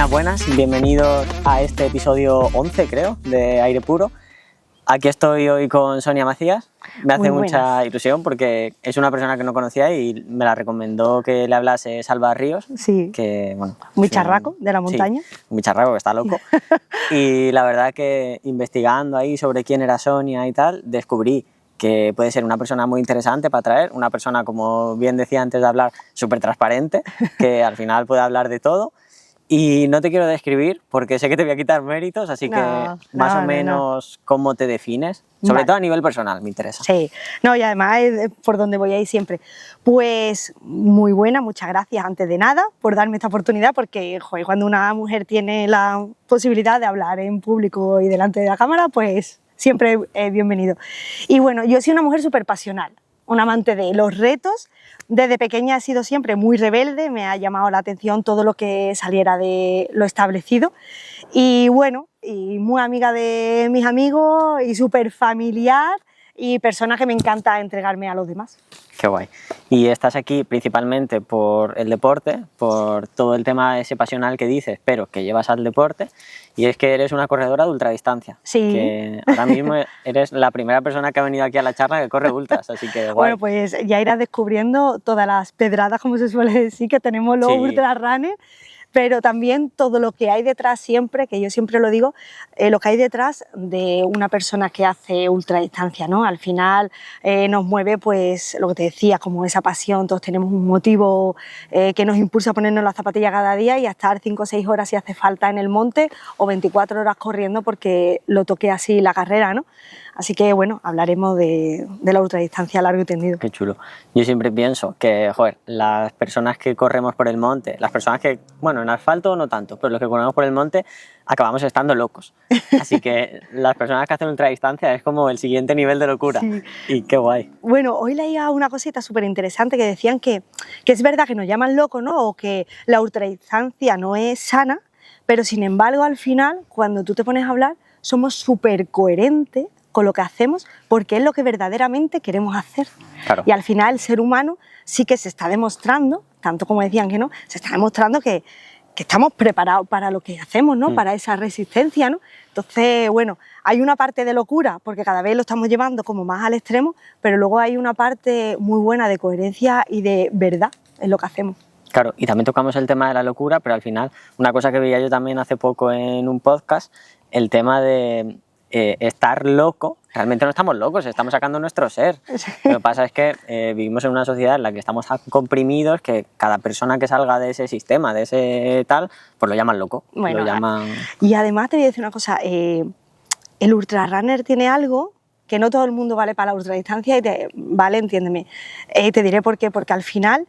Buenas, bienvenidos a este episodio 11, creo, de Aire Puro. Aquí estoy hoy con Sonia Macías. Me hace mucha ilusión porque es una persona que no conocía y me la recomendó que le hablase Salva Ríos. Sí, que, bueno, muy charraco de la montaña. Sí, muy charraco, que está loco. Y la verdad que investigando ahí sobre quién era Sonia y tal, descubrí que puede ser una persona muy interesante para traer, una persona, como bien decía antes de hablar, súper transparente, que al final puede hablar de todo. Y no te quiero describir porque sé que te voy a quitar méritos, así que más o menos cómo te defines, sobre todo a nivel personal, me interesa. Sí, no, y además es por donde voy a ir siempre. Pues muy buena, muchas gracias antes de nada por darme esta oportunidad, porque joder, cuando una mujer tiene la posibilidad de hablar en público y delante de la cámara, pues siempre es bienvenido. Y bueno, yo soy una mujer súper pasional, un amante de los retos. Desde pequeña he sido siempre muy rebelde, me ha llamado la atención todo lo que saliera de lo establecido y bueno, y muy amiga de mis amigos y súper familiar y persona que me encanta entregarme a los demás. Qué guay. Y estás aquí principalmente por el deporte, por todo el tema ese pasional que dices, pero que llevas al deporte, y es que eres una corredora de ultradistancia. Sí. Que ahora mismo eres la primera persona que ha venido aquí a la charla que corre ultras, así que guay. Bueno, pues ya irás descubriendo todas las pedradas, como se suele decir, que tenemos los ultrarrunners, pero también todo lo que hay detrás siempre, que yo siempre lo digo, lo que hay detrás de una persona que hace ultradistancia, ¿no? Al final nos mueve, pues, lo que te decía, como esa pasión, todos tenemos un motivo que nos impulsa a ponernos las zapatillas cada día y a estar 5 o 6 horas si hace falta en el monte o 24 horas corriendo porque lo toque así la carrera, ¿no? Así que, bueno, hablaremos de la ultradistancia largo y tendido. Qué chulo. Yo siempre pienso que, joder, las personas que corremos por el monte, las personas que, bueno, en asfalto no tanto, pero los que corremos por el monte acabamos estando locos. Así que las personas que hacen ultradistancia es como el siguiente nivel de locura. Sí. Y qué guay. Bueno, hoy leía una cosita súper interesante que decían que es verdad que nos llaman locos, ¿no? O que la ultradistancia no es sana, pero sin embargo, al final, cuando tú te pones a hablar, somos súper coherentes con lo que hacemos porque es lo que verdaderamente queremos hacer. Claro. Y al final el ser humano sí que se está demostrando, tanto como decían que no, se está demostrando que estamos preparados para lo que hacemos, ¿no? Para esa resistencia, ¿no? Entonces, bueno, hay una parte de locura porque cada vez lo estamos llevando como más al extremo, pero luego hay una parte muy buena de coherencia y de verdad en lo que hacemos. Claro, y también tocamos el tema de la locura, pero al final, una cosa que veía yo también hace poco en un podcast, el tema de estar loco, realmente no estamos locos, estamos sacando nuestro ser. Lo que pasa es que vivimos en una sociedad en la que estamos tan comprimidos que cada persona que salga de ese sistema, de ese tal, pues lo llaman loco. Bueno, lo llaman... Y además te voy a decir una cosa, el ultrarunner tiene algo que no todo el mundo vale para la ultradistancia y vale, entiéndeme. Te diré por qué, porque al final,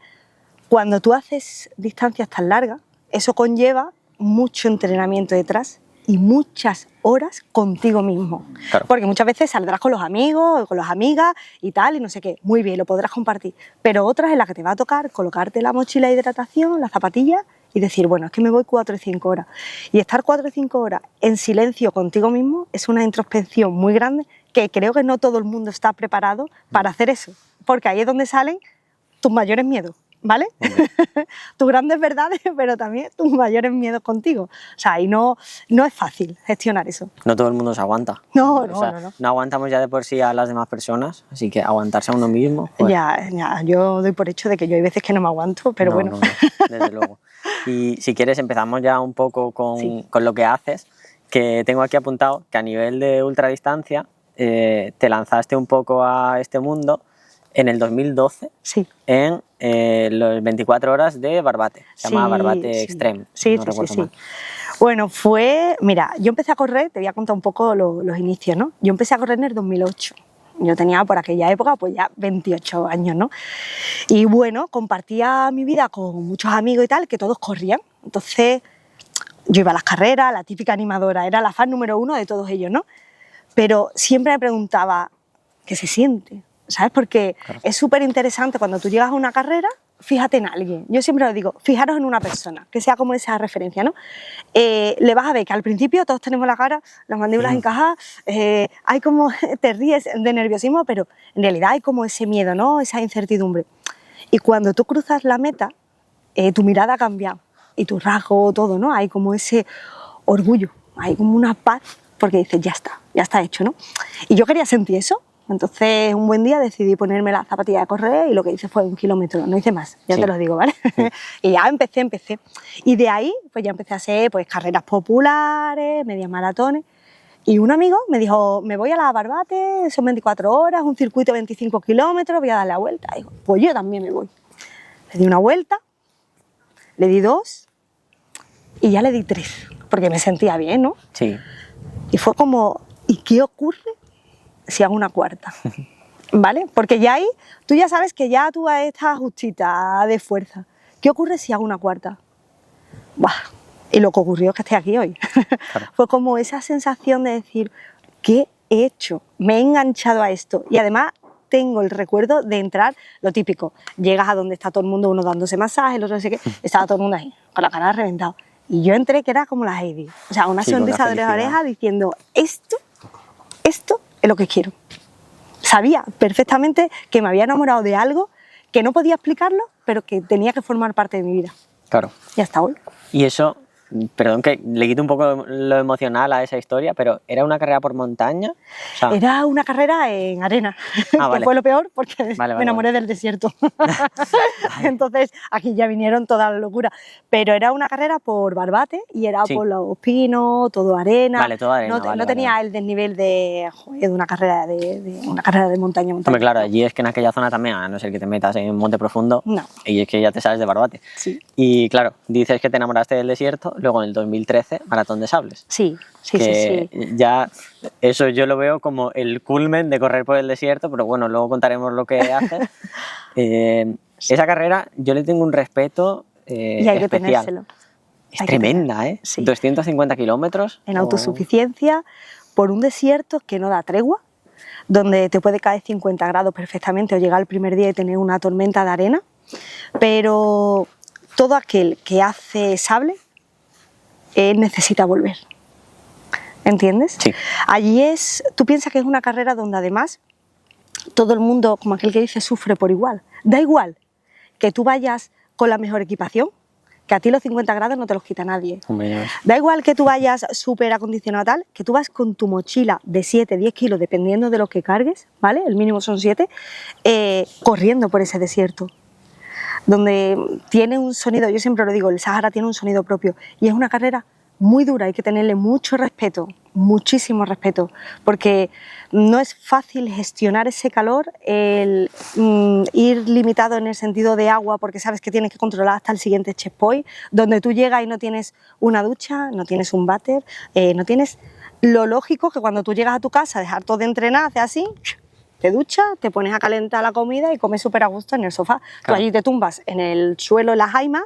cuando tú haces distancias tan largas, eso conlleva mucho entrenamiento detrás y muchas horas contigo mismo. Claro. Porque muchas veces saldrás con los amigos o con las amigas y tal, y no sé qué, muy bien, lo podrás compartir, pero otras en las que te va a tocar colocarte la mochila de hidratación, las zapatillas y decir, bueno, es que me voy 4 o 5 horas. Y estar 4 o 5 horas en silencio contigo mismo es una introspección muy grande que creo que no todo el mundo está preparado para hacer eso, porque ahí es donde salen tus mayores miedos. ¿Vale? Tus grandes verdades, pero también tus mayores miedos contigo. O sea, y no es fácil gestionar eso. No todo el mundo se aguanta. No. No aguantamos ya de por sí a las demás personas, así que aguantarse a uno mismo... Pues... Ya, yo doy por hecho de que yo hay veces que no me aguanto, pero bueno. No, desde luego. Y si quieres empezamos ya un poco con lo que haces, que tengo aquí apuntado que a nivel de ultradistancia te lanzaste un poco a este mundo en el 2012 en los 24 horas de Barbate, se llama Barbate Extreme. Sí. Mal. Bueno, mira, yo empecé a correr, te voy a contar un poco los inicios, ¿no? Yo empecé a correr en el 2008. Yo tenía por aquella época pues ya 28 años, ¿no? Y bueno, compartía mi vida con muchos amigos y tal, que todos corrían. Entonces yo iba a las carreras, la típica animadora, era la fan número 1 de todos ellos, ¿no? Pero siempre me preguntaba, ¿qué se siente? ¿Sabes? Porque es súper interesante cuando tú llegas a una carrera, fíjate en alguien. Yo siempre lo digo, fijaros en una persona, que sea como esa referencia, ¿no? Le vas a ver que al principio todos tenemos la cara, las mandíbulas encajadas, hay como, te ríes de nerviosismo, pero en realidad hay como ese miedo, ¿no? Esa incertidumbre. Y cuando tú cruzas la meta, tu mirada cambia y tu rasgo, todo, ¿no? Hay como ese orgullo, hay como una paz, porque dices, ya está hecho, ¿no? Y yo quería sentir eso. Entonces, un buen día decidí ponerme la zapatilla de correr y lo que hice fue 1 kilómetro, no hice más, ya Sí. te lo digo, ¿vale? Sí. Y ya empecé. Y de ahí, pues ya empecé a hacer pues, carreras populares, medias maratones. Y un amigo me dijo, me voy a la Barbate, son 24 horas, un circuito de 25 kilómetros, voy a dar la vuelta. Y digo, pues yo también me voy. Le di una vuelta, le di 2 y ya le di 3, porque me sentía bien, ¿no? Sí. Y fue como, ¿y qué ocurre si hago una cuarta? ¿Vale? Porque ya ahí, tú ya sabes que ya tú estás justita de fuerza. ¿Qué ocurre si hago una cuarta? ¡Buah! Y lo que ocurrió es que estoy aquí hoy. Claro. Fue como esa sensación de decir, ¿qué he hecho? Me he enganchado a esto. Y además tengo el recuerdo de entrar, lo típico, llegas a donde está todo el mundo, uno dándose masaje, el otro no sé qué, estaba todo el mundo ahí, con la cara reventada. Y yo entré que era como la Heidi. O sea, una Sí, con una sonrisa de oreja a felicidad. oreja diciendo, esto es lo que quiero. Sabía perfectamente que me había enamorado de algo que no podía explicarlo, pero que tenía que formar parte de mi vida. Claro. Y hasta hoy. Y eso, perdón que le quito un poco lo emocional a esa historia, pero ¿era una carrera por montaña? O sea, Era una carrera en arena, que vale. fue lo peor porque Vale, me enamoré del desierto. Entonces aquí ya vinieron toda la locura. Pero era una carrera por Barbate y era Sí. por los pinos, todo arena. Vale, todo arena, No, vale, no tenía vale. el desnivel de, joder, de una carrera una carrera de montaña. Hombre, claro, allí es que en aquella zona también, a no ser que te metas en Monte Profundo, No. y es que ya te sales de Barbate. Sí, Y claro, dices que te enamoraste del desierto, luego en el 2013, Maratón de Sables. sí. Que ya eso yo lo veo como el culmen de correr por el desierto, pero bueno, luego contaremos lo que haces. Esa carrera yo le tengo un respeto Y hay que especial. tenérselo. Es Hay que tremenda, tener- ¿eh? sí. 250 kilómetros. En autosuficiencia, por un desierto que no da tregua, donde te puede caer 50 grados perfectamente o llegar el primer día y tener una tormenta de arena, pero todo aquel que hace sable necesita volver. ¿Entiendes? Sí. Allí tú piensas que es una carrera donde además todo el mundo, como aquel que dice, sufre por igual. Da igual que tú vayas con la mejor equipación, que a ti los 50 grados no te los quita nadie. Hombre, ya ves. Da igual que tú vayas súper acondicionado tal, que tú vas con tu mochila de 7, 10 kilos, dependiendo de lo que cargues, ¿vale? El mínimo son 7, corriendo por ese desierto, donde tiene un sonido, yo siempre lo digo, el Sahara tiene un sonido propio y es una carrera muy dura, hay que tenerle mucho respeto, muchísimo respeto, porque no es fácil gestionar ese calor, el ir limitado en el sentido de agua, porque sabes que tienes que controlar hasta el siguiente checkpoint, donde tú llegas y no tienes una ducha, no tienes un váter, no tienes lo lógico que cuando tú llegas a tu casa, dejar todo de entrenar, haces así, te duchas, te pones a calentar la comida y comes súper a gusto en el sofá. Tú Claro. allí te tumbas en el suelo, en la jaima,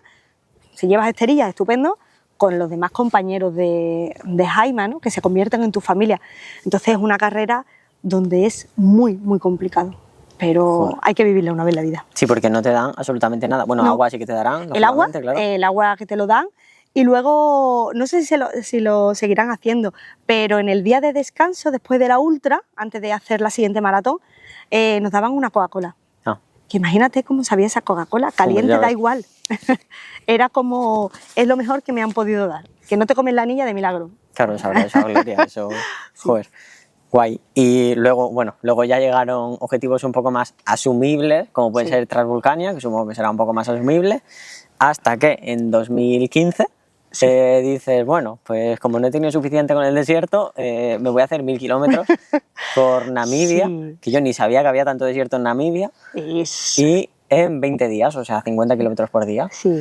si llevas esterillas, estupendo, con los demás compañeros de jaima, ¿no? Que se convierten en tu familia. Entonces es una carrera donde es muy, muy complicado, pero Joder. hay que vivirla una vez en la vida. Sí, porque no te dan absolutamente nada. Bueno, No. agua sí que te darán, El agua, lógicamente, claro. el agua que te lo dan, y luego, no sé si lo seguirán haciendo, pero en el día de descanso, después de la ultra, antes de hacer la siguiente maratón, nos daban una Coca-Cola. Ah, Que imagínate cómo sabía esa Coca-Cola, caliente ya da ves. igual. Era como, es lo mejor que me han podido dar, que no te comes la anilla de milagro. claro, esa gloria, eso, joder, guay. Y luego, bueno, luego ya llegaron objetivos un poco más asumibles, como puede Sí. ser Transvulcania, que supongo que será un poco más asumible, hasta que en 2015 dices, bueno, pues como no he tenido suficiente con el desierto, me voy a hacer 1000 kilómetros por Namibia, Sí. que yo ni sabía que había tanto desierto en Namibia, y en 20 días, o sea, 50 kilómetros por día, Sí,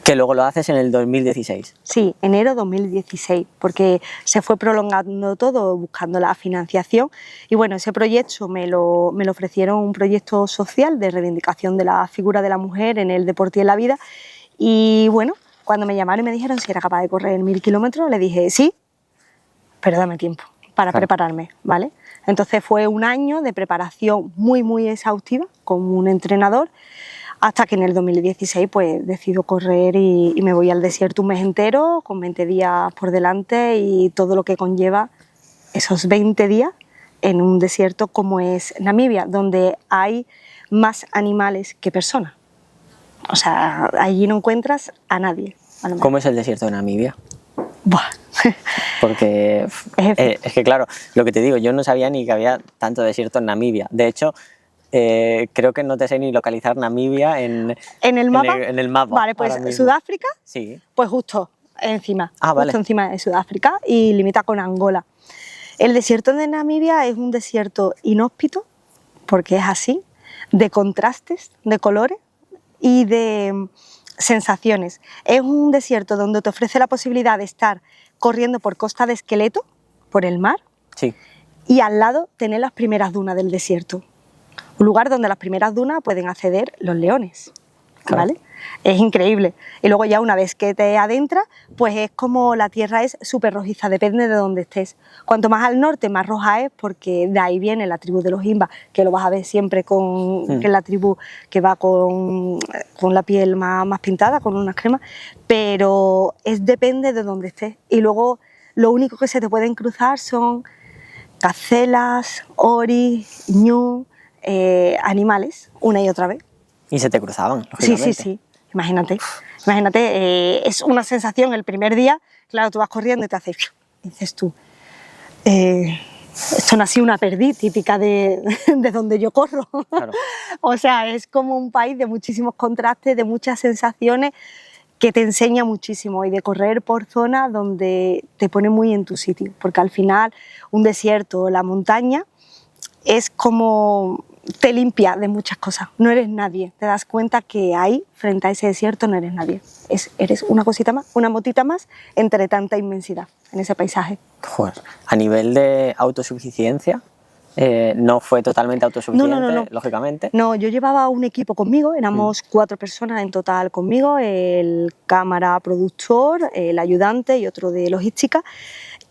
que luego lo haces en el 2016. sí, enero 2016, porque se fue prolongando todo buscando la financiación y bueno, ese proyecto me lo ofrecieron, un proyecto social de reivindicación de la figura de la mujer en el deporte y en la vida y bueno, cuando me llamaron y me dijeron si era capaz de correr 1000 kilómetros, le dije sí, pero dame tiempo para Claro. prepararme, ¿vale? Entonces fue un año de preparación muy, muy exhaustiva con un entrenador hasta que en el 2016 pues decido correr y me voy al desierto un mes entero con 20 días por delante y todo lo que conlleva esos 20 días en un desierto como es Namibia, donde hay más animales que personas. O sea, allí no encuentras a nadie. A lo mejor. ¿Cómo es el desierto de Namibia? Buah. Porque es que claro, lo que te digo, yo no sabía ni que había tanto desierto en Namibia. De hecho, creo que no te sé ni localizar Namibia ¿En el mapa? En el mapa. Vale, pues ahora mismo. Sudáfrica, Sí. pues justo encima, Vale. justo encima de Sudáfrica y limita con Angola. El desierto de Namibia es un desierto inhóspito, porque es así, de contrastes, de colores y de sensaciones. Es un desierto donde te ofrece la posibilidad de estar corriendo por Costa de Esqueleto, por el mar, Sí. y al lado tener las primeras dunas del desierto. Un lugar donde las primeras dunas pueden acceder los leones, ¿vale? Claro. Es increíble. Y luego ya una vez que te adentras, pues es como la tierra es súper rojiza, depende de dónde estés. Cuanto más al norte, más roja es, porque de ahí viene la tribu de los Imba, que lo vas a ver siempre que es la tribu que va con la piel más pintada, con unas cremas, pero depende de dónde estés. Y luego lo único que se te pueden cruzar son gacelas, oris, ñu, animales, una y otra vez. Y se te cruzaban, Sí, lógicamente. sí, sí. Imagínate, es una sensación el primer día, claro, tú vas corriendo y te haces, dices tú, esto no ha sido una perdiz típica de donde yo corro. Claro. O sea, es como un país de muchísimos contrastes, de muchas sensaciones, que te enseña muchísimo, y de correr por zonas donde te pone muy en tu sitio, porque al final un desierto, la montaña, es como te limpia de muchas cosas, no eres nadie, te das cuenta que ahí, frente a ese desierto, no eres nadie, eres una cosita más, una motita más entre tanta inmensidad en ese paisaje. Joder. A nivel de autosuficiencia, no fue totalmente autosuficiente, No. lógicamente. No, yo llevaba un equipo conmigo, éramos 4 personas en total conmigo, el cámara productor, el ayudante y otro de logística.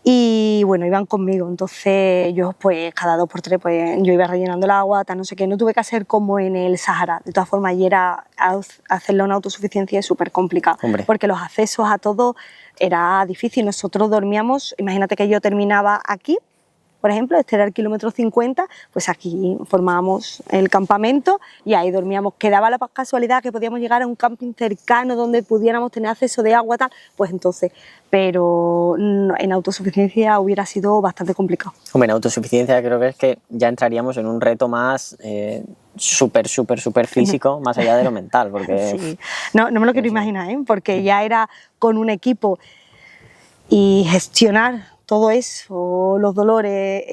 Y bueno, iban conmigo, entonces yo pues cada 2 por 3 pues yo iba rellenando el agua, tal, no sé qué, no tuve que hacer como en el Sahara. De todas formas, allí hacerlo en autosuficiencia es súper complicado. Hombre. Porque los accesos a todo era difícil. Nosotros dormíamos, imagínate que yo terminaba aquí, por ejemplo, este era el kilómetro 50, pues aquí formábamos el campamento y ahí dormíamos. Quedaba la casualidad que podíamos llegar a un camping cercano donde pudiéramos tener acceso de agua, tal, pues entonces, pero en autosuficiencia hubiera sido bastante complicado. Hombre, en autosuficiencia creo que es que ya entraríamos en un reto más súper físico, más allá de lo mental, porque... Sí. No me lo quiero imaginar, ¿eh? Porque ya era con un equipo y gestionar todo eso, los dolores,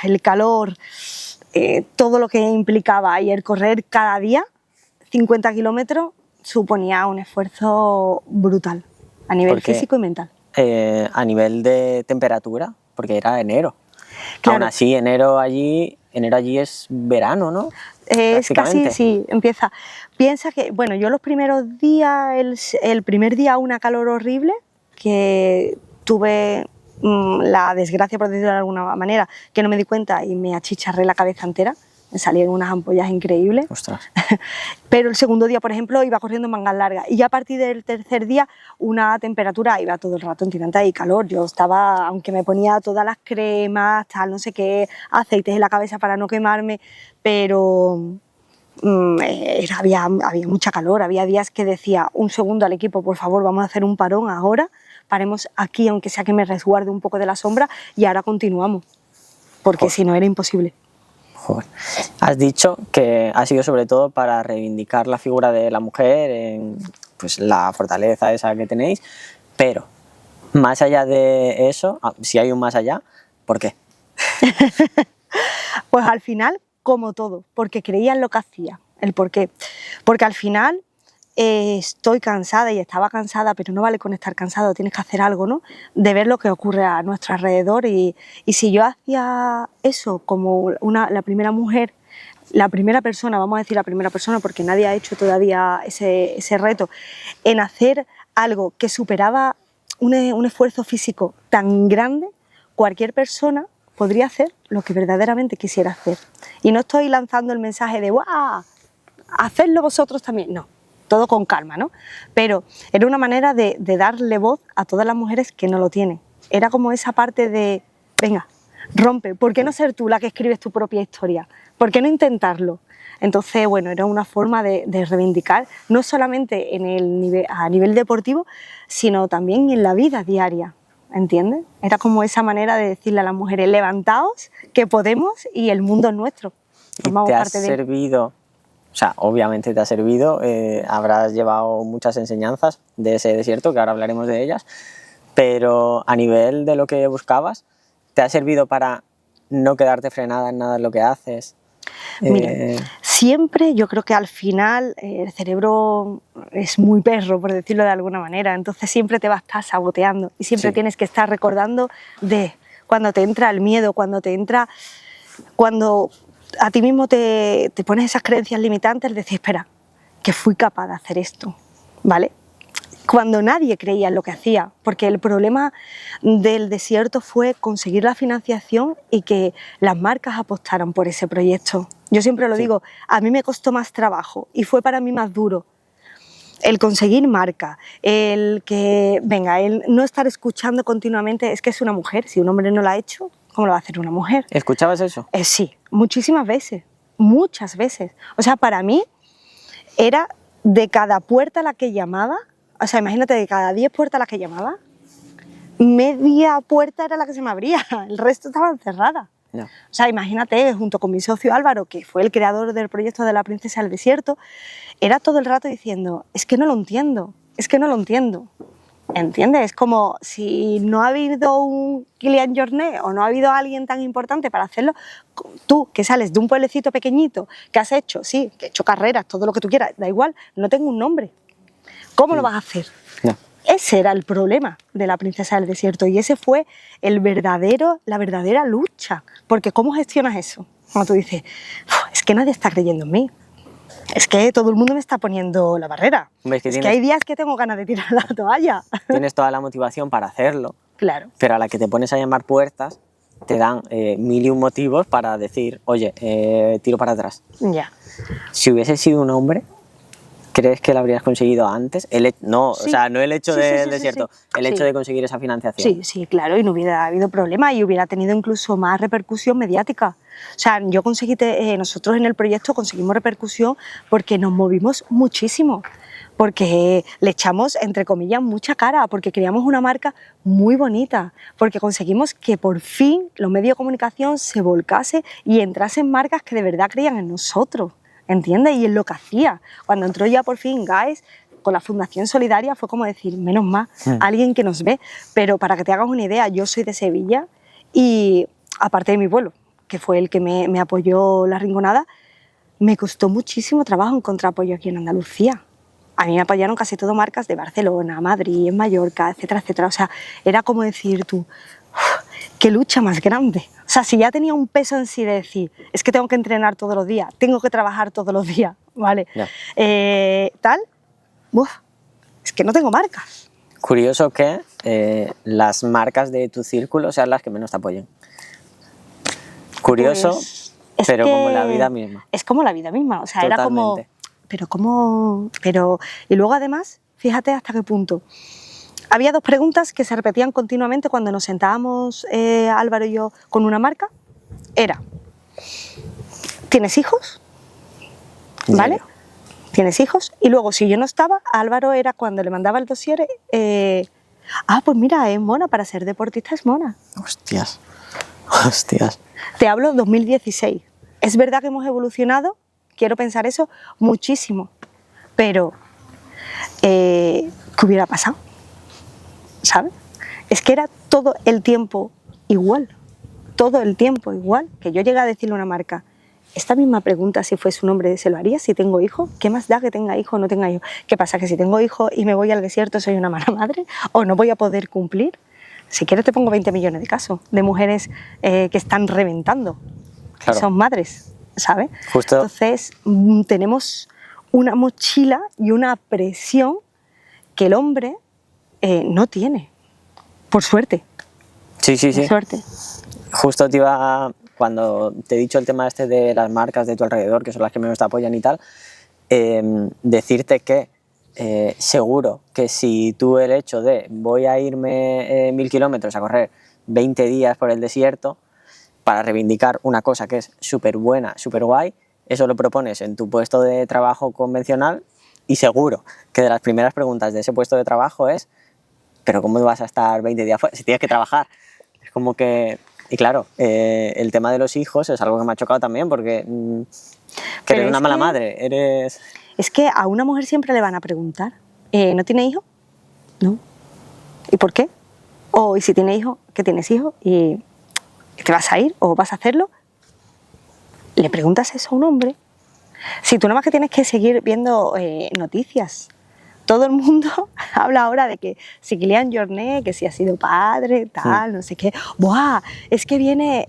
el calor, todo lo que implicaba, y el correr cada día 50 kilómetros suponía un esfuerzo brutal a nivel físico y mental. A nivel de temperatura, porque era enero. Claro. Aún así, enero allí es verano, ¿no? Es casi, sí, empieza. Piensa que, bueno, yo los primeros días, el primer día una calor horrible, que tuve la desgracia, por decirlo de alguna manera, que no me di cuenta y me achicharré la cabeza entera, me salían unas ampollas increíbles. Ostras. Pero el segundo día, por ejemplo, iba corriendo en mangas largas, y ya a partir del tercer día una temperatura, iba todo el rato en tirante y calor. Yo estaba, aunque me ponía todas las cremas, tal, no sé qué, aceites en la cabeza para no quemarme, pero había mucha calor. Había días que decía, un segundo al equipo, por favor, vamos a hacer un parón ahora, paremos aquí, aunque sea que me resguarde un poco de la sombra, y ahora continuamos, porque si no era imposible. Joder. Has dicho que ha sido sobre todo para reivindicar la figura de la mujer, en, pues, la fortaleza esa que tenéis, pero más allá de eso, si hay un más allá, ¿por qué? Pues al final, como todo, porque creía en lo que hacía. ¿El por qué? Porque al final estoy cansada, y estaba cansada, pero no vale con estar cansado, tienes que hacer algo, ¿no? De ver lo que ocurre a nuestro alrededor, y si yo hacía eso como la primera mujer, la primera persona, vamos a decir la primera persona porque nadie ha hecho todavía ese reto, en hacer algo que superaba un esfuerzo físico tan grande, cualquier persona podría hacer lo que verdaderamente quisiera hacer. Y no estoy lanzando el mensaje de ¡guau! Hacedlo vosotros también, no. Todo con calma, ¿no? Pero era una manera de darle voz a todas las mujeres que no lo tienen. Era como esa parte de, venga, rompe, ¿por qué no ser tú la que escribes tu propia historia? ¿Por qué no intentarlo? Entonces, bueno, era una forma de reivindicar, no solamente a nivel deportivo, sino también en la vida diaria, ¿entiendes? Era como esa manera de decirle a las mujeres, levantaos, que podemos y el mundo es nuestro. ¿Y te ha servido? O sea, obviamente te ha servido, habrás llevado muchas enseñanzas de ese desierto, que ahora hablaremos de ellas, pero a nivel de lo que buscabas, ¿te ha servido para no quedarte frenada en nada de lo que haces? Mira, siempre yo creo que al final el cerebro es muy perro, por decirlo de alguna manera, entonces siempre te va a estar saboteando y siempre tienes que estar recordando de cuando te entra el miedo, cuando a ti mismo te pones esas creencias limitantes, de decir, espera, que fui capaz de hacer esto, ¿vale? Cuando nadie creía en lo que hacía, porque el problema del desierto fue conseguir la financiación y que las marcas apostaran por ese proyecto. Yo siempre lo digo, a mí me costó más trabajo y fue para mí más duro el conseguir marca, el no estar escuchando continuamente, es que es una mujer, si un hombre no lo ha hecho, ¿cómo lo va a hacer una mujer? ¿Escuchabas eso? Sí, muchísimas veces, muchas veces. O sea, para mí era de cada puerta a la que llamaba, o sea, imagínate, de cada 10 puertas a las que llamaba, media puerta era la que se me abría, el resto estaban cerradas. No. O sea, imagínate, junto con mi socio Álvaro, que fue el creador del proyecto de la Princesa del Desierto, era todo el rato diciendo, es que no lo entiendo, es que no lo entiendo. ¿Entiendes? Es como si no ha habido un Kilian Jornet o no ha habido alguien tan importante para hacerlo, tú que sales de un pueblecito pequeñito, que has hecho, sí, que he hecho carreras, todo lo que tú quieras, da igual, no tengo un nombre. ¿Cómo lo vas a hacer? No. Ese era el problema de la Princesa del Desierto y ese fue la verdadera lucha, porque ¿cómo gestionas eso? Cuando tú dices, es que nadie está creyendo en mí. Es que todo el mundo me está poniendo la barrera. Es que hay días que tengo ganas de tirar la toalla. Tienes toda la motivación para hacerlo, claro. Pero a la que te pones a llamar puertas, te dan 1000 y un motivos para decir, oye, tiro para atrás. Ya. Si hubiese sido un hombre, ¿crees que lo habrías conseguido antes? O sea, no el hecho del desierto, el hecho de conseguir esa financiación. Sí, claro, y no hubiera habido problema y hubiera tenido incluso más repercusión mediática. O sea, nosotros en el proyecto conseguimos repercusión porque nos movimos muchísimo, porque le echamos, entre comillas, mucha cara, porque creamos una marca muy bonita, porque conseguimos que por fin los medios de comunicación se volcase y entrasen marcas que de verdad creían en nosotros, ¿entiendes? Y en lo que hacía. Cuando entró ya por fin Guys, con la Fundación Solidaria, fue como decir, menos mal, alguien que nos ve. Pero para que te hagas una idea, yo soy de Sevilla y aparte de mi pueblo, que fue el que me apoyó La Rinconada, me costó muchísimo trabajo encontrar apoyo aquí en Andalucía. A mí me apoyaron casi todo marcas de Barcelona, Madrid, Mallorca, etcétera, etcétera. O sea, era como decir tú, qué lucha más grande. O sea, si ya tenía un peso en sí de decir, es que tengo que entrenar todos los días, tengo que trabajar todos los días, ¿vale? Ya. Es que no tengo marcas. Curioso que las marcas de tu círculo sean las que menos te apoyen. Curioso, Pues, pero como la vida misma. Es como la vida misma, o sea, Totalmente. era como, pero cómo, pero... Y luego además, fíjate hasta qué punto. Había dos preguntas que se repetían continuamente cuando nos sentábamos Álvaro y yo con una marca. Era, ¿tienes hijos? ¿Vale? ¿Tienes hijos? Y luego, si yo no estaba, Álvaro era cuando le mandaba el dossier, pues mira, es mona, para ser deportista es mona. Hostias. Te hablo 2016. Es verdad que hemos evolucionado, quiero pensar eso, muchísimo, pero ¿qué hubiera pasado? ¿Sabes? Es que era todo el tiempo igual, que yo llegué a decirle a una marca, esta misma pregunta, si fuese un hombre, ¿se lo haría si tengo hijos? ¿Qué más da que tenga hijos o no tenga hijos? ¿Qué pasa? ¿Que si tengo hijos y me voy al desierto soy una mala madre? ¿O no voy a poder cumplir? Si quieres te pongo 20 millones de casos de mujeres que están reventando, Claro. que son madres, ¿sabes? Justo. Entonces tenemos una mochila y una presión que el hombre no tiene, por suerte. Sí. Por suerte. Justo cuando te he dicho el tema este de las marcas de tu alrededor, que son las que menos te apoyan y tal, decirte que seguro que si tú el hecho de voy a irme 1000 kilómetros a correr 20 días por el desierto para reivindicar una cosa que es súper buena, súper guay, eso lo propones en tu puesto de trabajo convencional y seguro que de las primeras preguntas de ese puesto de trabajo es ¿pero cómo vas a estar 20 días fuera si tienes que trabajar? Es como que... Y claro, el tema de los hijos es algo que me ha chocado también porque que eres una mala madre, eres... Es que a una mujer siempre le van a preguntar, ¿no tiene hijos? No. ¿Y por qué? O, ¿y si tiene hijos? ¿Qué tienes hijos? ¿Y te vas a ir o vas a hacerlo? ¿Le preguntas eso a un hombre? Si tú nada más que tienes que seguir viendo noticias. Todo el mundo habla ahora de que si Kylian Jornet, que si ha sido padre, tal, no sé qué. ¡Buah! Es que viene...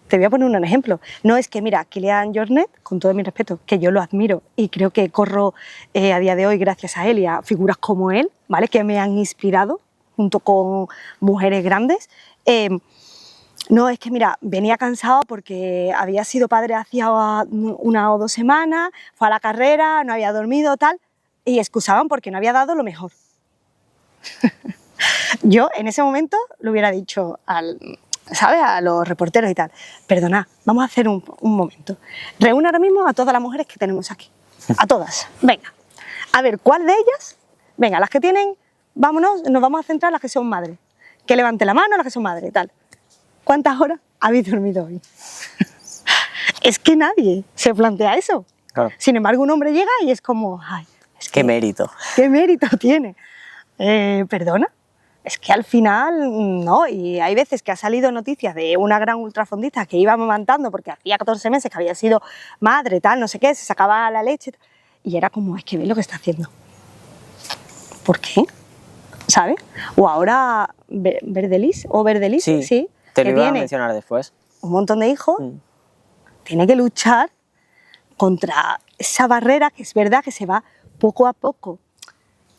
Te voy a poner un ejemplo. No es que, mira, Kylian Jornet, con todo mi respeto, que yo lo admiro y creo que corro a día de hoy gracias a él y a figuras como él, ¿vale? Que me han inspirado junto con mujeres grandes. No, es que, mira, venía cansado porque había sido padre hacía 1 o 2 semanas, fue a la carrera, no había dormido, tal, y excusaban porque no había dado lo mejor. Yo en ese momento le hubiera dicho ¿sabes? A los reporteros y tal, perdonad, vamos a hacer un momento. Reúne ahora mismo a todas las mujeres que tenemos aquí, a todas, venga, a ver, ¿cuál de ellas? Venga, las que tienen, vámonos, nos vamos a centrar en las que son madres, que levante la mano las que son madres y tal. ¿Cuántas horas habéis dormido hoy? Es que nadie se plantea eso. Claro. Sin embargo, un hombre llega y es como, ay, es que, ¡Qué mérito! ¿Qué mérito tiene? ¿Perdona? Es que al final, no, y hay veces que ha salido noticias de una gran ultrafondista que iba amamantando porque hacía 14 meses que había sido madre, tal, no sé qué, se sacaba la leche, y era como, es que ve lo que está haciendo. ¿Por qué? ¿Sabes? O ahora, Verdelis, sí, te lo que iba a tiene mencionar después. un montón de hijos, tiene que luchar contra esa barrera que es verdad que se va poco a poco.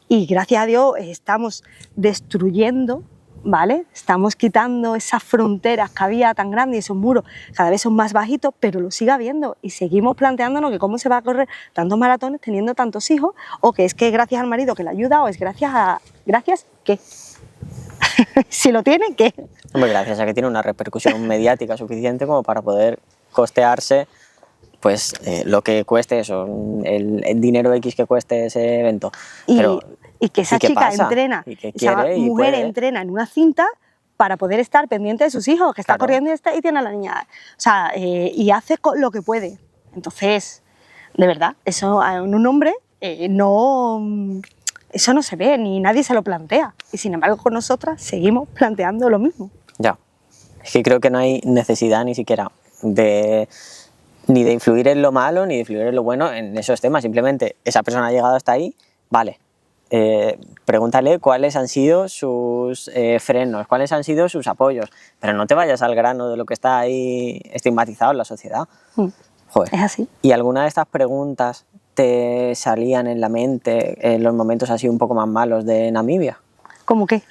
Y gracias a Dios estamos destruyendo, ¿vale? Estamos quitando esas fronteras que había tan grandes y esos muros cada vez son más bajitos, pero lo sigue habiendo y seguimos planteándonos que cómo se va a correr tantos maratones teniendo tantos hijos, o que es que gracias al marido que le ayuda, o es gracias a... ¿Gracias qué? Si lo tiene, ¿qué? Hombre, gracias a que tiene una repercusión mediática suficiente como para poder costearse pues lo que cueste eso, el dinero X que cueste ese evento. Y que esa chica entrena, esa mujer entrena en una cinta para poder estar pendiente de sus hijos, que está corriendo y tiene a la niña. O sea, y hace lo que puede. Entonces, de verdad, eso en un hombre eso no se ve, ni nadie se lo plantea. Y sin embargo, con nosotras seguimos planteando lo mismo. Ya, es que creo que no hay necesidad ni siquiera ni de influir en lo malo, ni de influir en lo bueno en esos temas. Simplemente esa persona ha llegado hasta ahí, vale. Pregúntale cuáles han sido sus frenos, cuáles han sido sus apoyos, pero no te vayas al grano de lo que está ahí estigmatizado en la sociedad. Joder. Es así. ¿Y alguna de estas preguntas te salían en la mente en los momentos así un poco más malos de Namibia? ¿Cómo qué?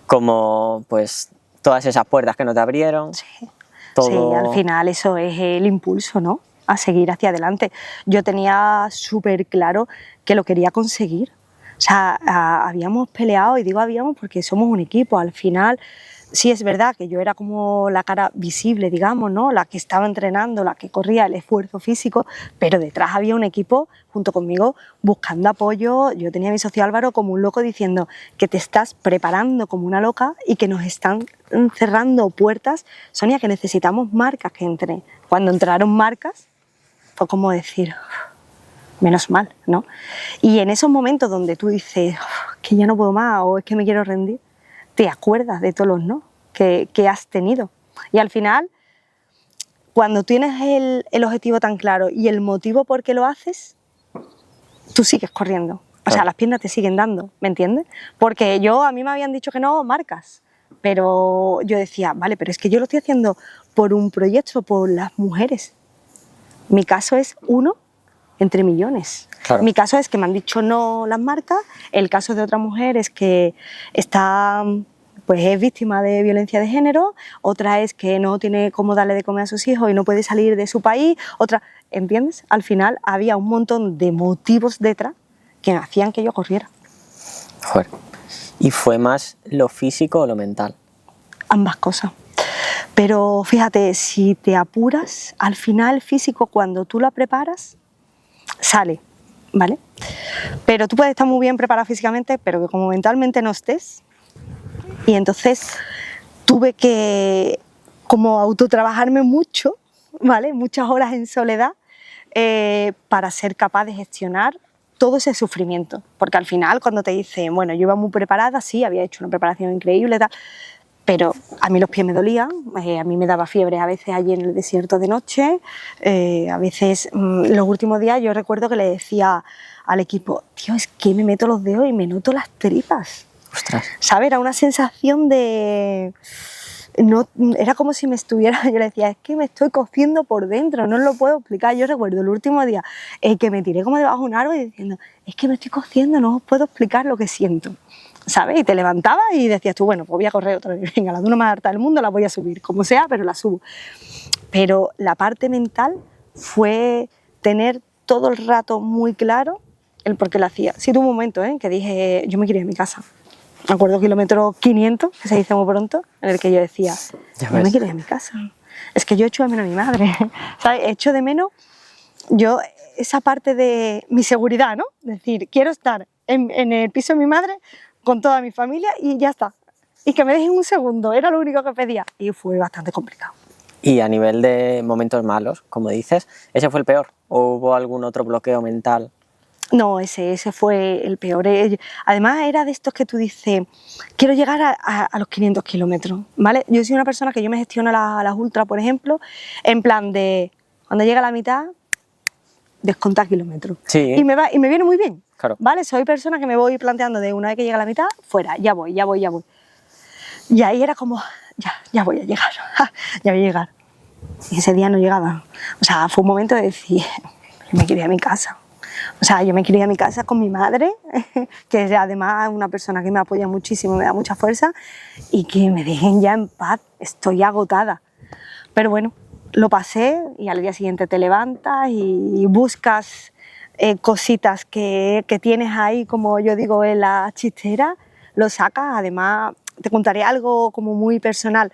Como pues todas esas puertas que no te abrieron. Sí. Todo... Sí, al final eso es el impulso, ¿no? A seguir hacia adelante. Yo tenía súper claro que lo quería conseguir. O sea, habíamos peleado, y digo habíamos porque somos un equipo. Al final, sí es verdad que yo era como la cara visible, digamos, ¿no? La que estaba entrenando, la que corría el esfuerzo físico, pero detrás había un equipo junto conmigo buscando apoyo. Yo tenía a mi socio Álvaro como un loco diciendo que te estás preparando como una loca y que nos están cerrando puertas. Sonia, que necesitamos marcas que entren. Cuando entraron marcas, fue como decir... menos mal, ¿no? Y en esos momentos donde tú dices que ya no puedo más o es que me quiero rendir, te acuerdas de todos los no que has tenido. Y al final, cuando tienes el objetivo tan claro y el motivo por qué lo haces, tú sigues corriendo. O sea, las piernas te siguen dando, ¿me entiendes? Porque a mí me habían dicho que no marcas, pero yo decía, vale, pero es que yo lo estoy haciendo por un proyecto, por las mujeres. Mi caso es uno entre millones. Claro. Mi caso es que me han dicho no las marcas, el caso de otra mujer es que es víctima de violencia de género, otra es que no tiene cómo darle de comer a sus hijos y no puede salir de su país, otra, ¿entiendes? Al final había un montón de motivos detrás que hacían que yo corriera. Joder. ¿Y fue más lo físico o lo mental? Ambas cosas. Pero fíjate, si te apuras, al final el físico, cuando tú lo preparas, sale, ¿vale? Pero tú puedes estar muy bien preparado físicamente, pero que como mentalmente no estés, y entonces tuve que como autotrabajarme mucho, ¿vale? Muchas horas en soledad para ser capaz de gestionar todo ese sufrimiento, porque al final cuando te dicen, bueno, yo iba muy preparada, sí, había hecho una preparación increíble, tal, pero a mí los pies me dolían, a mí me daba fiebre a veces allí en el desierto de noche, a veces los últimos días yo recuerdo que le decía al equipo, tío, es que me meto los dedos y me noto las tripas. Ostras. ¿Sabes? Era una sensación de... No, era como si me estuviera, yo le decía, es que me estoy cociendo por dentro, no os lo puedo explicar. Yo recuerdo el último día que me tiré como debajo de un árbol y diciendo, es que me estoy cociendo, no os puedo explicar lo que siento. ¿Sabes? Y te levantabas y decías tú, bueno, pues voy a correr otra vez, venga, la duna más alta del mundo la voy a subir, como sea, pero la subo. Pero la parte mental fue tener todo el rato muy claro el por qué lo hacía. Sí, tuve un momento que dije, yo me quería ir a mi casa. Me acuerdo kilómetro 500, que se dice muy pronto, en el que yo decía, yo me quiero ir a mi casa. Es que yo echo de menos a mi madre, ¿sabes? Echo de menos yo esa parte de mi seguridad, ¿no? Es decir, quiero estar en el piso de mi madre con toda mi familia y ya está. Y que me dejen un segundo, era lo único que pedía. Y fue bastante complicado. Y a nivel de momentos malos, como dices, ¿ese fue el peor? ¿O hubo algún otro bloqueo mental? No, ese fue el peor. Además, era de estos que tú dices, quiero llegar a los 500 kilómetros, ¿vale? Yo soy una persona que yo me gestiono las ultras, por ejemplo, en plan de, cuando llega a la mitad, descontar kilómetros. Sí. Y me viene muy bien, claro. ¿vale? Soy persona que me voy planteando de una vez que llega a la mitad, fuera, ya voy. Y ahí era como, ya voy a llegar, ya voy a llegar. Y ese día no llegaba. O sea, fue un momento de decir, me quería a mi casa. O sea, yo me quería a mi casa con mi madre, que es además una persona que me apoya muchísimo, me da mucha fuerza, y que me dejen ya en paz, estoy agotada. Pero bueno, lo pasé y al día siguiente te levantas y buscas cositas que tienes ahí, como yo digo, en la chistera, lo sacas. Además, te contaré algo como muy personal.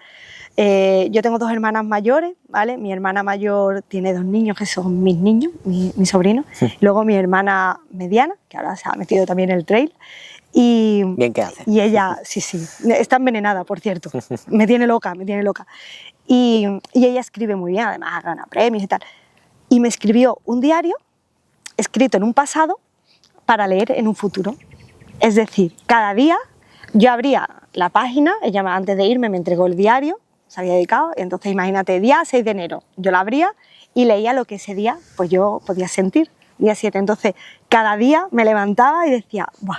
Yo tengo 2 hermanas mayores, ¿vale? Mi hermana mayor tiene 2 niños que son mis niños, mis sobrinos. Sí. Luego mi hermana mediana, que ahora se ha metido también en el trail. Y, bien que hace. Y ella, sí, está envenenada, por cierto. Me tiene loca. Y ella escribe muy bien, además gana premios y tal. Y me escribió un diario escrito en un pasado para leer en un futuro. Es decir, cada día yo abría la página, ella antes de irme me entregó el diario, se había dedicado, y entonces imagínate, día 6 de enero, yo la abría y leía lo que ese día pues yo podía sentir, día 7. Entonces, cada día me levantaba y decía, ¡buah!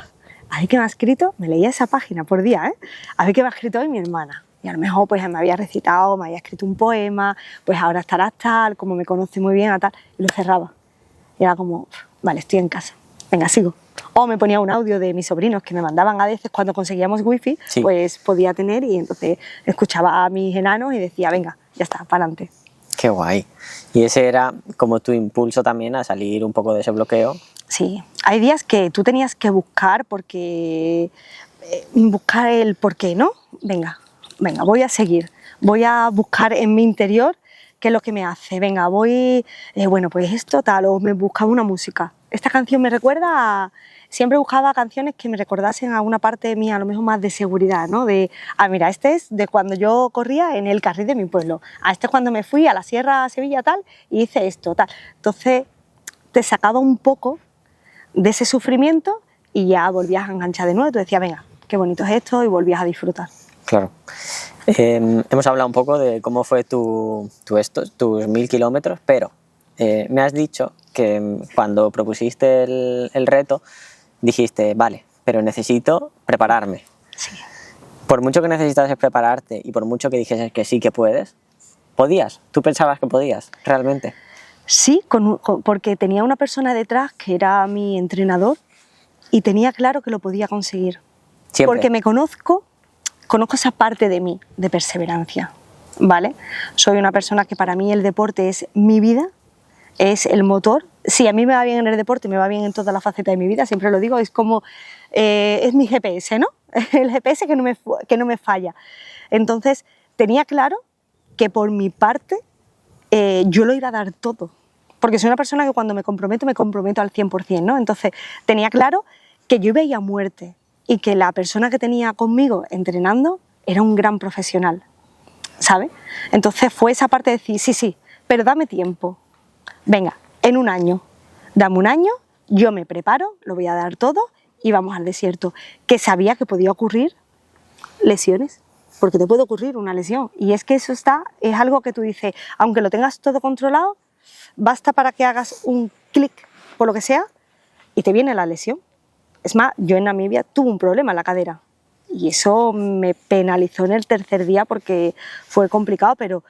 A ver qué me ha escrito, me leía esa página por día, a ver qué me ha escrito hoy mi hermana. Y a lo mejor pues me había recitado, me había escrito un poema, pues ahora estarás tal, como me conoce muy bien, a tal, y lo cerraba. Y era como, vale, estoy en casa, venga, sigo. O me ponía un audio de mis sobrinos que me mandaban a veces cuando conseguíamos wifi, sí. Pues podía tener, y entonces escuchaba a mis enanos y decía, venga, ya está, para adelante. Qué guay. Y ese era como tu impulso también a salir un poco de ese bloqueo. Sí, hay días que tú tenías que buscar buscar el por qué, ¿no? Venga, voy a seguir, voy a buscar en mi interior qué es lo que me hace. Venga, bueno, pues esto tal, o me buscaba una música. Esta canción me recuerda siempre buscaba canciones que me recordasen a una parte mía, a lo mejor más de seguridad, ¿no? Mira, este es de cuando yo corría en el carril de mi pueblo, este es cuando me fui a la Sierra Sevilla tal y hice esto, tal. Entonces te sacaba un poco de ese sufrimiento y ya volvías a enganchar de nuevo y tú decías, venga, qué bonito es esto, y volvías a disfrutar. Claro. Hemos hablado un poco de cómo fue tus 1000 kilómetros, pero me has dicho que cuando propusiste el reto dijiste, vale, pero necesito prepararme. Sí. Por mucho que necesitases prepararte y por mucho que dijeses que sí que puedes, ¿podías? ¿Tú pensabas que podías realmente? Sí, porque tenía una persona detrás que era mi entrenador y tenía claro que lo podía conseguir. Siempre. Porque me conozco esa parte de mí, de perseverancia, ¿vale? Soy una persona que para mí el deporte es mi vida, es el motor. Si a mí me va bien en el deporte, me va bien en todas las facetas de mi vida, siempre lo digo, es como, es mi GPS, ¿no? El GPS que no me falla. Entonces, tenía claro que por mi parte yo lo iba a dar todo. Porque soy una persona que cuando me comprometo al 100%, ¿no? Entonces tenía claro que yo iba a ir a muerte y que la persona que tenía conmigo entrenando era un gran profesional, ¿sabes? Entonces fue esa parte de decir, sí, pero dame tiempo. Venga, en un año, dame un año, yo me preparo, lo voy a dar todo y vamos al desierto. Que sabía que podía ocurrir lesiones, porque te puede ocurrir una lesión. Y es que eso es algo que tú dices, aunque lo tengas todo controlado, basta para que hagas un clic, por lo que sea, y te viene la lesión. Es más, yo en Namibia tuve un problema en la cadera y eso me penalizó en el tercer día porque fue complicado, pero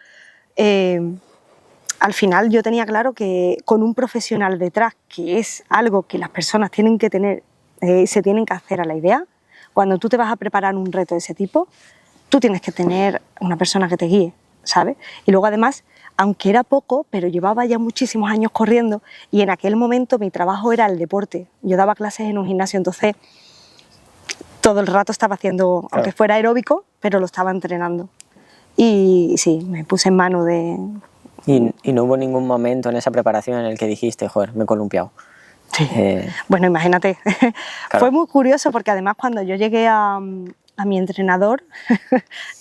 al final yo tenía claro que con un profesional detrás, que es algo que las personas tienen que tener, se tienen que hacer a la idea, cuando tú te vas a preparar un reto de ese tipo, tú tienes que tener una persona que te guíe, ¿sabes? Y luego además, aunque era poco, pero llevaba ya muchísimos años corriendo y en aquel momento mi trabajo era el deporte. Yo daba clases en un gimnasio, entonces todo el rato estaba haciendo, aunque fuera aeróbico, pero lo estaba entrenando. Y sí, me puse en mano de... ¿Y no hubo ningún momento en esa preparación en el que dijiste, joder, me he columpiado? Sí. Bueno, imagínate. Claro. Fue muy curioso porque además cuando yo llegué a mi entrenador,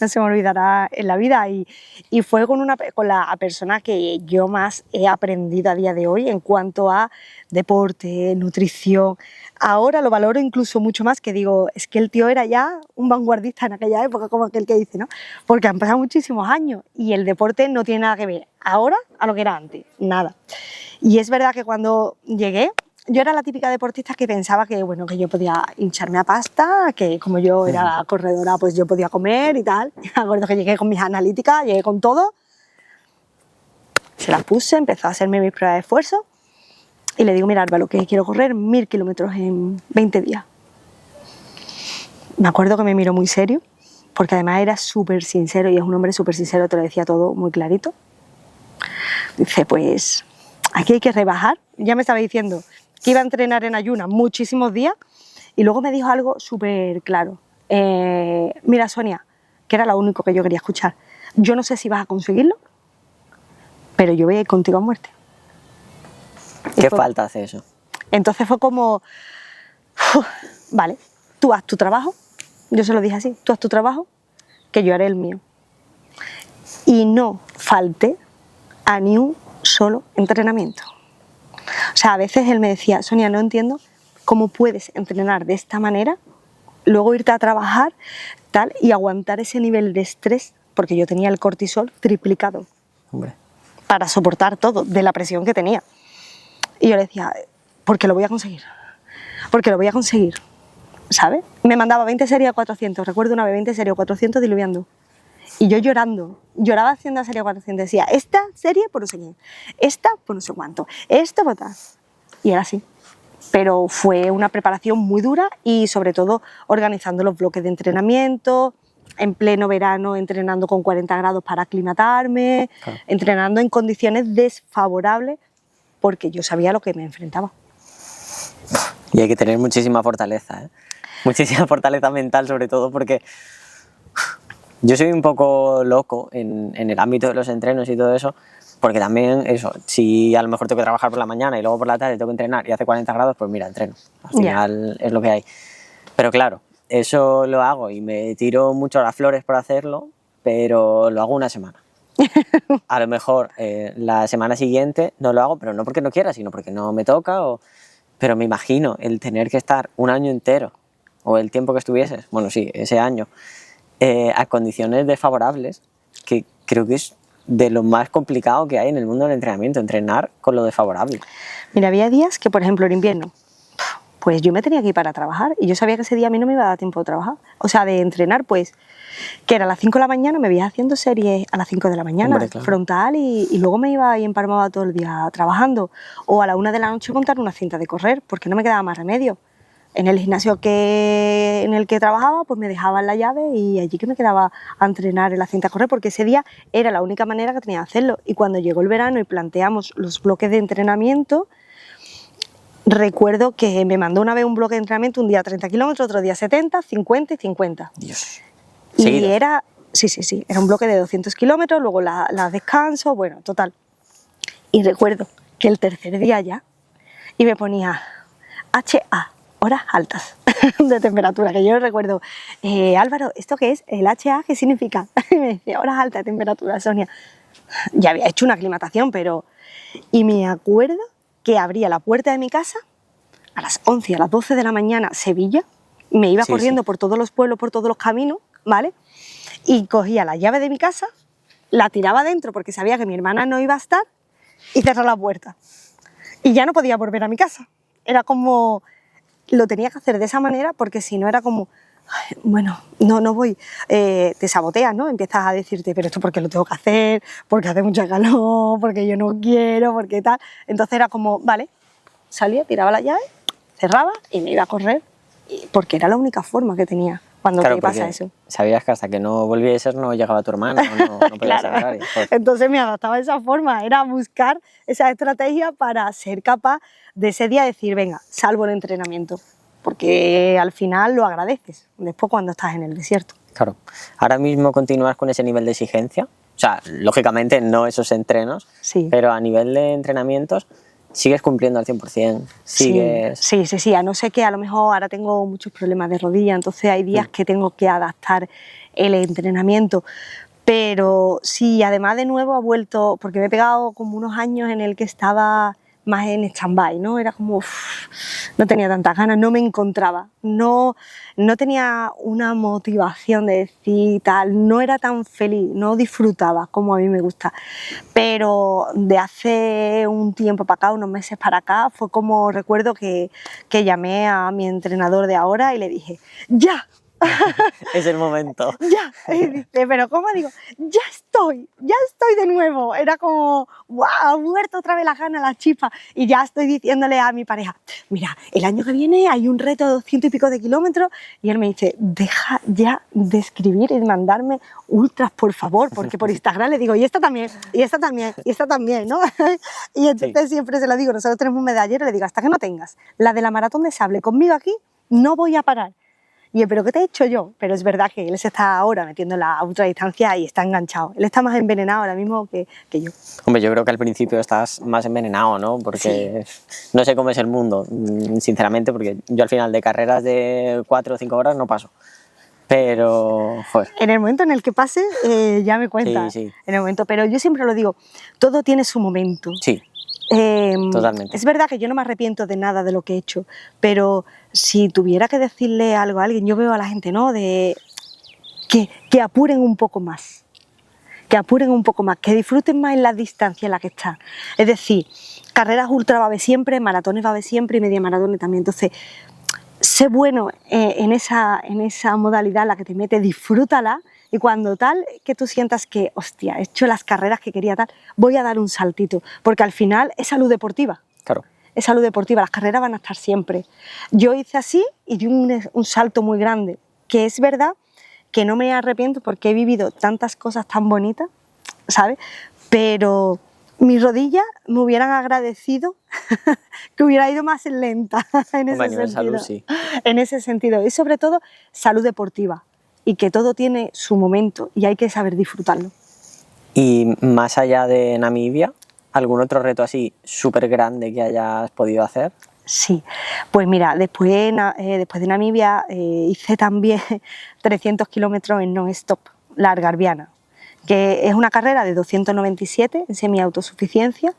no se me olvidará en la vida, y fue con la persona que yo más he aprendido a día de hoy en cuanto a deporte, nutrición. Ahora lo valoro incluso mucho más, que digo, es que el tío era ya un vanguardista en aquella época, como aquel que dice, ¿no? Porque han pasado muchísimos años y el deporte no tiene nada que ver ahora a lo que era antes, nada. Y es verdad que cuando llegué, yo era la típica deportista que pensaba que, bueno, que yo podía hincharme a pasta, que como yo era corredora, pues yo podía comer y tal. Me acuerdo que llegué con mis analíticas, llegué con todo, se las puse, empezó a hacerme mis pruebas de esfuerzo y le digo, mira, Álvaro, que quiero correr 1000 kilómetros en 20 días. Me acuerdo que me miró muy serio, porque además era súper sincero y es un hombre súper sincero, te lo decía todo muy clarito. Dice, pues aquí hay que rebajar. Ya me estaba diciendo que iba a entrenar en ayunas muchísimos días y luego me dijo algo súper claro. Mira, Sonia, que era lo único que yo quería escuchar, yo no sé si vas a conseguirlo, pero yo voy a ir contigo a muerte. ¿Qué falta hace eso? Entonces fue como, vale, tú haz tu trabajo, yo se lo dije así, tú haz tu trabajo, que yo haré el mío. Y no falté a ni un solo entrenamiento. O sea, a veces él me decía, Sonia, no entiendo cómo puedes entrenar de esta manera, luego irte a trabajar tal y aguantar ese nivel de estrés, porque yo tenía el cortisol triplicado. Hombre. Para soportar todo, de la presión que tenía. Y yo le decía, porque lo voy a conseguir, porque lo voy a conseguir, ¿sabes? Me mandaba 20 series a 400, recuerdo una vez 20 series a 400 diluviando. Y yo llorando, lloraba haciendo la serie 400, decía, esta serie por no sé quién, esta por no sé cuánto, esto por tal. Y era así. Pero fue una preparación muy dura y sobre todo organizando los bloques de entrenamiento, en pleno verano entrenando con 40 grados para aclimatarme, claro, entrenando en condiciones desfavorables porque yo sabía a lo que me enfrentaba. Y hay que tener muchísima fortaleza, ¿eh? Muchísima fortaleza mental sobre todo porque yo soy un poco loco en el ámbito de los entrenos y todo eso, porque también eso, si a lo mejor tengo que trabajar por la mañana y luego por la tarde tengo que entrenar y hace 40 grados, pues mira, entreno. Al final es lo que hay. Pero claro, eso lo hago y me tiro mucho las flores por hacerlo, pero lo hago una semana. A lo mejor la semana siguiente no lo hago, pero no porque no quiera, sino porque no me toca. Pero me imagino el tener que estar un año entero, o el tiempo que estuvieses, bueno sí, ese año, a condiciones desfavorables, que creo que es de lo más complicado que hay en el mundo del entrenamiento, entrenar con lo desfavorable. Mira, había días que, por ejemplo, en invierno, pues yo me tenía que ir para trabajar y yo sabía que ese día a mí no me iba a dar tiempo de trabajar. O sea, de entrenar, pues, que era a las 5 de la mañana, me veía haciendo series a las 5 de la mañana, hombre, claro, frontal, y luego me iba ahí empalmada todo el día trabajando. O a la 1 de la noche contar una cinta de correr, porque no me quedaba más remedio. En el gimnasio en el que trabajaba, pues me dejaban la llave y allí que me quedaba a entrenar en la cinta de correr, porque ese día era la única manera que tenía de hacerlo. Y cuando llegó el verano y planteamos los bloques de entrenamiento, recuerdo que me mandó una vez un bloque de entrenamiento, un día 30 kilómetros, otro día 70, 50 y 50. Dios. Y ¿Seguidos? era Sí, era un bloque de 200 kilómetros, luego las descanso, bueno, total. Y recuerdo que el tercer día ya, y me ponía HA, horas altas de temperatura, que yo recuerdo, Álvaro, ¿esto qué es? ¿El HA qué significa? Y me decía, horas altas de temperatura, Sonia. Ya había hecho una aclimatación, pero... Y me acuerdo que abría la puerta de mi casa a las 11, a las 12 de la mañana, Sevilla, me iba corriendo por todos los pueblos, por todos los caminos, ¿vale? Y cogía la llave de mi casa, la tiraba dentro porque sabía que mi hermana no iba a estar y cerraba la puerta. Y ya no podía volver a mi casa. Era como... Lo tenía que hacer de esa manera porque si no era como... "Ay, bueno, no voy". Te saboteas, ¿no? Empiezas a decirte, pero esto porque lo tengo que hacer, porque hace mucha calor, porque yo no quiero, porque tal. Entonces era como, vale, salía, tiraba la llave, cerraba y me iba a correr porque era la única forma que tenía cuando Claro, te pasa porque eso. sabías que hasta que no volvieses no llegaba tu hermana, no podías Claro. llegar. Joder. Entonces me adaptaba de esa forma, era buscar esa estrategia para ser capaz de ese día decir, venga, salvo el entrenamiento, porque al final lo agradeces después cuando estás en el desierto. Claro. Ahora mismo continúas con ese nivel de exigencia. O sea, lógicamente no esos entrenos, Sí. pero a nivel de entrenamientos sigues cumpliendo al 100%. Sigues... Sí, a no ser que a lo mejor ahora tengo muchos problemas de rodilla, entonces hay días que tengo que adaptar el entrenamiento. Pero sí, además de nuevo ha vuelto, porque me he pegado como unos años en el que estaba más en stand-by, ¿no? Era como, no tenía tantas ganas, no me encontraba, no tenía una motivación de decir tal, no era tan feliz, no disfrutaba como a mí me gusta. Pero de hace un tiempo para acá, unos meses para acá, fue como recuerdo que llamé a mi entrenador de ahora y le dije, ¡ya! Es el momento. Ya, y dice, pero ¿cómo? Digo, ya estoy de nuevo. Era como, wow, ha vuelto otra vez la gana, la chispa. Y ya estoy diciéndole a mi pareja, mira, el año que viene hay un reto de 200 y pico de kilómetros. Y él me dice, deja ya de escribir y de mandarme ultras, por favor, porque por Instagram le digo, y esta también, y esta también, y esta también, ¿no? Y entonces siempre se lo digo, nosotros tenemos un medallero, le digo, hasta que no tengas la de la maratón de sable conmigo aquí, no voy a parar. Y yo, ¿pero qué te he hecho yo? Pero es verdad que él se está ahora metiendo en la ultradistancia y está enganchado. Él está más envenenado ahora mismo que yo. Hombre, yo creo que al principio estás más envenenado, ¿no? Porque no sé cómo es el mundo, sinceramente, porque yo al final de carreras de 4 o 5 horas no paso. Pero, joder. En el momento en el que pase, ya me cuentas. Sí. En el momento, pero yo siempre lo digo, todo tiene su momento. Sí, totalmente. Es verdad que yo no me arrepiento de nada de lo que he hecho, pero si tuviera que decirle algo a alguien, yo veo a la gente, ¿no? De que apuren un poco más, que disfruten más en la distancia en la que están. Es decir, carreras ultra va a haber siempre, maratones va a haber siempre y media maratones también. Entonces, sé bueno en esa modalidad en la que te metes, disfrútala. Y cuando tal, que tú sientas que, hostia, he hecho las carreras que quería tal, voy a dar un saltito, porque al final es salud deportiva. Claro. Es salud deportiva, las carreras van a estar siempre. Yo hice así y di un salto muy grande, que es verdad que no me arrepiento porque he vivido tantas cosas tan bonitas, ¿sabes? Pero mis rodillas me hubieran agradecido que hubiera ido más lenta en ese sentido. Salud, sí. En ese sentido. Y sobre todo, salud deportiva. Y que todo tiene su momento y hay que saber disfrutarlo. Y más allá de Namibia, ¿algún otro reto así súper grande que hayas podido hacer? Sí, pues mira, después de Namibia hice también 300 kilómetros en non-stop, la Algarviana, que es una carrera de 297 en semi-autosuficiencia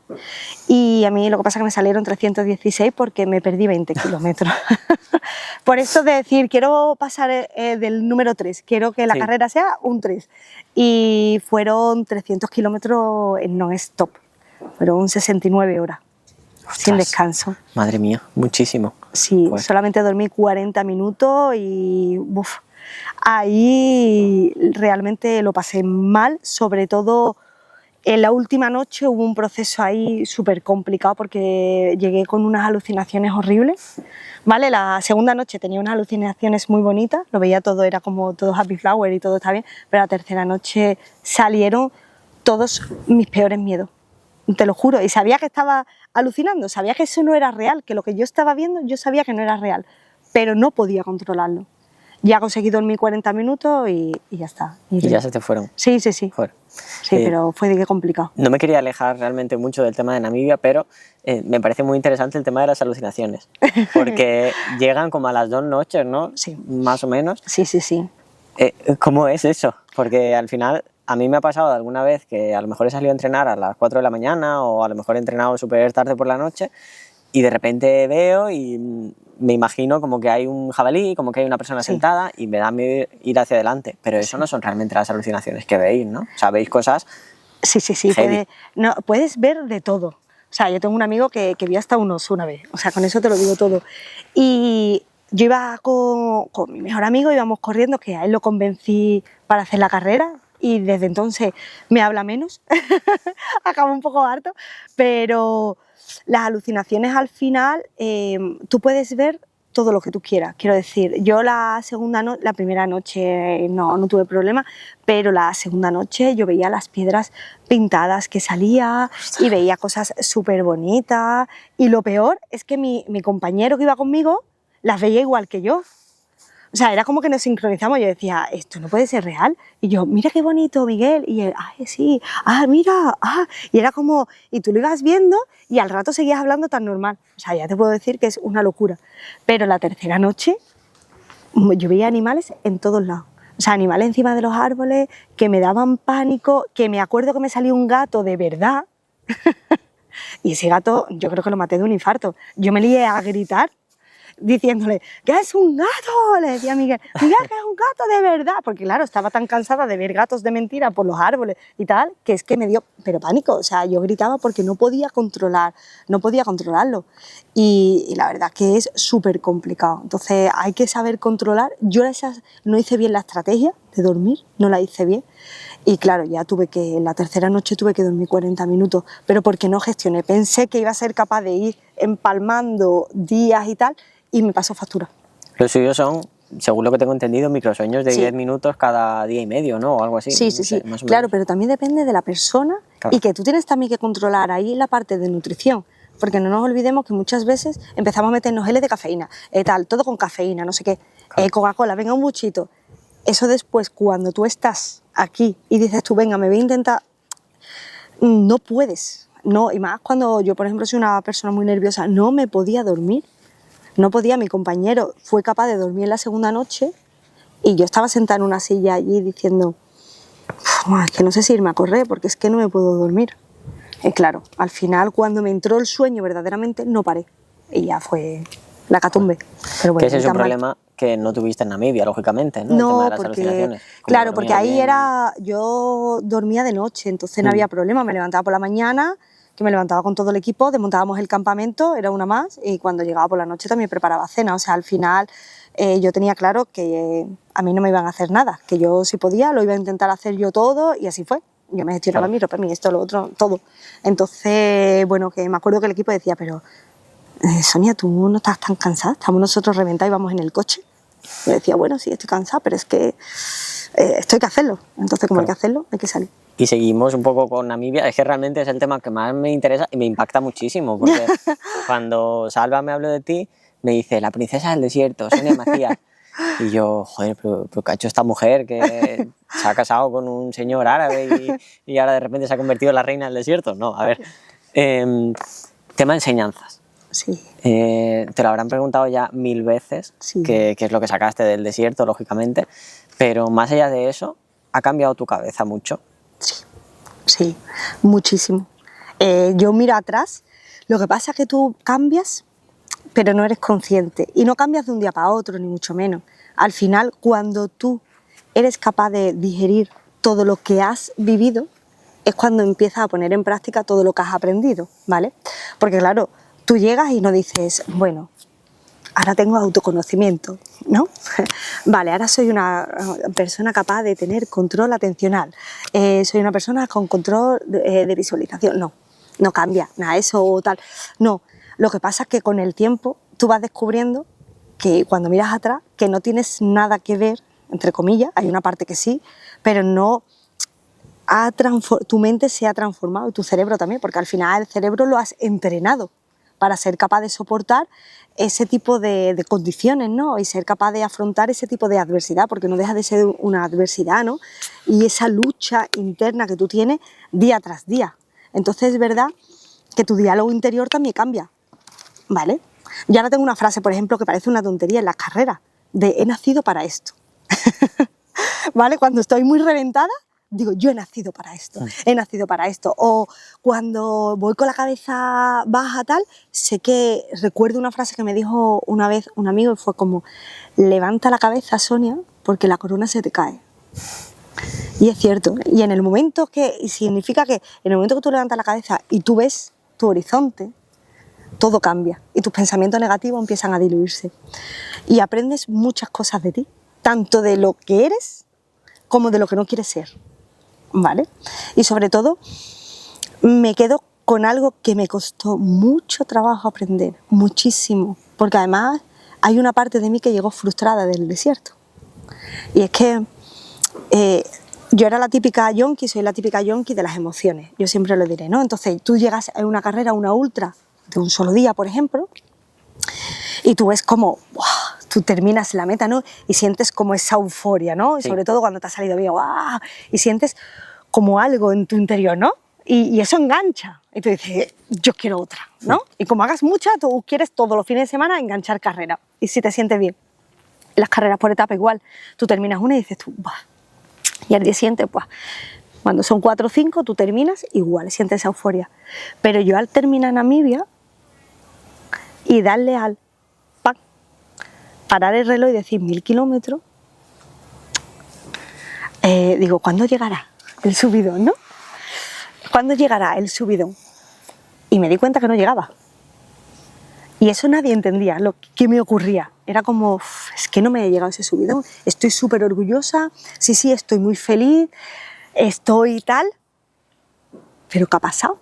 y a mí lo que pasa es que me salieron 316 porque me perdí 20 kilómetros. Por eso de decir, quiero pasar del número 3, quiero que la carrera sea un 3 y fueron 300 kilómetros en non-stop, fueron 69 horas. Ostras, sin descanso. Madre mía, muchísimo. Sí, pues solamente dormí 40 minutos y ahí realmente lo pasé mal, sobre todo en la última noche hubo un proceso ahí súper complicado porque llegué con unas alucinaciones horribles, ¿vale? La segunda noche tenía unas alucinaciones muy bonitas, lo veía todo, era como todo happy flower y todo está bien, pero la tercera noche salieron todos mis peores miedos. Te lo juro, y sabía que estaba alucinando, sabía que eso no era real, que lo que yo estaba viendo yo sabía que no era real, pero no podía controlarlo. Ya conseguí dormir 40 minutos y ya está. Y ya se te fueron. Sí, sí, sí. Joder. Sí, pero fue de qué complicado. No me quería alejar realmente mucho del tema de Namibia, pero me parece muy interesante el tema de las alucinaciones, porque llegan como a las 2 noches, ¿no? Sí. Más o menos. Sí, sí, sí. ¿Cómo es eso? Porque al final a mí me ha pasado alguna vez que a lo mejor he salido a entrenar a las 4 de la mañana o a lo mejor he entrenado súper tarde por la noche y de repente veo y me imagino como que hay un jabalí, como que hay una persona sentada y me da miedo ir hacia adelante, pero eso no son realmente las alucinaciones que veis, ¿no? O sea, veis cosas... Sí, sí, sí, puedes ver de todo. O sea, yo tengo un amigo que vio hasta un oso una vez, o sea, con eso te lo digo todo. Y yo iba con mi mejor amigo, íbamos corriendo, que a él lo convencí para hacer la carrera y desde entonces me habla menos, acabo un poco harto, pero las alucinaciones al final, tú puedes ver todo lo que tú quieras. Quiero decir, yo la primera noche no tuve problema, pero la segunda noche yo veía las piedras pintadas que salía y veía cosas súper bonitas. Y lo peor es que mi compañero que iba conmigo las veía igual que yo. O sea, era como que nos sincronizamos. Yo decía, esto no puede ser real. Y yo, mira qué bonito, Miguel. Y él, ay, sí, mira, Y era como, y tú lo ibas viendo y al rato seguías hablando tan normal. O sea, ya te puedo decir que es una locura. Pero la tercera noche yo veía animales en todos lados. O sea, animales encima de los árboles que me daban pánico, que me acuerdo que me salió un gato de verdad. Y ese gato, yo creo que lo maté de un infarto. Yo me lié a gritar diciéndole, ¿qué es un gato? Le decía a Miguel, Miguel, que es un gato de verdad. Porque claro, estaba tan cansada de ver gatos de mentira por los árboles y tal, que es que me dio pánico. O sea, yo gritaba porque no podía controlarlo. Y la verdad que es súper complicado. Entonces hay que saber controlar. Yo no hice bien la estrategia de dormir, no la hice bien. Y claro, en la tercera noche tuve que dormir 40 minutos, pero porque no gestioné. Pensé que iba a ser capaz de ir empalmando días y tal, y me pasó factura. Los suyos son, según lo que tengo entendido, microsueños de 10 minutos cada día y medio, ¿no? O algo así. Sí, sí, sí. Claro, pero también depende de la persona y que tú tienes también que controlar ahí la parte de nutrición. Porque no nos olvidemos que muchas veces empezamos a meternos geles de cafeína, todo con cafeína, no sé qué, Coca-Cola, venga un buchito. Eso después, cuando tú estás aquí y dices tú, venga, me voy a intentar, no puedes. No, y más cuando yo, por ejemplo, soy una persona muy nerviosa, no me podía dormir. No podía, mi compañero fue capaz de dormir en la segunda noche y yo estaba sentada en una silla allí diciendo, es que no sé si irme a correr porque es que no me puedo dormir. Y claro, al final cuando me entró el sueño verdaderamente no paré y ya fue la catombe. Pero bueno, que ese es un problema que no tuviste en Namibia, lógicamente, ¿no? No, el tema de las alucinaciones. Claro, porque ahí yo dormía de noche, entonces no había problema, me levantaba por la mañana, que me levantaba con todo el equipo, desmontábamos el campamento, era una más, y cuando llegaba por la noche también preparaba cena. O sea, al final yo tenía claro que a mí no me iban a hacer nada, que yo si podía lo iba a intentar hacer yo todo, y así fue. Yo me gestionaba mi ropa, mi esto, lo otro, todo. Entonces, bueno, que me acuerdo que el equipo decía, pero Sonia, tú no estás tan cansada, estamos nosotros reventados y vamos en el coche. Yo decía, bueno, sí, estoy cansada, pero es que esto hay que hacerlo. Entonces, como hay que hacerlo, hay que salir. Y seguimos un poco con Namibia, es que realmente es el tema que más me interesa y me impacta muchísimo, porque cuando Salva me habló de ti, me dice, la princesa del desierto, Sonia Macías. Y yo, joder, pero ¿qué ha hecho esta mujer que se ha casado con un señor árabe y ahora de repente se ha convertido en la reina del desierto? No, a ver, tema de enseñanzas. Sí. Te lo habrán preguntado ya 1000 veces, sí. qué es lo que sacaste del desierto, lógicamente, pero más allá de eso, ¿ha cambiado tu cabeza mucho? Sí, sí, muchísimo. Yo miro atrás, lo que pasa es que tú cambias, pero no eres consciente, y no cambias de un día para otro, ni mucho menos. Al final, cuando tú eres capaz de digerir todo lo que has vivido, es cuando empiezas a poner en práctica todo lo que has aprendido, ¿vale? Porque claro, tú llegas y no dices, bueno, ahora tengo autoconocimiento, ¿no? Vale, ahora soy una persona capaz de tener control atencional, soy una persona con control de visualización. No, no cambia nada eso o tal. No, lo que pasa es que con el tiempo tú vas descubriendo que cuando miras atrás, que no tienes nada que ver, entre comillas, hay una parte que sí, pero no... tu mente se ha transformado y tu cerebro también, porque al final el cerebro lo has entrenado para ser capaz de soportar ese tipo de condiciones, ¿no? Y ser capaz de afrontar ese tipo de adversidad, porque no deja de ser una adversidad, ¿no? Y esa lucha interna que tú tienes día tras día. Entonces es verdad que tu diálogo interior también cambia, ¿vale? Yo ahora tengo una frase, por ejemplo, que parece una tontería en las carreras, de he nacido para esto. ¿Vale? Cuando estoy muy reventada, digo, yo he nacido para esto, he nacido para esto. O cuando voy con la cabeza baja tal, sé que recuerdo una frase que me dijo una vez un amigo y fue como, levanta la cabeza, Sonia, porque la corona se te cae. Y es cierto, y en el momento que, y significa que en el momento que tú levantas la cabeza y tú ves tu horizonte, todo cambia y tus pensamientos negativos empiezan a diluirse. Y aprendes muchas cosas de ti, tanto de lo que eres como de lo que no quieres ser, ¿vale? Y sobre todo, me quedo con algo que me costó mucho trabajo aprender, muchísimo, porque además hay una parte de mí que llegó frustrada del desierto. Y es que yo era la típica yonki, soy la típica yonki de las emociones, yo siempre lo diré, ¿no? Entonces tú llegas a una carrera, una ultra, de un solo día, por ejemplo, y tú ves como, ¡wow!, tú terminas la meta, ¿no? Y sientes como esa euforia, ¿no? Y sobre todo cuando te ha salido bien, ¡wow!, y sientes como algo en tu interior, ¿no? Y eso engancha. Y tú dices, yo quiero otra, ¿no? Y como hagas mucha, tú quieres todos los fines de semana enganchar carrera. Y si te sientes bien. Las carreras por etapa igual. Tú terminas una y dices tú, ¡bah! Y al día siguiente, pues, cuando son 4 o 5, tú terminas igual, sientes esa euforia. Pero yo al terminar Namibia y darle al pan, parar el reloj y decir 1000 kilómetros, digo, ¿cuándo llegará el subidón, no? ¿Cuándo llegará el subidón? Y me di cuenta que no llegaba. Y eso nadie entendía lo que me ocurría. Era como, es que no me ha llegado ese subidón. Estoy súper orgullosa, sí, estoy muy feliz, estoy tal. Pero ¿qué ha pasado?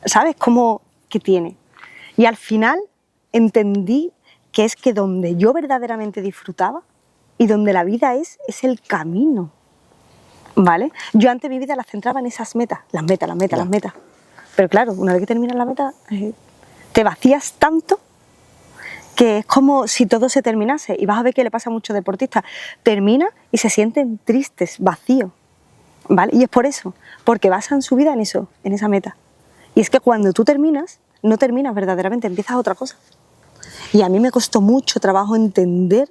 ¿Sabes? Como que tiene. Y al final entendí que es que donde yo verdaderamente disfrutaba y donde la vida es el camino. ¿Vale? Yo antes mi vida la centraba en esas metas, las metas. Pero claro, una vez que terminas la meta, te vacías tanto que es como si todo se terminase. Y vas a ver que le pasa a muchos deportistas. Termina y se sienten tristes, vacíos. ¿Vale? Y es por eso, porque basan su vida en eso, en esa meta. Y es que cuando tú terminas, no terminas verdaderamente, empiezas otra cosa. Y a mí me costó mucho trabajo entender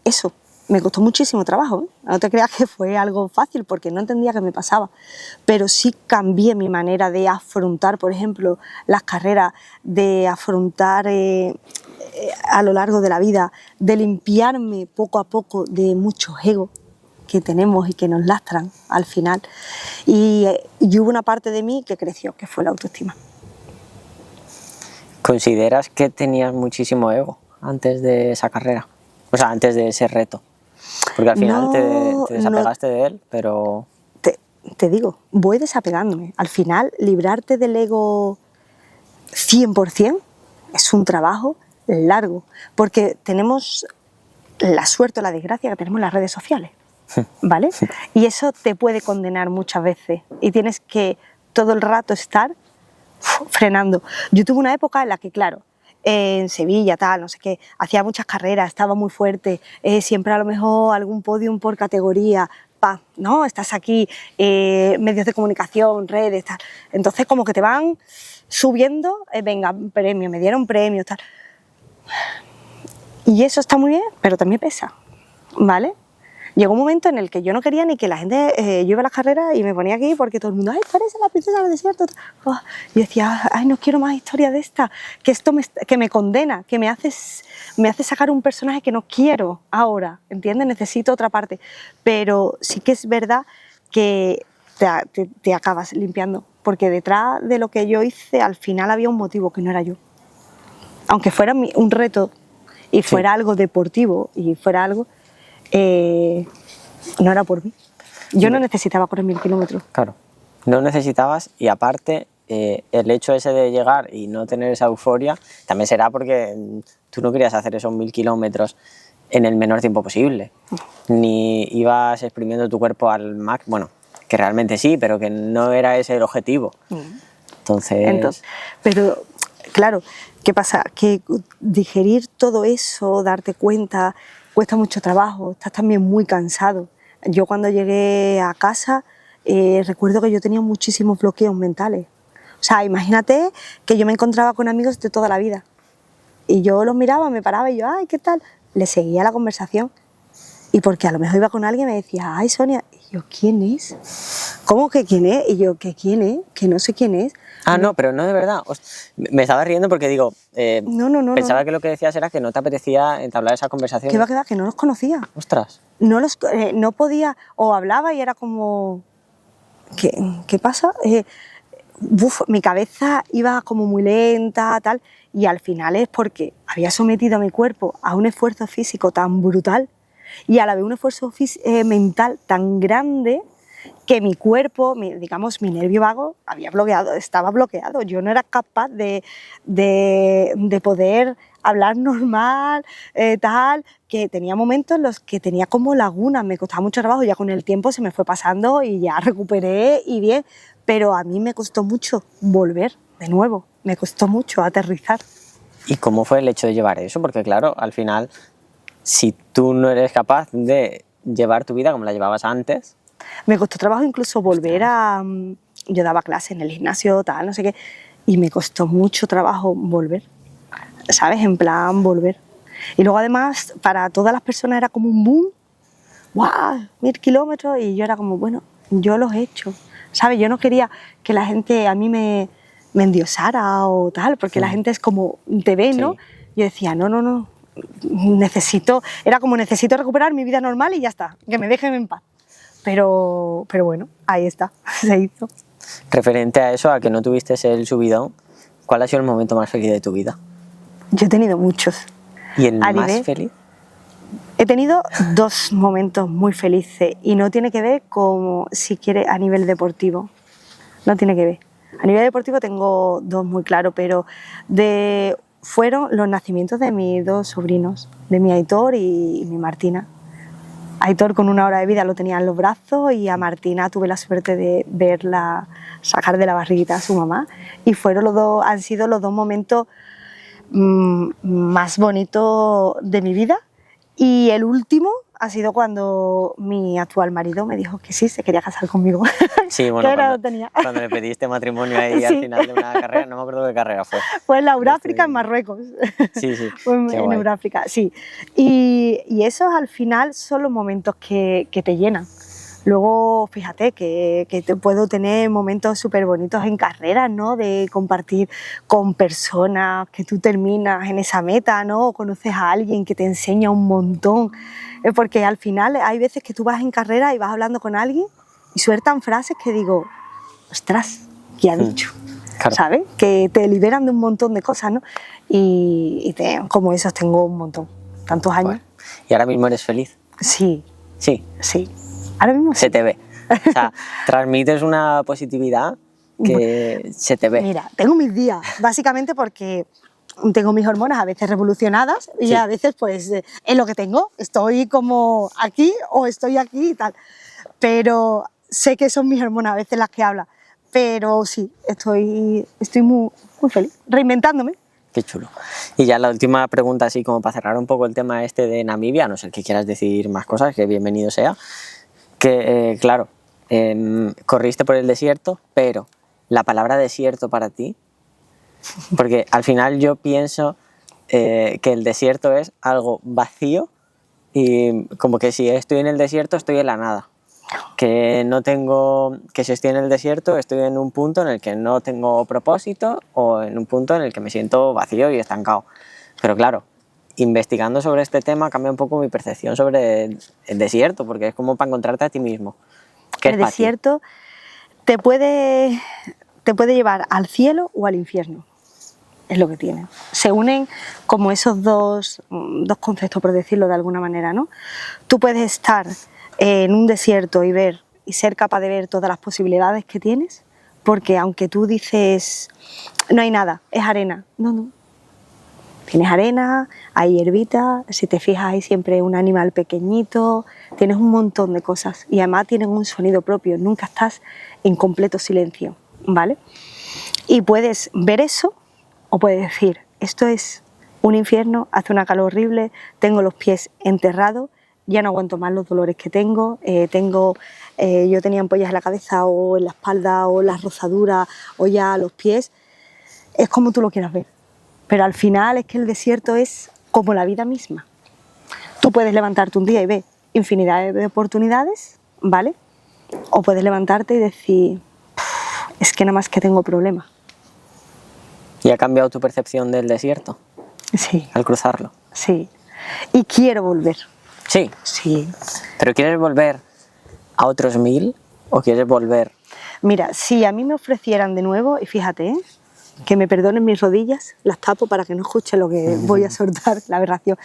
eso. Me costó muchísimo trabajo, ¿eh? No te creas que fue algo fácil porque no entendía qué me pasaba, pero sí cambié mi manera de afrontar, por ejemplo, las carreras, de afrontar a lo largo de la vida, de limpiarme poco a poco de muchos egos que tenemos y que nos lastran al final. Y hubo una parte de mí que creció, que fue la autoestima. ¿Consideras que tenías muchísimo ego antes de esa carrera? O sea, antes de ese reto. Porque al final te desapegaste de él, pero... Te digo, voy desapegándome. Al final, librarte del ego 100% es un trabajo largo, porque tenemos la suerte o la desgracia que tenemos las redes sociales, ¿vale? Y eso te puede condenar muchas veces y tienes que todo el rato estar frenando. Yo tuve una época en la que, claro, en Sevilla, tal, no sé qué, hacía muchas carreras, estaba muy fuerte, siempre a lo mejor algún podium por categoría, ¿no? Estás aquí, medios de comunicación, redes, tal. Entonces como que te van subiendo, venga, premio, me dieron premios, tal. Y eso está muy bien, pero también pesa, ¿vale? Llegó un momento en el que yo no quería ni que la gente, yo iba a las carreras y me ponía aquí porque todo el mundo, ¡ay, parece la princesa del desierto! Oh, y decía, ¡ay, no quiero más historia de esta! Que esto que me condena, que me hace sacar un personaje que no quiero ahora, ¿entiendes? Necesito otra parte. Pero sí que es verdad que te acabas limpiando, porque detrás de lo que yo hice, al final había un motivo que no era yo. Aunque fuera un reto y fuera algo deportivo y fuera algo... no era por mí. Yo no necesitaba correr 1000 kilómetros. Claro, no necesitabas y aparte el hecho ese de llegar y no tener esa euforia también será porque tú no querías hacer esos 1000 kilómetros en el menor tiempo posible. Ni ibas exprimiendo tu cuerpo al máximo, bueno, que realmente sí, pero que no era ese el objetivo. Entonces, pero claro, ¿qué pasa? Que digerir todo eso, darte cuenta, cuesta mucho trabajo, estás también muy cansado. Yo cuando llegué a casa recuerdo que yo tenía muchísimos bloqueos mentales. O sea, imagínate que yo me encontraba con amigos de toda la vida y yo los miraba, me paraba y yo, ay, ¿qué tal? Le seguía la conversación y porque a lo mejor iba con alguien y me decía, ay, Sonia, y yo, ¿quién es? ¿Cómo que quién es? Y yo, ¿qué quién es? Que no sé quién es. Ah, no, pero no de verdad. Me estaba riendo porque digo, pensaba que lo que decías era que no te apetecía entablar esa conversación. ¿Qué va a quedar? Que no los conocía. Ostras. No podía, o hablaba y era como, ¿qué pasa? Mi cabeza iba como muy lenta, tal, y al final es porque había sometido a mi cuerpo a un esfuerzo físico tan brutal y a la vez un esfuerzo mental tan grande que mi cuerpo, digamos, mi nervio vago estaba bloqueado. Yo no era capaz de poder hablar normal, tal, que tenía momentos en los que tenía como lagunas, me costaba mucho trabajo, ya con el tiempo se me fue pasando y ya recuperé y bien, pero a mí me costó mucho volver de nuevo, me costó mucho aterrizar. ¿Y cómo fue el hecho de llevar eso? Porque claro, al final, si tú no eres capaz de llevar tu vida como la llevabas antes... Me costó trabajo incluso volver a... Yo daba clases en el gimnasio, tal, no sé qué, y me costó mucho trabajo volver, ¿sabes? En plan, volver. Y luego además, para todas las personas era como un boom, ¡guau! 1000 kilómetros, y yo era como, bueno, yo los he hecho, ¿sabes? Yo no quería que la gente a mí me endiosara o tal, porque la gente es como, te ve, ¿no? Sí. Yo decía, no, necesito recuperar mi vida normal y ya está, que me dejen en paz. Pero bueno, ahí está, se hizo. Referente a eso, a que no tuviste el subidón, ¿cuál ha sido el momento más feliz de tu vida? Yo he tenido muchos. ¿Y el más feliz? He tenido 2 momentos muy felices y no tiene que ver con, si quieres, a nivel deportivo. No tiene que ver. A nivel deportivo tengo 2 muy claros, pero fueron los nacimientos de mis 2 sobrinos, de mi Aitor y mi Martina. Aitor con 1 hora de vida lo tenía en los brazos y a Martina tuve la suerte de verla sacar de la barriguita a su mamá y han sido los 2 momentos más bonitos de mi vida. Y el último ha sido cuando mi actual marido me dijo que sí, se quería casar conmigo. Sí, bueno, cuando le pediste matrimonio ahí sí. Al final de una carrera, no me acuerdo qué carrera fue. Fue en la Euráfrica, en Marruecos. Sí. Fue en Euráfrica, sí. Y esos al final son los momentos que te llenan. Luego, fíjate que puedo tener momentos súper bonitos en carreras, ¿no? De compartir con personas, que tú terminas en esa meta, ¿no? O conoces a alguien que te enseña un montón. Porque al final hay veces que tú vas en carrera y vas hablando con alguien y sueltan frases que digo, ostras, ¿qué ha dicho? Claro. ¿Sabes? Que te liberan de un montón de cosas, ¿no? Como esos tengo un montón, tantos años. Bueno. ¿Y ahora mismo eres feliz? Sí. Sí. Ahora mismo sí. Se te ve. O sea, transmites una positividad que se te ve. Mira, tengo mis días, básicamente porque tengo mis hormonas a veces revolucionadas y sí. A veces pues es lo que tengo, estoy como aquí o estoy aquí y tal. Pero sé que son mis hormonas a veces las que hablan. Pero sí, estoy muy feliz, reinventándome. Qué chulo. Y ya la última pregunta, así como para cerrar un poco el tema este de Namibia, a no ser que quieras decir más cosas, que bienvenido sea. Que, claro, corriste por el desierto, pero la palabra desierto para ti, porque al final yo pienso que el desierto es algo vacío y como que si estoy en el desierto estoy en la nada. Que si estoy en el desierto estoy en un punto en el que no tengo propósito o en un punto en el que me siento vacío y estancado. Pero claro, investigando sobre este tema cambia un poco mi percepción sobre el desierto, porque es como para encontrarte a ti mismo. El desierto te puede llevar al cielo o al infierno, es lo que tiene. Se unen como esos dos conceptos, por decirlo de alguna manera, ¿no? Tú puedes estar en un desierto y ser capaz de ver todas las posibilidades que tienes, porque aunque tú dices, no hay nada, es arena, no. Tienes arena, hay hierbita, si te fijas hay siempre un animal pequeñito, tienes un montón de cosas y además tienen un sonido propio, nunca estás en completo silencio, ¿vale? Y puedes ver eso O puedes decir, esto es un infierno, hace una calor horrible, tengo los pies enterrados, ya no aguanto más los dolores que tengo, yo tenía ampollas en la cabeza o en la espalda o en las rozaduras o ya los pies. Es como tú lo quieras ver. Pero al final es que el desierto es como la vida misma. Tú puedes levantarte un día y ver infinidad de oportunidades, ¿vale? O puedes levantarte y decir, es que nada más que tengo problemas. ¿Y ha cambiado tu percepción del desierto Sí, al cruzarlo? sí. Y quiero volver. Sí. Sí. ¿Pero quieres volver a otros 1000 o quieres volver? Mira, si a mí me ofrecieran de nuevo, y fíjate, ¿eh? Que me perdonen mis rodillas, las tapo para que no escuche lo que voy a soltar, la aberración,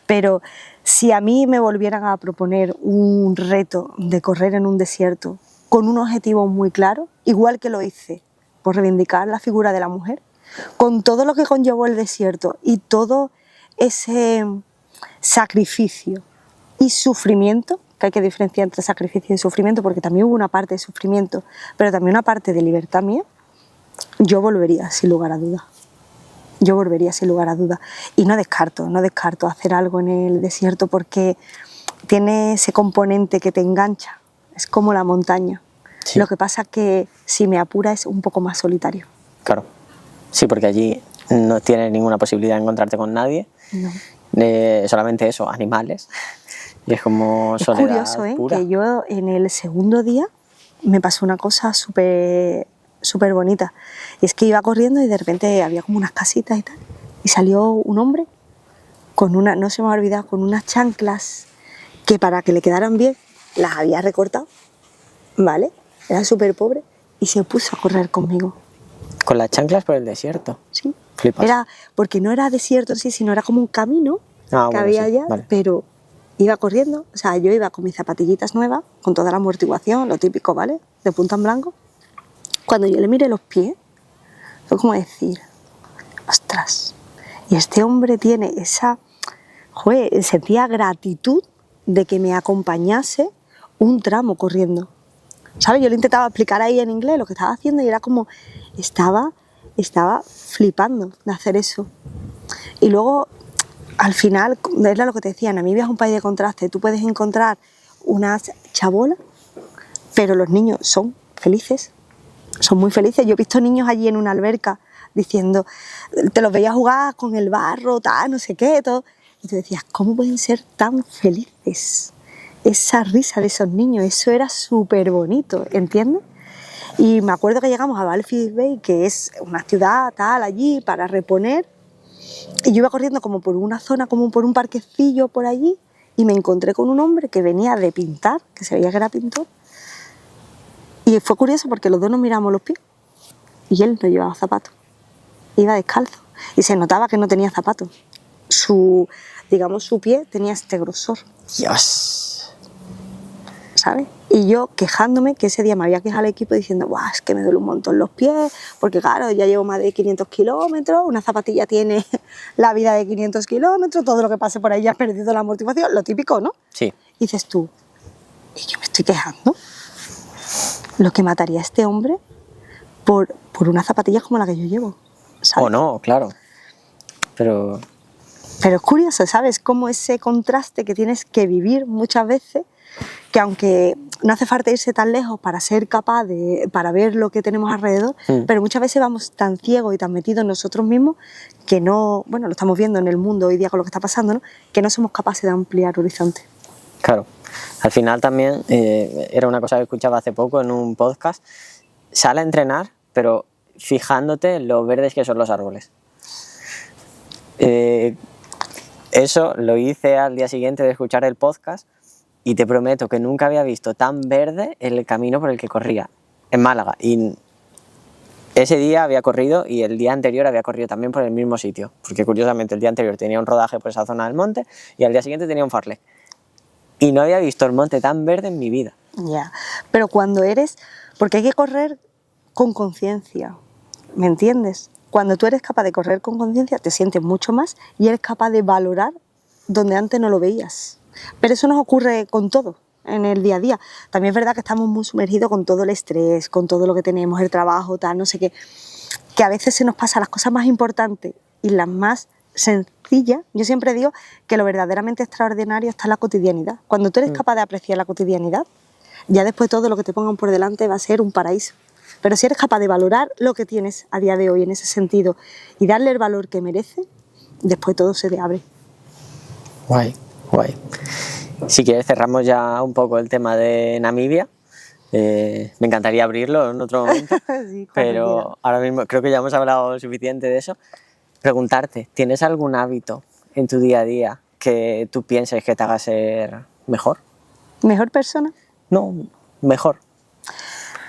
pero si a mí me volvieran a proponer un reto de correr en un desierto con un objetivo muy claro, igual que lo hice por reivindicar la figura de la mujer, con todo lo que conllevó el desierto y todo ese sacrificio y sufrimiento, que hay que diferenciar entre sacrificio y sufrimiento, porque también hubo una parte de sufrimiento, pero también una parte de libertad mía, yo volvería sin lugar a dudas. Yo volvería sin lugar a dudas. Y no descarto hacer algo en el desierto porque tiene ese componente que te engancha. Es como la montaña. Sí. Lo que pasa es que si me apura es un poco más solitario. Claro. Sí, porque allí no tienes ninguna posibilidad de encontrarte con nadie. No. Solamente eso, animales. Y es como Es soledad curioso, ¿eh? pura. Que yo en el segundo día me pasó una cosa súper bonita. Y es que iba corriendo y de repente había como unas casitas y tal. Y salió un hombre con no se me ha olvidado, con unas chanclas que para que le quedaran bien las había recortado, ¿vale? Era súper pobre y se puso a correr conmigo. Con las chanclas por el desierto. Sí. Flipas. Era, porque no era desierto en sí, sino era como un camino que bueno, había sí, allá, vale. pero iba corriendo, o sea, yo iba con mis zapatillitas nuevas, con toda la amortiguación, lo típico, ¿vale? De punta en blanco. Cuando yo le miré los pies, fue como decir, ostras, y este hombre tiene sentía gratitud de que me acompañase un tramo corriendo. ¿Sabes? Yo le intentaba explicar ahí en inglés lo que estaba haciendo y era como, estaba flipando de hacer eso. Y luego, al final, era lo que te decía, Namibia es un país de contraste. Tú puedes encontrar unas chabolas, pero los niños son felices, son muy felices. Yo he visto niños allí en una alberca diciendo, te los veía jugar con el barro, tal, no sé qué, todo. Y tú decías, ¿cómo pueden ser tan felices? Esa risa de esos niños, eso era súper bonito, ¿entiendes? Y me acuerdo que llegamos a Belfield Bay, que es una ciudad tal allí para reponer, y yo iba corriendo como por una zona, como por un parquecillo por allí, y me encontré con un hombre que venía de pintar, que se veía que era pintor, y fue curioso porque los dos nos miramos los pies, y él no llevaba zapatos, iba descalzo, y se notaba que no tenía zapatos. Su pie tenía este grosor. Dios. ¿Sabes? Y yo quejándome, que ese día me había quejado al equipo diciendo, ¡buah, es que me duele un montón los pies! Porque claro, ya llevo más de 500 kilómetros, una zapatilla tiene la vida de 500 kilómetros, todo lo que pase por ahí ya has perdido la amortiguación, lo típico, ¿no? Sí. Y dices tú, ¿y yo me estoy quejando? Lo que mataría a este hombre por unas zapatillas como la que yo llevo, ¿sabes? O no, claro. Pero es curioso, ¿sabes? Como ese contraste que tienes que vivir muchas veces, que aunque no hace falta irse tan lejos para ser capaz para ver lo que tenemos alrededor, pero muchas veces vamos tan ciegos y tan metidos en nosotros mismos que no, bueno, lo estamos viendo en el mundo hoy día con lo que está pasando, ¿no? Que no somos capaces de ampliar horizontes. claro, al final también era una cosa que escuchaba hace poco en un podcast, sale a entrenar, pero fijándote en lo verdes que son los árboles. Eso lo hice al día siguiente de escuchar el podcast y te prometo que nunca había visto tan verde el camino por el que corría en Málaga. Y ese día había corrido y el día anterior había corrido también por el mismo sitio, porque curiosamente el día anterior tenía un rodaje por esa zona del monte y al día siguiente tenía un fartlek. Y no había visto el monte tan verde en mi vida. Ya, pero porque hay que correr con conciencia, ¿me entiendes? Cuando tú eres capaz de correr con conciencia te sientes mucho más y eres capaz de valorar donde antes no lo veías. Pero eso nos ocurre con todo en el día a día. También es verdad que estamos muy sumergidos con todo el estrés, con todo lo que tenemos, el trabajo, tal, no sé qué, que a veces se nos pasa las cosas más importantes y las más sencillas. Yo siempre digo que lo verdaderamente extraordinario está en la cotidianidad. Cuando tú eres capaz de apreciar la cotidianidad, ya después todo lo que te pongan por delante va a ser un paraíso. Pero si eres capaz de valorar lo que tienes a día de hoy en ese sentido y darle el valor que merece, después todo se te abre. Guay, guay. Si quieres cerramos ya un poco el tema de Namibia. Me encantaría abrirlo en otro momento, Sí, pero ahora mismo creo que ya hemos hablado suficiente de eso. Preguntarte, ¿tienes algún hábito en tu día a día que tú pienses que te haga ser mejor? ¿Mejor persona? No, mejor.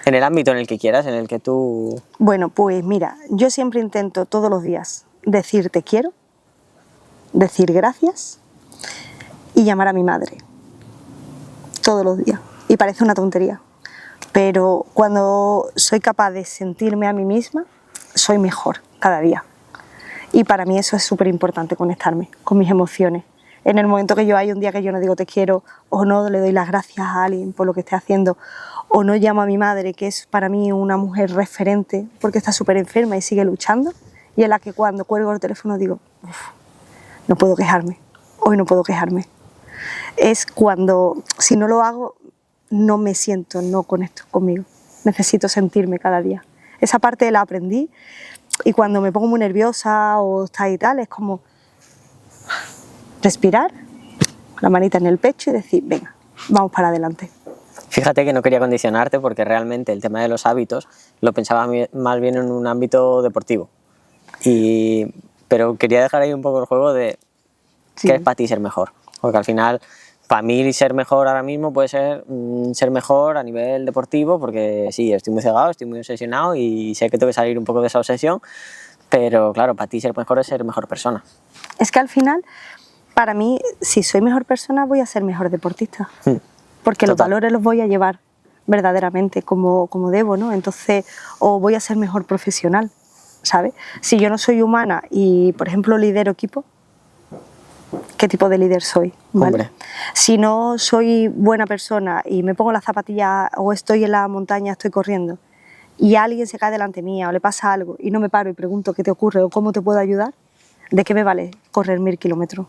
En el ámbito en el que quieras, en el que tú... Bueno, pues mira, yo siempre intento todos los días decir te quiero, decir gracias y llamar a mi madre. Todos los días. Y parece una tontería, pero cuando soy capaz de sentirme a mí misma, soy mejor cada día. Y para mí eso es súper importante, conectarme con mis emociones. En el momento que yo hay un día que yo no digo te quiero, o no le doy las gracias a alguien por lo que esté haciendo, o no llamo a mi madre, que es para mí una mujer referente, porque está súper enferma y sigue luchando, y en la que cuando cuelgo el teléfono digo, no puedo quejarme, hoy no puedo quejarme. Es cuando, si no lo hago, no me siento, no conecto conmigo. Necesito sentirme cada día. Esa parte la aprendí y cuando me pongo muy nerviosa o está y tal, es como respirar, la manita en el pecho y decir, venga, vamos para adelante. Fíjate que no quería condicionarte porque realmente el tema de los hábitos lo pensaba más bien en un ámbito deportivo. Pero quería dejar ahí un poco el juego de qué es para ti ser mejor. Porque al final, para mí ser mejor ahora mismo puede ser ser mejor a nivel deportivo, porque sí, estoy muy cegado, estoy muy obsesionado y sé que tengo que salir un poco de esa obsesión, pero claro, para ti ser mejor es ser mejor persona. Es que al final, para mí, si soy mejor persona, voy a ser mejor deportista. Porque los valores los voy a llevar verdaderamente como debo, ¿no? Entonces, o voy a ser mejor profesional, ¿sabes? Si yo no soy humana y, por ejemplo, lidero equipo, ¿qué tipo de líder soy? ¿Vale? Si no soy buena persona y me pongo las zapatillas o estoy en la montaña, estoy corriendo y alguien se cae delante mía o le pasa algo y no me paro y pregunto qué te ocurre o cómo te puedo ayudar, ¿de qué me vale correr 1000 kilómetros?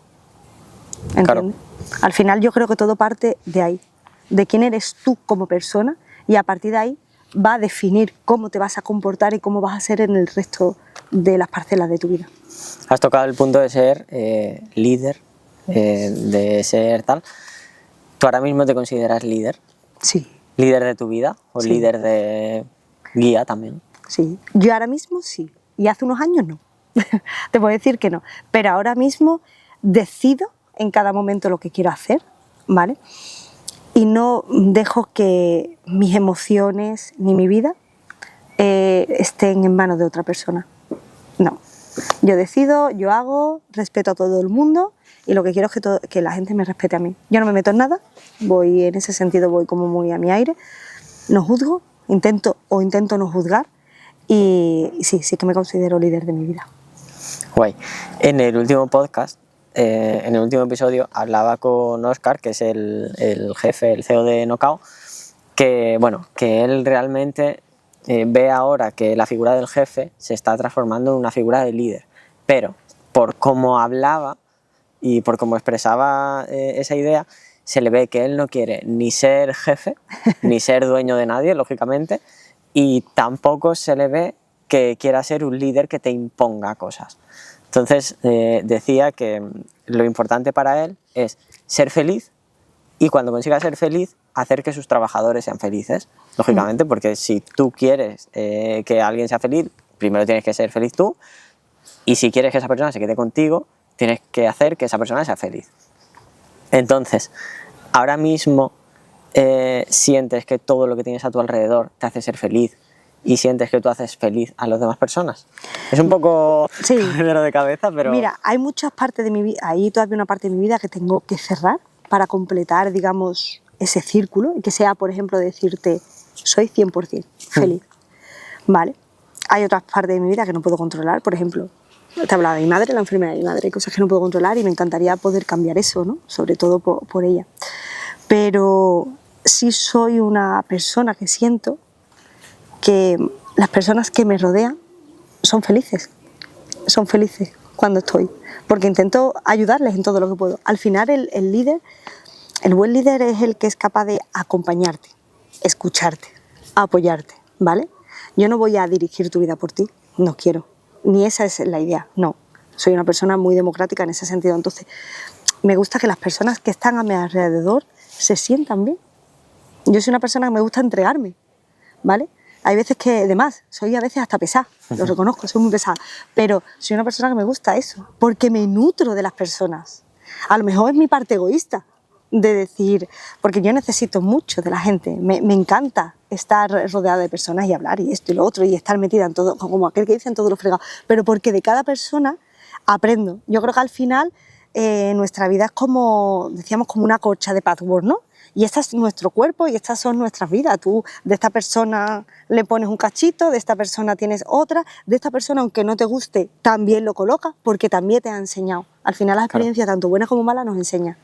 ¿Entiendes? Claro. Al final yo creo que todo parte de ahí, de quién eres tú como persona y a partir de ahí va a definir cómo te vas a comportar y cómo vas a ser en el resto de las parcelas de tu vida. Has tocado el punto de ser líder, de ser tal. ¿Tú ahora mismo te consideras líder? Sí. ¿Líder de tu vida o sí. líder de guía también? Sí, yo ahora mismo sí, y hace unos años no. Te puedo decir que no, pero ahora mismo decido en cada momento lo que quiero hacer, ¿vale? Y no dejo que mis emociones ni mi vida estén en manos de otra persona. No. Yo decido, yo hago, respeto a todo el mundo y lo que quiero es que la gente me respete a mí. Yo no me meto en nada, voy en ese sentido, voy como muy a mi aire, no juzgo, intento no juzgar y sí que me considero líder de mi vida. Guay. En el último podcast, en el último episodio, hablaba con Óscar, que es el jefe, el CEO de Knockout, que él realmente ve ahora que la figura del jefe se está transformando en una figura de líder, pero por cómo hablaba y por cómo expresaba esa idea, se le ve que él no quiere ni ser jefe, ni ser dueño de nadie, lógicamente, y tampoco se le ve que quiera ser un líder que te imponga cosas. Entonces decía que lo importante para él es ser feliz y cuando consiga ser feliz, hacer que sus trabajadores sean felices, lógicamente, porque si tú quieres que alguien sea feliz, primero tienes que ser feliz tú y si quieres que esa persona se quede contigo, tienes que hacer que esa persona sea feliz. Entonces, ahora mismo sientes que todo lo que tienes a tu alrededor te hace ser feliz y sientes que tú haces feliz a las demás personas. Es un poco cambiadero de cabeza, pero... Mira, hay muchas partes de mi vida, hay todavía una parte de mi vida que tengo que cerrar para completar, digamos, ese círculo y que sea, por ejemplo, decirte, soy 100% feliz, ¿vale? Hay otras partes de mi vida que no puedo controlar, por ejemplo, te hablaba de mi madre, la enfermedad de mi madre, hay cosas que no puedo controlar y me encantaría poder cambiar eso, ¿no? Sobre todo por ella. Pero sí soy una persona que siento que las personas que me rodean son felices cuando estoy, porque intento ayudarles en todo lo que puedo. Al final el líder, el buen líder es el que es capaz de acompañarte, escucharte, apoyarte, ¿vale? Yo no voy a dirigir tu vida por ti, no quiero, ni esa es la idea, no. Soy una persona muy democrática en ese sentido, entonces me gusta que las personas que están a mi alrededor se sientan bien. Yo soy una persona que me gusta entregarme, ¿vale? Hay veces que, además, soy a veces hasta pesada, lo reconozco, soy muy pesada, pero soy una persona que me gusta eso, porque me nutro de las personas. A lo mejor es mi parte egoísta de decir, porque yo necesito mucho de la gente, me encanta estar rodeada de personas y hablar y esto y lo otro y estar metida en todo, como aquel que dice en todo lo fregado, pero porque de cada persona aprendo. Yo creo que al final nuestra vida es como, decíamos, como una colcha de patchwork, ¿no? Y este es nuestro cuerpo y estas son nuestras vidas. Tú de esta persona le pones un cachito, de esta persona tienes otra, de esta persona, aunque no te guste, también lo colocas porque también te ha enseñado. Al final las experiencias, tanto buenas como malas, nos enseñan.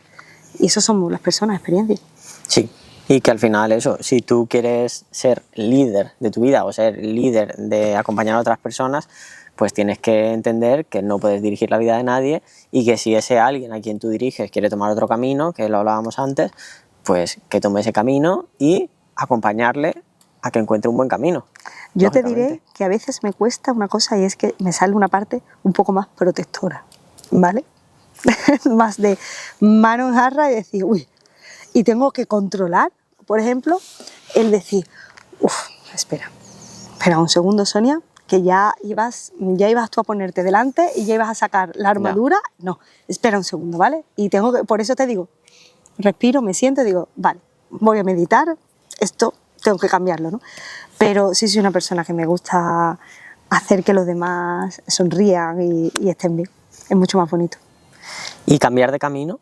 Y eso somos las personas, experiencias. Sí, y que al final eso, si tú quieres ser líder de tu vida o ser líder de acompañar a otras personas, pues tienes que entender que no puedes dirigir la vida de nadie y que si ese alguien a quien tú diriges quiere tomar otro camino, que lo hablábamos antes, pues que tome ese camino y acompañarle a que encuentre un buen camino. Yo te diré que a veces me cuesta una cosa y es que me sale una parte un poco más protectora, ¿vale? Más de mano en jarra y decir, uy, y tengo que controlar, por ejemplo, el decir, espera un segundo, Sonia, que ya ibas tú a ponerte delante y ya ibas a sacar la armadura. No, espera un segundo, ¿vale? Y tengo que, por eso te digo, respiro, me siento y digo, vale, voy a meditar, esto tengo que cambiarlo, ¿no? Pero sí soy una persona que me gusta hacer que los demás sonrían y estén bien, es mucho más bonito. Y cambiar de camino,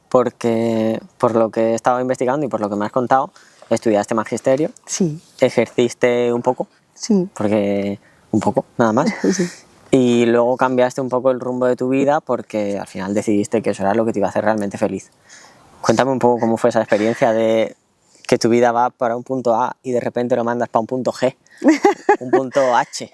porque por lo que he estado investigando y por lo que me has contado, estudiaste magisterio, sí, ejerciste un poco, sí, porque un poco, nada más, sí. Y luego cambiaste un poco el rumbo de tu vida porque al final decidiste que eso era lo que te iba a hacer realmente feliz. Cuéntame un poco cómo fue esa experiencia de que tu vida va para un punto A y de repente lo mandas para un punto G, un punto H.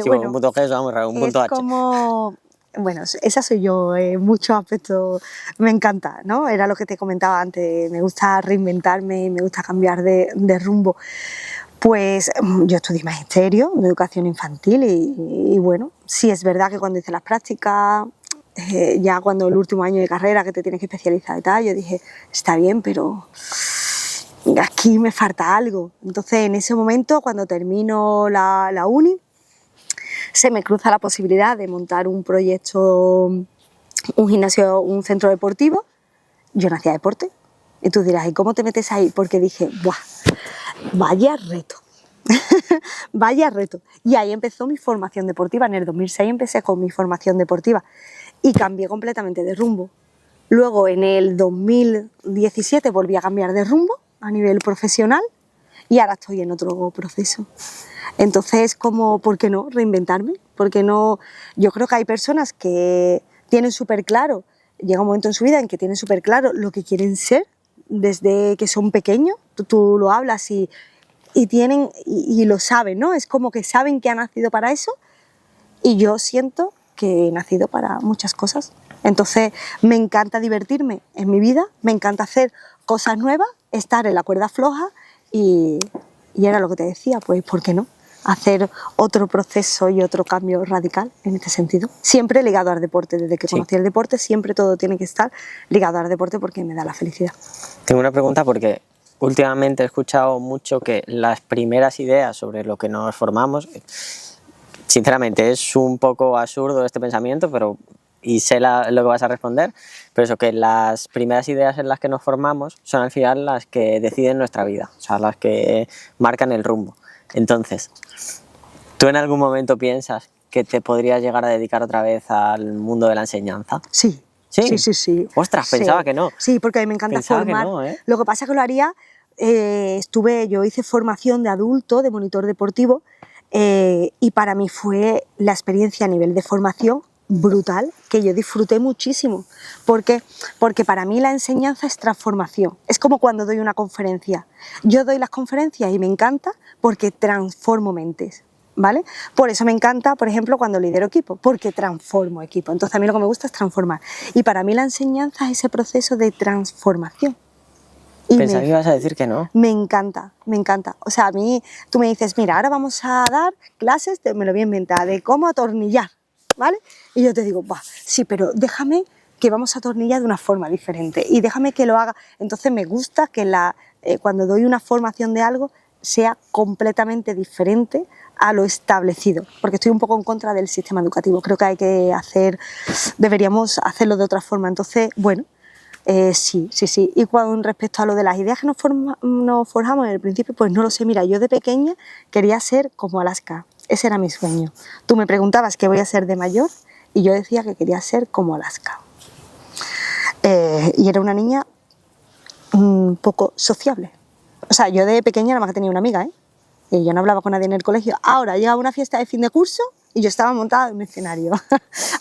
Sí, bueno, un punto G es muy raro, un punto H. Como, bueno, esa soy yo, en muchos aspectos me encanta, ¿no? Era lo que te comentaba antes, me gusta reinventarme y me gusta cambiar de rumbo. Pues yo estudié magisterio de educación infantil y bueno, sí es verdad que cuando hice las prácticas, ya cuando el último año de carrera que te tienes que especializar y tal, yo dije, está bien, pero aquí me falta algo. Entonces en ese momento, cuando termino la uni, se me cruza la posibilidad de montar un proyecto, un gimnasio, un centro deportivo. Yo no hacía deporte. Y tú dirás, ¿y cómo te metes ahí? Porque dije, ¡buah! Vaya reto, vaya reto. Y ahí empezó mi formación deportiva. En el 2006 empecé con mi formación deportiva y cambié completamente de rumbo. Luego en el 2017 volví a cambiar de rumbo a nivel profesional y ahora estoy en otro proceso. Entonces, como, ¿por qué no reinventarme? ¿Por qué no? Yo creo que hay personas que tienen súper claro, llega un momento en su vida en que tienen súper claro lo que quieren ser desde que son pequeños. Tú lo hablas y lo saben, ¿no? Es como que saben que han nacido para eso y yo siento que he nacido para muchas cosas. Entonces me encanta divertirme en mi vida, me encanta hacer cosas nuevas, estar en la cuerda floja y era lo que te decía, pues ¿por qué no? Hacer otro proceso y otro cambio radical en este sentido. Siempre ligado al deporte, desde que conocí el deporte siempre todo tiene que estar ligado al deporte porque me da la felicidad. Tengo una pregunta porque últimamente he escuchado mucho que las primeras ideas sobre lo que nos formamos, sinceramente es un poco absurdo este pensamiento, pero y sé lo que vas a responder, pero eso, que las primeras ideas en las que nos formamos son al final las que deciden nuestra vida, o sea, las que marcan el rumbo. Entonces, ¿tú en algún momento piensas que te podrías llegar a dedicar otra vez al mundo de la enseñanza? Sí. ¿Sí? Sí. Ostras, pensaba que no. Sí, porque a mí me encanta formar. Que no, ¿eh? Lo que pasa es que lo haría, yo hice formación de adulto, de monitor deportivo, y para mí fue la experiencia a nivel de formación brutal, que yo disfruté muchísimo. ¿Por qué? Porque para mí la enseñanza es transformación. Es como cuando doy una conferencia. Yo doy las conferencias y me encanta porque transformo mentes, ¿vale? Por eso me encanta, por ejemplo, cuando lidero equipo, porque transformo equipo. Entonces a mí lo que me gusta es transformar. Y para mí la enseñanza es ese proceso de transformación. Y Pensaba que ibas a decir que no. Me encanta, me encanta. O sea, a mí, tú me dices, mira, ahora vamos a dar clases, me lo voy a inventar, de cómo atornillar, ¿vale? Y yo te digo, bah, sí, pero déjame que vamos a atornillar de una forma diferente y déjame que lo haga. Entonces me gusta que cuando doy una formación de algo sea completamente diferente a lo establecido, porque estoy un poco en contra del sistema educativo. Creo que deberíamos hacerlo de otra forma. Entonces, bueno, sí. Y respecto a lo de las ideas que nos forjamos en el principio, pues no lo sé. Mira, yo de pequeña quería ser como Alaska. Ese era mi sueño. Tú me preguntabas qué voy a ser de mayor y yo decía que quería ser como Alaska. Y era una niña un poco sociable. O sea, yo de pequeña nada más que tenía una amiga, ¿eh? Y yo no hablaba con nadie en el colegio. Ahora llegaba una fiesta de fin de curso y yo estaba montada en un escenario.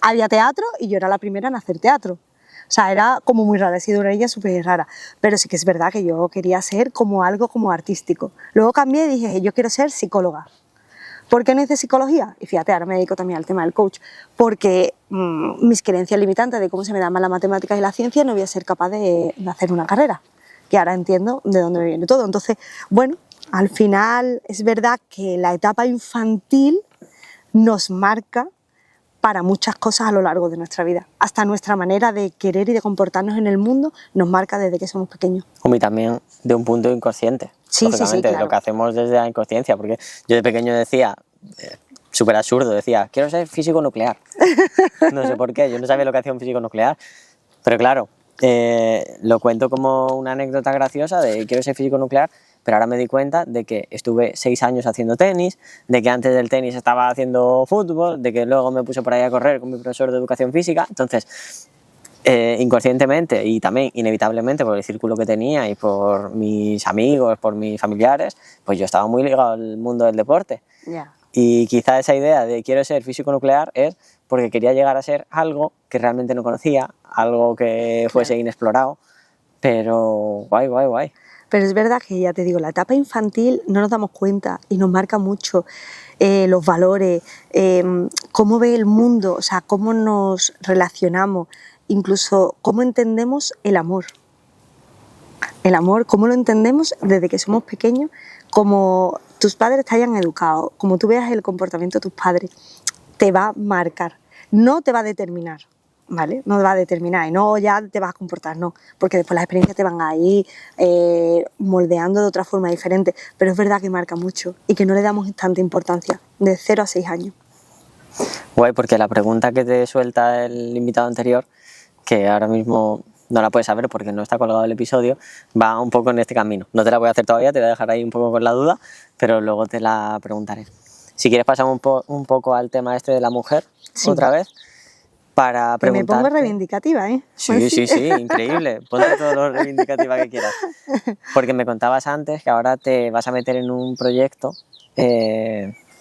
Había teatro y yo era la primera en hacer teatro. O sea, era como muy rara, he sido una niña súper rara. Pero sí que es verdad que yo quería ser como algo como artístico. Luego cambié y dije, yo quiero ser psicóloga. ¿Por qué no hice psicología? Y fíjate, ahora me dedico también al tema del coach. Porque mis creencias limitantes de cómo se me dan mal las matemáticas y la ciencia no voy a ser capaz de hacer una carrera. Que ahora entiendo de dónde me viene todo. Entonces, bueno, al final es verdad que la etapa infantil nos marca para muchas cosas a lo largo de nuestra vida. Hasta nuestra manera de querer y de comportarnos en el mundo nos marca desde que somos pequeños. Y también de un punto inconsciente. Sí, claro. Lo que hacemos desde la inconsciencia, porque yo de pequeño decía, súper absurdo, decía, quiero ser físico nuclear. No sé por qué, yo no sabía lo que hacía un físico nuclear, pero claro, lo cuento como una anécdota graciosa de quiero ser físico nuclear, pero ahora me di cuenta de que estuve 6 años haciendo tenis, de que antes del tenis estaba haciendo fútbol, de que luego me puse por ahí a correr con mi profesor de educación física. Entonces, inconscientemente y también inevitablemente por el círculo que tenía y por mis amigos, por mis familiares, pues yo estaba muy ligado al mundo del deporte. Yeah. Y quizá esa idea de quiero ser físico nuclear es porque quería llegar a ser algo que realmente no conocía, algo que fuese inexplorado, pero guay. Pero es verdad que, ya te digo, la etapa infantil no nos damos cuenta y nos marca mucho los valores, cómo ve el mundo, o sea, cómo nos relacionamos, incluso cómo entendemos el amor. El amor, cómo lo entendemos desde que somos pequeños, como tus padres te hayan educado, como tú veas el comportamiento de tus padres, te va a marcar, no te va a determinar. ¿Vale? No te va a determinar y no ya te vas a comportar, no, porque después las experiencias te van a ir moldeando de otra forma diferente, pero es verdad que marca mucho y que no le damos tanta importancia, de 0 a 6 años. Guay, porque la pregunta que te suelta el invitado anterior, que ahora mismo no la puedes saber porque no está colgado el episodio, va un poco en este camino. No te la voy a hacer todavía, te voy a dejar ahí un poco con la duda, pero luego te la preguntaré. Si quieres pasamos un poco al tema este de la mujer, sí, otra vez. Para me pongo reivindicativa, ¿eh? Sí, increíble. Ponte todo lo reivindicativa que quieras. Porque me contabas antes que ahora te vas a meter en un proyecto.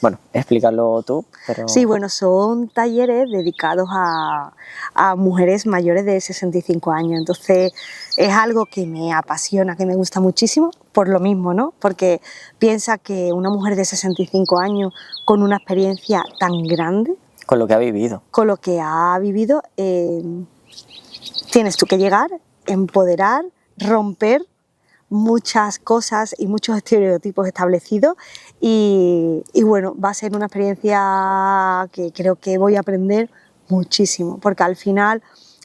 Bueno, explícalo tú. Pero... Sí, bueno, son talleres dedicados a mujeres mayores de 65 años. Entonces, es algo que me apasiona, que me gusta muchísimo, por lo mismo, ¿no? Porque piensa que una mujer de 65 años con una experiencia tan grande, con lo que ha vivido. Con lo que ha vivido, tienes tú que llegar, empoderar, romper muchas cosas y muchos estereotipos establecidos y bueno, va a ser una experiencia que creo que voy a aprender muchísimo, porque al final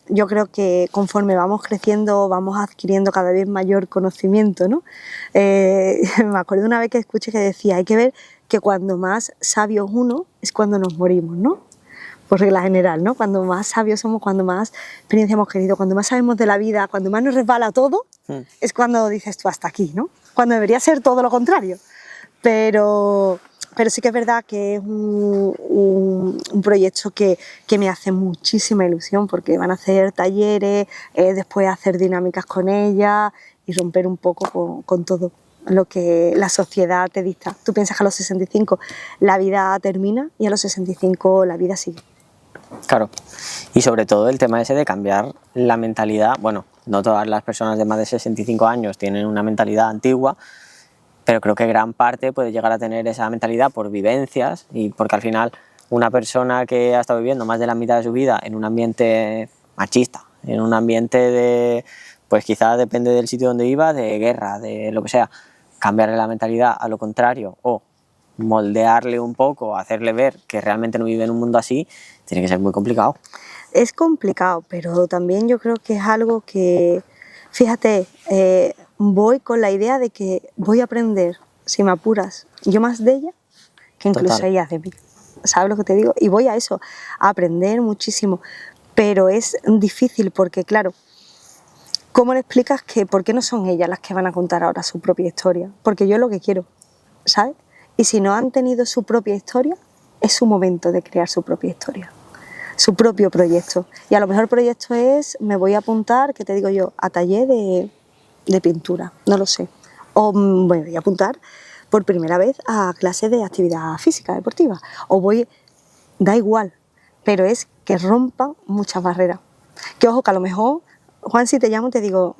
yo creo que conforme vamos creciendo vamos adquiriendo cada vez mayor conocimiento, ¿no? Me acuerdo una vez que escuché que decía, hay que ver que cuando más sabios uno es cuando nos morimos, ¿no? Por regla general, ¿no? Cuando más sabios somos, cuando más experiencia hemos querido, cuando más sabemos de la vida, cuando más nos resbala todo, es cuando dices tú hasta aquí, ¿no? Cuando debería ser todo lo contrario. Pero sí que es verdad que es un proyecto que me hace muchísima ilusión porque van a hacer talleres, después hacer dinámicas con ellas y romper un poco con todo lo que la sociedad te dicta. Tú piensas que a los 65 la vida termina y a los 65 la vida sigue. Claro, y sobre todo el tema ese de cambiar la mentalidad. Bueno, no todas las personas de más de 65 años tienen una mentalidad antigua, pero creo que gran parte puede llegar a tener esa mentalidad por vivencias y porque al final una persona que ha estado viviendo más de la mitad de su vida en un ambiente machista, en un ambiente de, pues quizás depende del sitio donde iba, de guerra, de lo que sea, cambiarle la mentalidad a lo contrario o moldearle un poco, hacerle ver que realmente no vive en un mundo así, tiene que ser muy complicado. Es complicado, pero también yo creo que es algo que, fíjate, voy con la idea de que voy a aprender, si me apuras, yo más de ella que incluso Total. ella de mí. ¿Sabes lo que te digo? Y voy a eso, a aprender muchísimo. Pero es difícil porque, claro, ¿cómo le explicas que por qué no son ellas las que van a contar ahora su propia historia? Porque yo es lo que quiero, ¿sabes? Y si no han tenido su propia historia, es su momento de crear su propia historia, su propio proyecto. Y a lo mejor el proyecto es, me voy a apuntar, ¿qué te digo yo?, a taller de pintura, no lo sé. O me voy a apuntar por primera vez a clases de actividad física, deportiva. O voy, da igual, pero es que rompan muchas barreras. Que ojo, que a lo mejor, Juan, si te llamo te digo,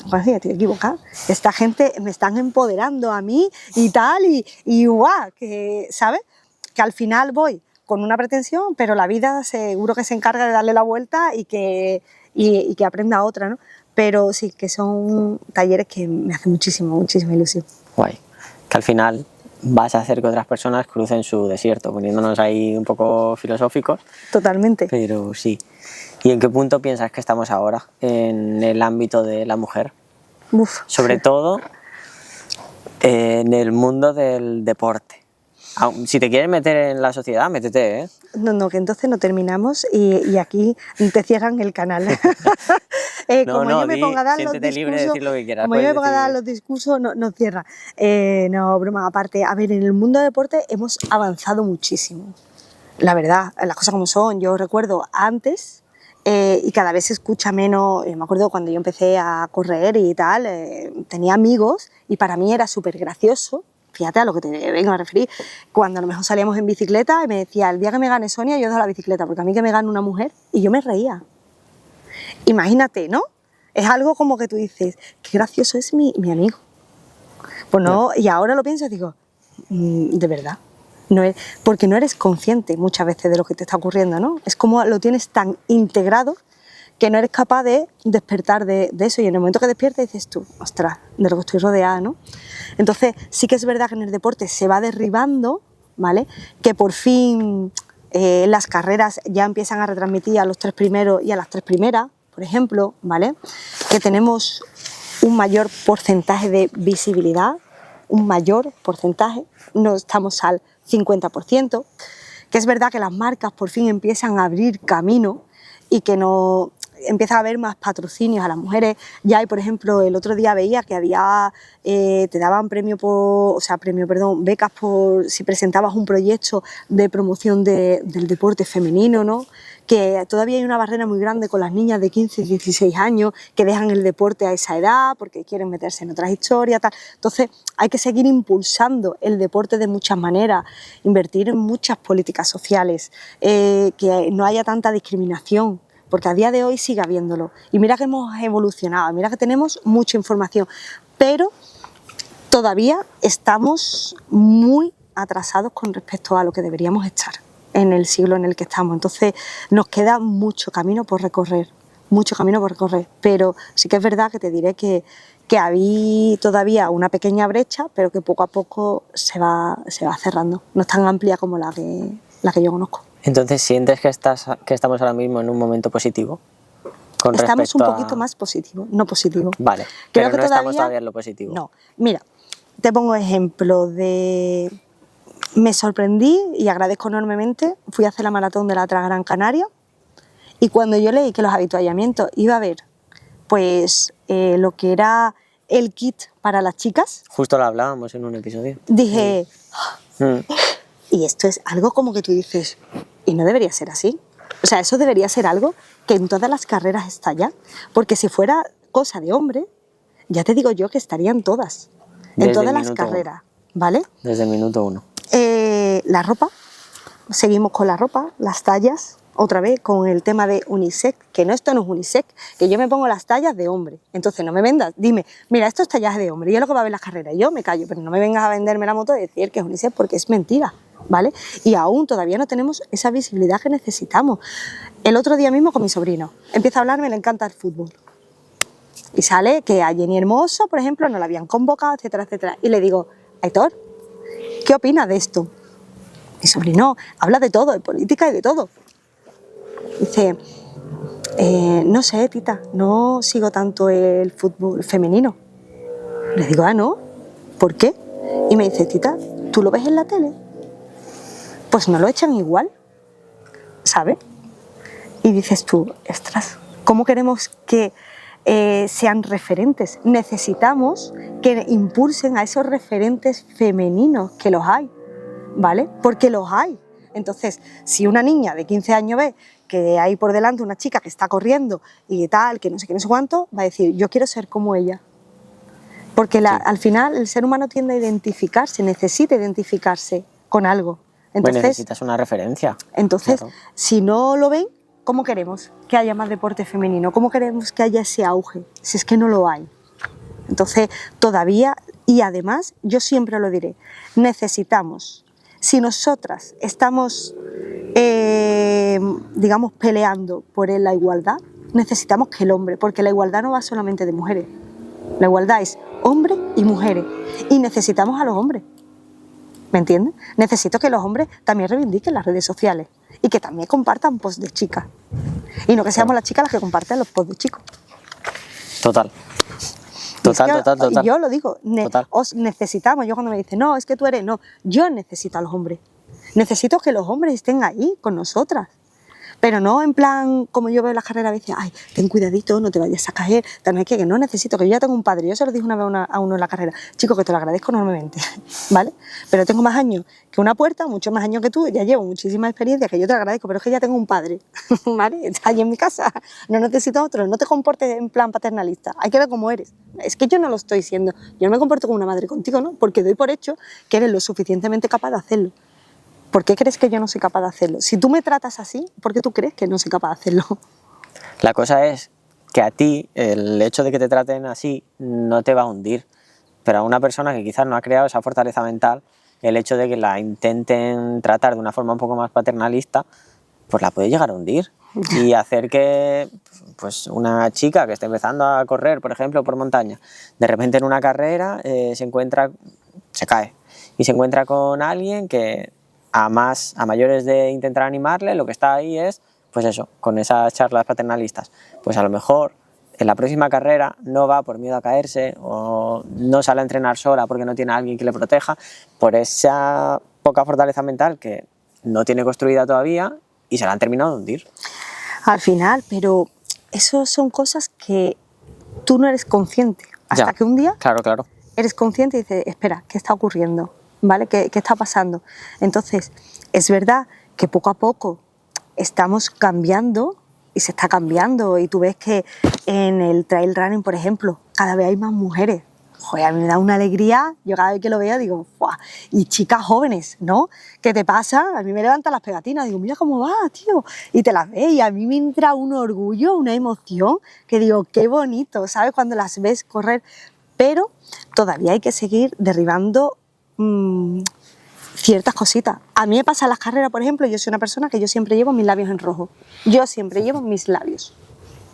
Juan, si te equivocas, esta gente me están empoderando a mí y tal, y guau, que, ¿sabes? Que al final voy con una pretensión, pero la vida seguro que se encarga de darle la vuelta y que aprenda otra, ¿no? Pero sí, que son talleres que me hacen muchísima ilusión. Guay. Que al final vas a hacer que otras personas crucen su desierto, poniéndonos ahí un poco filosóficos. Totalmente. Pero sí. ¿Y en qué punto piensas que estamos ahora en el ámbito de la mujer? Uf. Sobre todo en el mundo del deporte. Si te quieres meter en la sociedad, métete, ¿eh? No, que entonces no terminamos y aquí te cierran el canal. Como yo me ponga a dar los siéntete libre de discursos, decir lo que quieras. como yo me puedes ponga a dar decir- los discursos, no cierra. No, broma, aparte, a ver, en el mundo del deporte hemos avanzado muchísimo. La verdad, las cosas como son. Yo recuerdo antes y cada vez se escucha menos. Me acuerdo cuando yo empecé a correr y tal, tenía amigos y para mí era súper gracioso. Fíjate a lo que te vengo a referir. Cuando a lo mejor salíamos en bicicleta y me decía, el día que me gane Sonia, yo dejo la bicicleta, porque a mí que me gane una mujer, y yo me reía. Imagínate, ¿no? Es algo como que tú dices, qué gracioso es mi amigo. Pues no, y ahora lo pienso y digo, de verdad. No es, porque no eres consciente muchas veces de lo que te está ocurriendo, ¿no? Es como lo tienes tan integrado que no eres capaz de despertar de eso, y en el momento que despiertas dices tú, ostras, de lo que estoy rodeada, ¿no? Entonces sí que es verdad que en el deporte se va derribando, ¿vale? Que por fin las carreras ya empiezan a retransmitir a los 3 primeros y a las 3 primeras, por ejemplo, ¿vale? Que tenemos un mayor porcentaje de visibilidad, un mayor porcentaje, no estamos al 50%, que es verdad que las marcas por fin empiezan a abrir camino y que no empieza a haber más patrocinios a las mujeres. Ya hay, por ejemplo, el otro día veía que había, te daban becas por si presentabas un proyecto de promoción del deporte femenino, ¿no? Que todavía hay una barrera muy grande con las niñas de 15 y 16 años que dejan el deporte a esa edad porque quieren meterse en otras historias, tal. Entonces hay que seguir impulsando el deporte de muchas maneras, invertir en muchas políticas sociales, que no haya tanta discriminación, porque a día de hoy sigue habiéndolo. Y mira que hemos evolucionado, mira que tenemos mucha información, pero todavía estamos muy atrasados con respecto a lo que deberíamos estar en el siglo en el que estamos. Entonces nos queda mucho camino por recorrer, pero sí que es verdad que te diré que había todavía una pequeña brecha, pero que poco a poco se va cerrando. No es tan amplia como la que yo conozco. Entonces, ¿sientes que estamos ahora mismo en un momento positivo? Estamos un poquito más positivo, no positivo. Vale, Creo pero que no estamos todavía en lo positivo. No, mira, te pongo ejemplo de... Me sorprendí y agradezco enormemente, fui a hacer la maratón de la Gran Canaria y cuando yo leí que los habituallamientos iba a haber pues lo que era el kit para las chicas, Justo lo hablábamos en un episodio. dije, Mm. y esto es algo como que tú dices, y no debería ser así. O sea, eso debería ser algo que en todas las carreras está ya, porque si fuera cosa de hombre, ya te digo yo que estarían todas, en Desde todas el las minuto carreras, ¿vale? Desde el minuto 1. La ropa, seguimos con la ropa, las tallas, otra vez con el tema de unisex, que no, esto no es unisex, que yo me pongo las tallas de hombre. Entonces no me vendas, dime, mira, esto es tallaje de hombre, y es lo que va a ver las carreras. Yo me callo, pero no me vengas a venderme la moto y decir que es unisex porque es mentira, ¿vale? Y aún todavía no tenemos esa visibilidad que necesitamos. El otro día mismo con mi sobrino, empieza a hablarme, le encanta el fútbol. Y sale que a Jenny Hermoso, por ejemplo, no la habían convocado, etcétera, etcétera. Y le digo, Aitor, ¿qué opinas de esto? Mi sobrino habla de todo, de política y de todo. Dice, no sé, tita, no sigo tanto el fútbol femenino. Le digo, ¿no? ¿Por qué? Y me dice, tita, ¿tú lo ves en la tele? Pues no lo echan igual, ¿sabes? Y dices tú, ostras, ¿cómo queremos que sean referentes? Necesitamos que impulsen a esos referentes femeninos, que los hay, ¿vale? Porque los hay. Entonces, si una niña de 15 años ve que hay por delante una chica que está corriendo y tal, que no sé qué, no sé cuánto, va a decir, yo quiero ser como ella. Porque al final el ser humano tiende a identificarse, necesita identificarse con algo. Entonces, pues necesitas una referencia. Entonces, claro. Si no lo ven, ¿cómo queremos que haya más deporte femenino? ¿Cómo queremos que haya ese auge? Si es que no lo hay. Entonces, todavía, y además, yo siempre lo diré, necesitamos, si nosotras estamos, digamos, peleando por la igualdad, necesitamos que el hombre, porque la igualdad no va solamente de mujeres, la igualdad es hombres y mujeres, y necesitamos a los hombres, ¿me entiendes? Necesito que los hombres también reivindiquen las redes sociales y que también compartan posts de chicas, y no que seamos las chicas las que comparten los posts de chicos. Total. Total. Yo lo digo, os necesitamos. Yo cuando me dicen, no, es que tú eres, no, yo necesito a los hombres. Necesito que los hombres estén ahí con nosotras. Pero no en plan, como yo veo en las carreras a veces, ay, ten cuidadito, no te vayas a caer, tan que no necesito, que yo ya tengo un padre. Yo se lo dije una vez a uno en la carrera, chico, que te lo agradezco enormemente, ¿vale? Pero tengo más años que una puerta, muchos más años que tú, ya llevo muchísima experiencia, que yo te lo agradezco, pero es que ya tengo un padre, ¿vale? Está allí en mi casa, no necesito otro, no te comportes en plan paternalista, hay que ver cómo eres. Es que yo no lo estoy siendo, yo no me comporto como una madre contigo, ¿no? Porque doy por hecho que eres lo suficientemente capaz de hacerlo. ¿Por qué crees que yo no soy capaz de hacerlo? Si tú me tratas así, ¿por qué tú crees que no soy capaz de hacerlo? La cosa es que a ti el hecho de que te traten así no te va a hundir, pero a una persona que quizás no ha creado esa fortaleza mental, el hecho de que la intenten tratar de una forma un poco más paternalista, pues la puede llegar a hundir y hacer que pues una chica que esté empezando a correr, por ejemplo, por montaña, de repente en una carrera se cae y se encuentra con alguien que a mayores de intentar animarle, lo que está ahí es, pues eso, con esas charlas paternalistas. Pues a lo mejor en la próxima carrera no va por miedo a caerse o no sale a entrenar sola porque no tiene a alguien que le proteja, por esa poca fortaleza mental que no tiene construida todavía y se la han terminado de hundir. Al final, pero eso son cosas que tú no eres consciente. Hasta que un día claro. Eres consciente y dices, espera, ¿qué está ocurriendo? ¿Vale? ¿Qué está pasando? Entonces, es verdad que poco a poco estamos cambiando y se está cambiando, y tú ves que en el trail running, por ejemplo, cada vez hay más mujeres. Joder, a mí me da una alegría, yo cada vez que lo veo digo, ¡buah! Y chicas jóvenes, ¿no? ¿Qué te pasa? A mí me levantan las pegatinas, digo, mira cómo va, tío, y te las ves, y a mí me entra un orgullo, una emoción, que digo, qué bonito, ¿sabes? Cuando las ves correr, pero todavía hay que seguir derribando ciertas cositas. A mí me pasa en las carreras, por ejemplo, yo soy una persona que yo siempre llevo mis labios en rojo. Yo siempre llevo mis labios.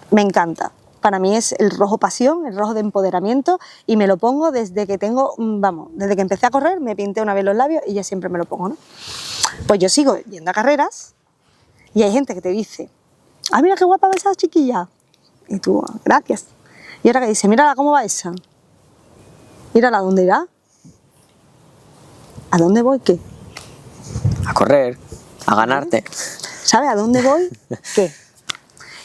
Me encanta. Para mí es el rojo pasión, el rojo de empoderamiento, y me lo pongo desde que desde que empecé a correr, me pinté una vez los labios y ya siempre me lo pongo, ¿no? Pues yo sigo yendo a carreras y hay gente que te dice, ¡ah, mira qué guapa va esa chiquilla! Y tú, gracias. Y ahora que dice, mírala cómo va esa. Mírala, ¿dónde irá? ¿A dónde voy? ¿Qué? A correr, a ganarte. ¿Sabes a dónde voy? ¿Qué?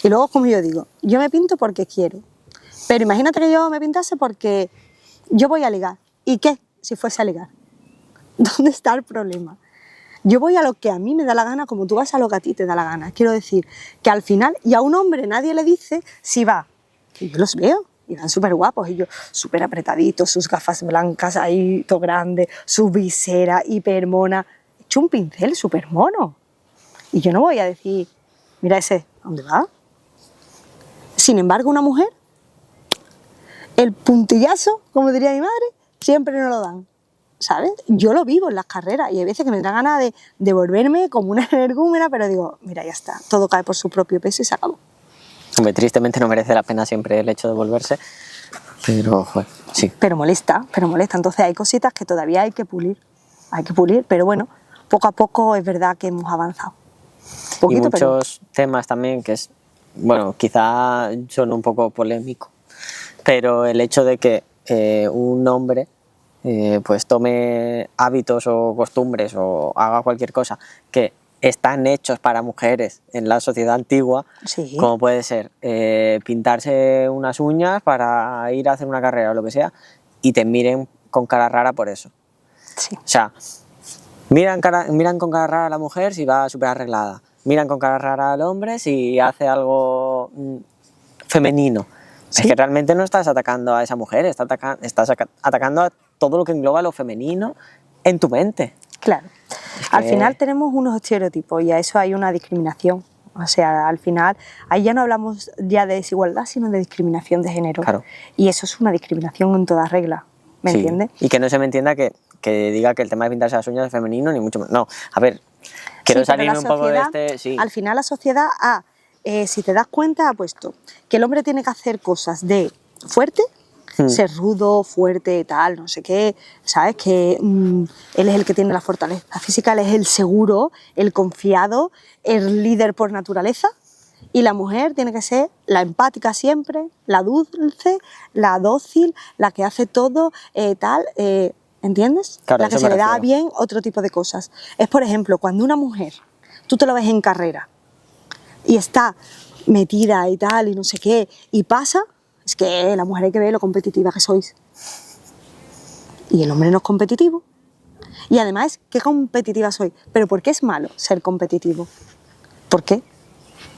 Y luego, como yo digo, yo me pinto porque quiero. Pero imagínate que yo me pintase porque yo voy a ligar. ¿Y qué si fuese a ligar? ¿Dónde está el problema? Yo voy a lo que a mí me da la gana, como tú vas a lo que a ti te da la gana. Quiero decir que al final, y a un hombre nadie le dice si va. Y yo los veo. Y van súper guapos, y yo súper apretaditos, sus gafas blancas ahí, todo grande, su visera hiper mona, hecho un pincel súper mono. Y yo no voy a decir, mira ese, ¿a dónde va? Sin embargo, una mujer, el puntillazo, como diría mi madre, siempre nos lo dan, ¿sabes? Yo lo vivo en las carreras y hay veces que me da ganas de volverme como una energúmena, pero digo, mira, ya está, todo cae por su propio peso y se acabó. Hombre, tristemente no merece la pena siempre el hecho de volverse, pero bueno, sí. Pero molesta, entonces hay cositas que todavía hay que pulir, pero bueno, poco a poco es verdad que hemos avanzado. Y muchos temas también que es, bueno, quizá son un poco polémicos, pero el hecho de que un hombre pues tome hábitos o costumbres o haga cualquier cosa que están hechos para mujeres en la sociedad antigua, sí. Como puede ser pintarse unas uñas para ir a hacer una carrera o lo que sea, y te miren con cara rara por eso. Sí. O sea, miran con cara rara a la mujer si va súper arreglada, miran con cara rara al hombre si hace algo femenino. ¿Sí? Es que realmente no estás atacando a esa mujer, estás atacando a todo lo que engloba lo femenino en tu mente. Claro. Al final tenemos unos estereotipos y a eso hay una discriminación. O sea, al final, ahí ya no hablamos ya de desigualdad, sino de discriminación de género. Claro. Y eso es una discriminación en toda regla, ¿me entiendes? Y que no se me entienda que diga que el tema de pintarse las uñas es femenino, ni mucho menos. No, a ver, quiero salirme un poco de este... Sí. Al final la sociedad si te das cuenta, ha puesto que el hombre tiene que hacer cosas de fuerte, ser rudo, fuerte, tal, no sé qué, ¿sabes? Que él es el que tiene la fortaleza física, él es el seguro, el confiado, el líder por naturaleza, y la mujer tiene que ser la empática siempre, la dulce, la dócil, la que hace todo, tal, ¿entiendes? Claro, la que se le da bien otro tipo de cosas. Es, por ejemplo, cuando una mujer, tú te lo ves en carrera, y está metida y tal, y no sé qué, y pasa, es que la mujer hay que ver lo competitiva que sois. Y el hombre no es competitivo. Y además, ¿qué competitiva soy? ¿Pero por qué es malo ser competitivo? ¿Por qué?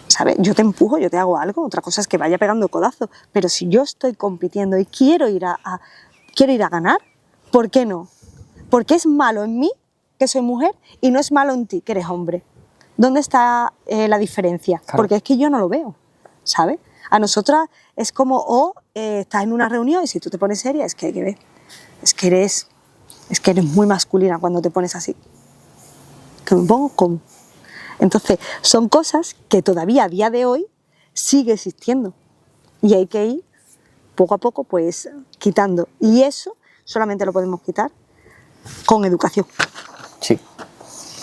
¿Sabes? Yo te empujo, yo te hago algo, otra cosa es que vaya pegando codazos, pero si yo estoy compitiendo y quiero ir a ganar, ¿por qué no? Porque es malo en mí, que soy mujer, y no es malo en ti, que eres hombre. ¿Dónde está la diferencia? Claro. Porque es que yo no lo veo, ¿sabes? A nosotras es como, estás en una reunión y si tú te pones seria, es que hay que ver, es que eres muy masculina cuando te pones así. Que me pongo como. Entonces, son cosas que todavía a día de hoy sigue existiendo y hay que ir poco a poco pues quitando. Y eso solamente lo podemos quitar con educación. Sí.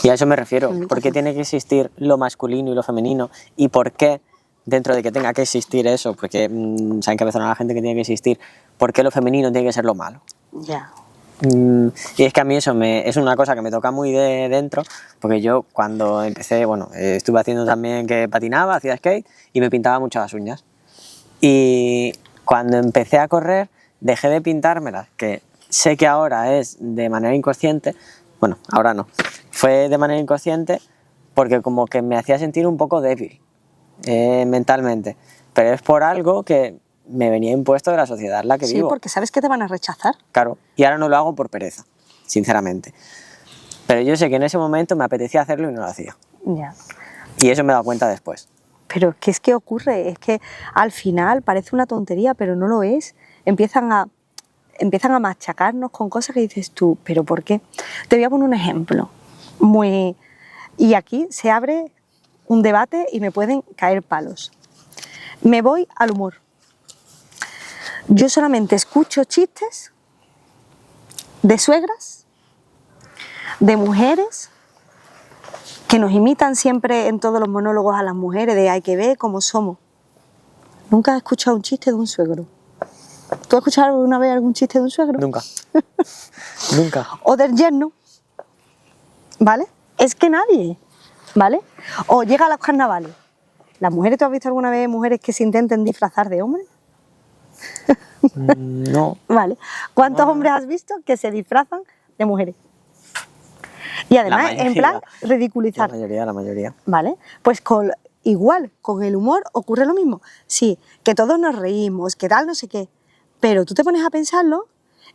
Y a eso me refiero. ¿Por qué tiene que existir lo masculino y lo femenino? ¿Y por qué, dentro de que tenga que existir eso, porque se ha encabezado a la gente que tiene que existir, por qué lo femenino tiene que ser lo malo? Ya. Y es que a mí eso es una cosa que me toca muy de dentro, porque yo cuando empecé, bueno, estuve haciendo también que patinaba, hacía skate y me pintaba mucho las uñas. Y cuando empecé a correr, dejé de pintármelas, que sé que ahora es de manera inconsciente, bueno, ahora no, fue de manera inconsciente porque como que me hacía sentir un poco débil mentalmente, pero es por algo que me venía impuesto de la sociedad en la que vivo. Sí, porque sabes que te van a rechazar. Claro, y ahora no lo hago por pereza, sinceramente. Pero yo sé que en ese momento me apetecía hacerlo y no lo hacía. Ya. Y eso me he dado cuenta después. Pero es que ocurre, es que al final parece una tontería, pero no lo es. Empiezan a machacarnos con cosas que dices tú, ¿pero por qué? Te voy a poner un ejemplo. Y aquí se abre un debate y me pueden caer palos. Me voy al humor. Yo solamente escucho chistes de suegras, de mujeres, que nos imitan siempre en todos los monólogos a las mujeres, de hay que ver cómo somos. Nunca he escuchado un chiste de un suegro. ¿Tú has escuchado alguna vez algún chiste de un suegro? Nunca. Nunca. O del yerno, ¿vale? Es que nadie, ¿vale? O llega a los carnavales. ¿Las mujeres, tú has visto alguna vez mujeres que se intenten disfrazar de hombres? No. Vale. ¿Cuántos hombres has visto que se disfrazan de mujeres? Y además, en plan, ridiculizar. La mayoría. Vale. Pues igual, con el humor ocurre lo mismo. Sí, que todos nos reímos, que tal, no sé qué. Pero tú te pones a pensarlo,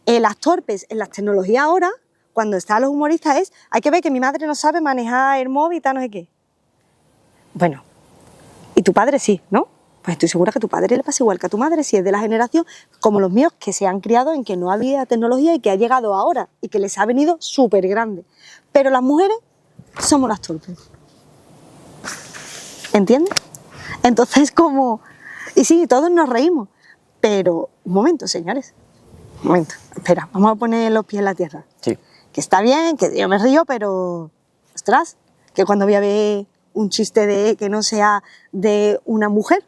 las torpes en las tecnologías ahora, cuando están los humoristas, hay que ver que mi madre no sabe manejar el móvil y tal, no sé qué. Bueno, Y tu padre sí, ¿no? Pues estoy segura que a tu padre le pasa igual que a tu madre, si es de la generación como los míos, que se han criado en que no había tecnología y que ha llegado ahora y que les ha venido súper grande. Pero las mujeres somos las torpes. ¿Entiendes? Entonces como... Y sí, todos nos reímos, pero un momento, señores, un momento, espera, vamos a poner los pies en la tierra. Sí. Que está bien, que yo me río, pero... Ostras, que cuando voy a ver un chiste de que no sea de una mujer,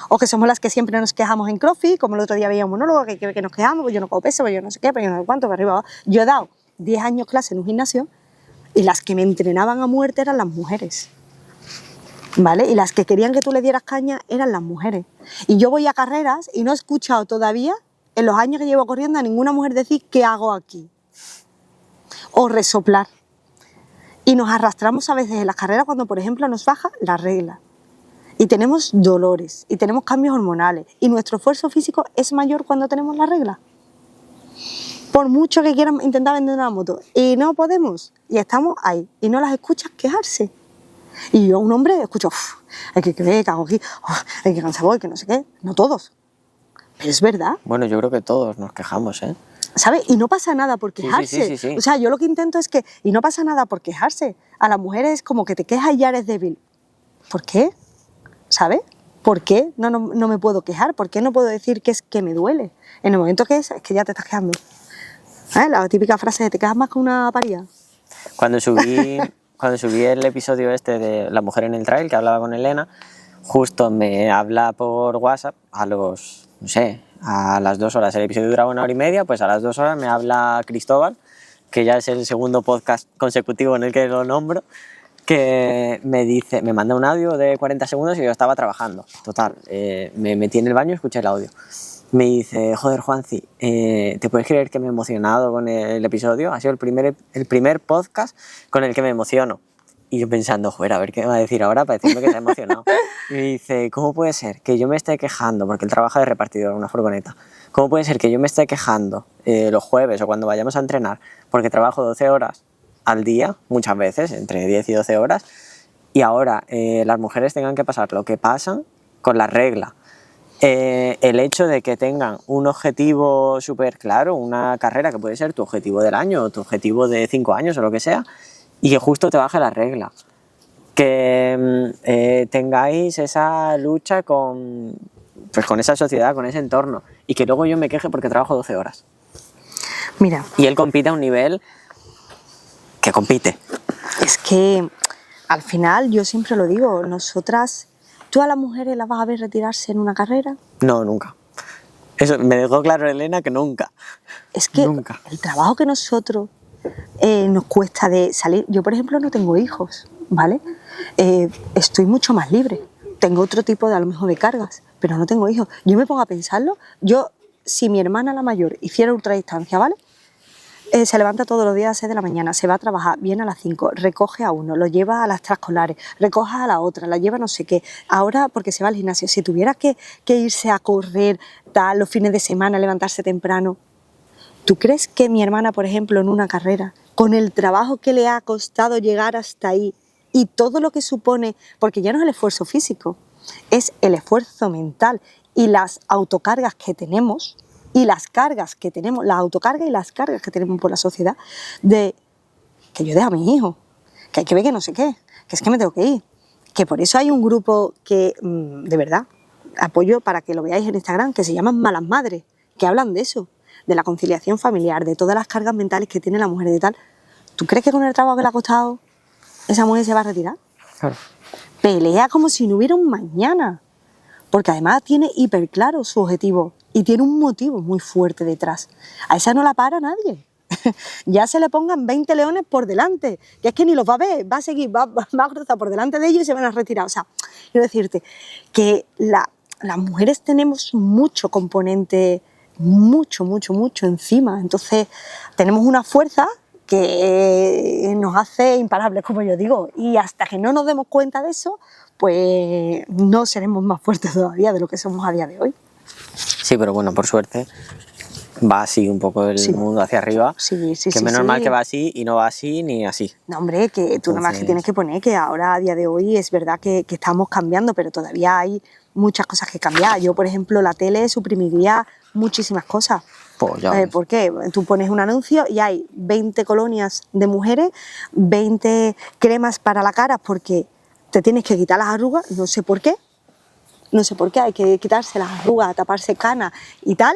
o que somos las que siempre nos quejamos en CrossFit, como el otro día veía un monólogo que nos quejamos, pues yo no cojo peso, pues yo no sé qué, pues yo no sé cuánto, para arriba abajo. Yo he dado 10 años clase en un gimnasio y las que me entrenaban a muerte eran las mujeres, ¿vale? Y las que querían que tú le dieras caña eran las mujeres. Y yo voy a carreras y no he escuchado todavía, en los años que llevo corriendo, a ninguna mujer decir ¿qué hago aquí? O resoplar. Y nos arrastramos a veces en las carreras cuando, por ejemplo, nos baja la regla. Y tenemos dolores, y tenemos cambios hormonales, y nuestro esfuerzo físico es mayor cuando tenemos la regla. Por mucho que quieran intentar vender una moto, y no podemos, y estamos ahí, y no las escuchas quejarse. Y yo, un hombre, escucho, hay que creer, que hago aquí, hay que cansar voy, que no sé qué, no todos. Pero es verdad. Bueno, yo creo que todos nos quejamos, ¿eh? ¿Sabes? Y no pasa nada por quejarse. Sí. O sea, yo lo que intento es que, y no pasa nada por quejarse. A las mujeres es como que te quejas y ya eres débil. ¿Por qué? ¿Sabes? ¿Por qué no me puedo quejar? ¿Por qué no puedo decir que es que me duele? En el momento que es que ya te estás quejando. La típica frase de te quejas más que una paría. Cuando subí el episodio este de La mujer en el trail, que hablaba con Elena, justo me habla por WhatsApp a las 2 horas. El episodio duraba 1 hora y media, pues a las 2 horas me habla Cristóbal, que ya es el segundo podcast consecutivo en el que lo nombro, que me manda un audio de 40 segundos y yo estaba trabajando. Total, me metí en el baño y escuché el audio. Me dice, joder, Juanci, ¿te puedes creer que me he emocionado con el episodio? Ha sido el primer podcast con el que me emociono. Y yo pensando, joder, a ver qué me va a decir ahora para decirme que se ha emocionado. Y me dice, ¿cómo puede ser que yo me esté quejando? Porque él trabaja de repartidor en una furgoneta. ¿Cómo puede ser que yo me esté quejando los jueves o cuando vayamos a entrenar? Porque trabajo 12 horas al día, muchas veces, entre 10 y 12 horas, y ahora las mujeres tengan que pasar lo que pasan con la regla. El hecho de que tengan un objetivo súper claro, una carrera que puede ser tu objetivo del año o tu objetivo de 5 años o lo que sea, y que justo te baje la regla. Que tengáis esa lucha con esa sociedad, con ese entorno, y que luego yo me queje porque trabajo 12 horas. Mira. Y él compite a un nivel que compite. Es que al final, yo siempre lo digo, nosotras... ¿Tú a las mujeres las vas a ver retirarse en una carrera? No, nunca. Eso me dejó claro Elena que nunca. Es que nunca. El trabajo que nosotros nos cuesta de salir... Yo, por ejemplo, no tengo hijos, ¿vale? Estoy mucho más libre. Tengo otro tipo de, a lo mejor, de cargas, pero no tengo hijos. Yo me pongo a pensarlo. Si mi hermana la mayor hiciera ultradistancia, ¿vale? Se levanta todos los días a las 6 de la mañana, se va a trabajar, viene a las 5, recoge a uno, lo lleva a las extraescolares, recoge a la otra, la lleva no sé qué. Ahora, porque se va al gimnasio, si tuviera que irse a correr los fines de semana, levantarse temprano, ¿tú crees que mi hermana, por ejemplo, en una carrera, con el trabajo que le ha costado llegar hasta ahí y todo lo que supone, porque ya no es el esfuerzo físico, es el esfuerzo mental y las autocargas que tenemos, y las cargas que tenemos, las autocargas y las cargas que tenemos por la sociedad, de que yo dejo a mis hijos, que hay que ver que no sé qué, que es que me tengo que ir, que por eso hay un grupo que, de verdad, apoyo para que lo veáis en Instagram, que se llaman Malas Madres, que hablan de eso, de la conciliación familiar, de todas las cargas mentales que tiene la mujer y de tal. ¿Tú crees que con el trabajo que le ha costado esa mujer se va a retirar? Claro. Pelea como si no hubiera un mañana, porque además tiene hiper claro su objetivo y tiene un motivo muy fuerte detrás. A esa no la para nadie. Ya se le pongan 20 leones por delante, que es que ni los va a ver, va a seguir, va a cruzar por delante de ellos y se van a retirar. O sea, quiero decirte que las mujeres tenemos mucho componente, mucho encima. Entonces, tenemos una fuerza que nos hace imparables, como yo digo, y hasta que no nos demos cuenta de eso, pues no seremos más fuertes todavía de lo que somos a día de hoy. Sí, pero bueno, por suerte va así un poco el Sí. mundo hacia arriba, Sí, sí, que sí, menos sí. mal que va así y no va así ni así. No, hombre, que tú nada más que Entonces- tienes que poner que ahora, a día de hoy, es verdad que estamos cambiando, pero todavía hay muchas cosas que cambiar. Yo, por ejemplo, la tele suprimiría muchísimas cosas. Pues ya ves. ¿Por qué? Tú pones un anuncio y hay 20 colonias de mujeres, 20 cremas para la cara porque te tienes que quitar las arrugas, no sé por qué. No sé por qué, hay que quitarse las arrugas, taparse canas y tal,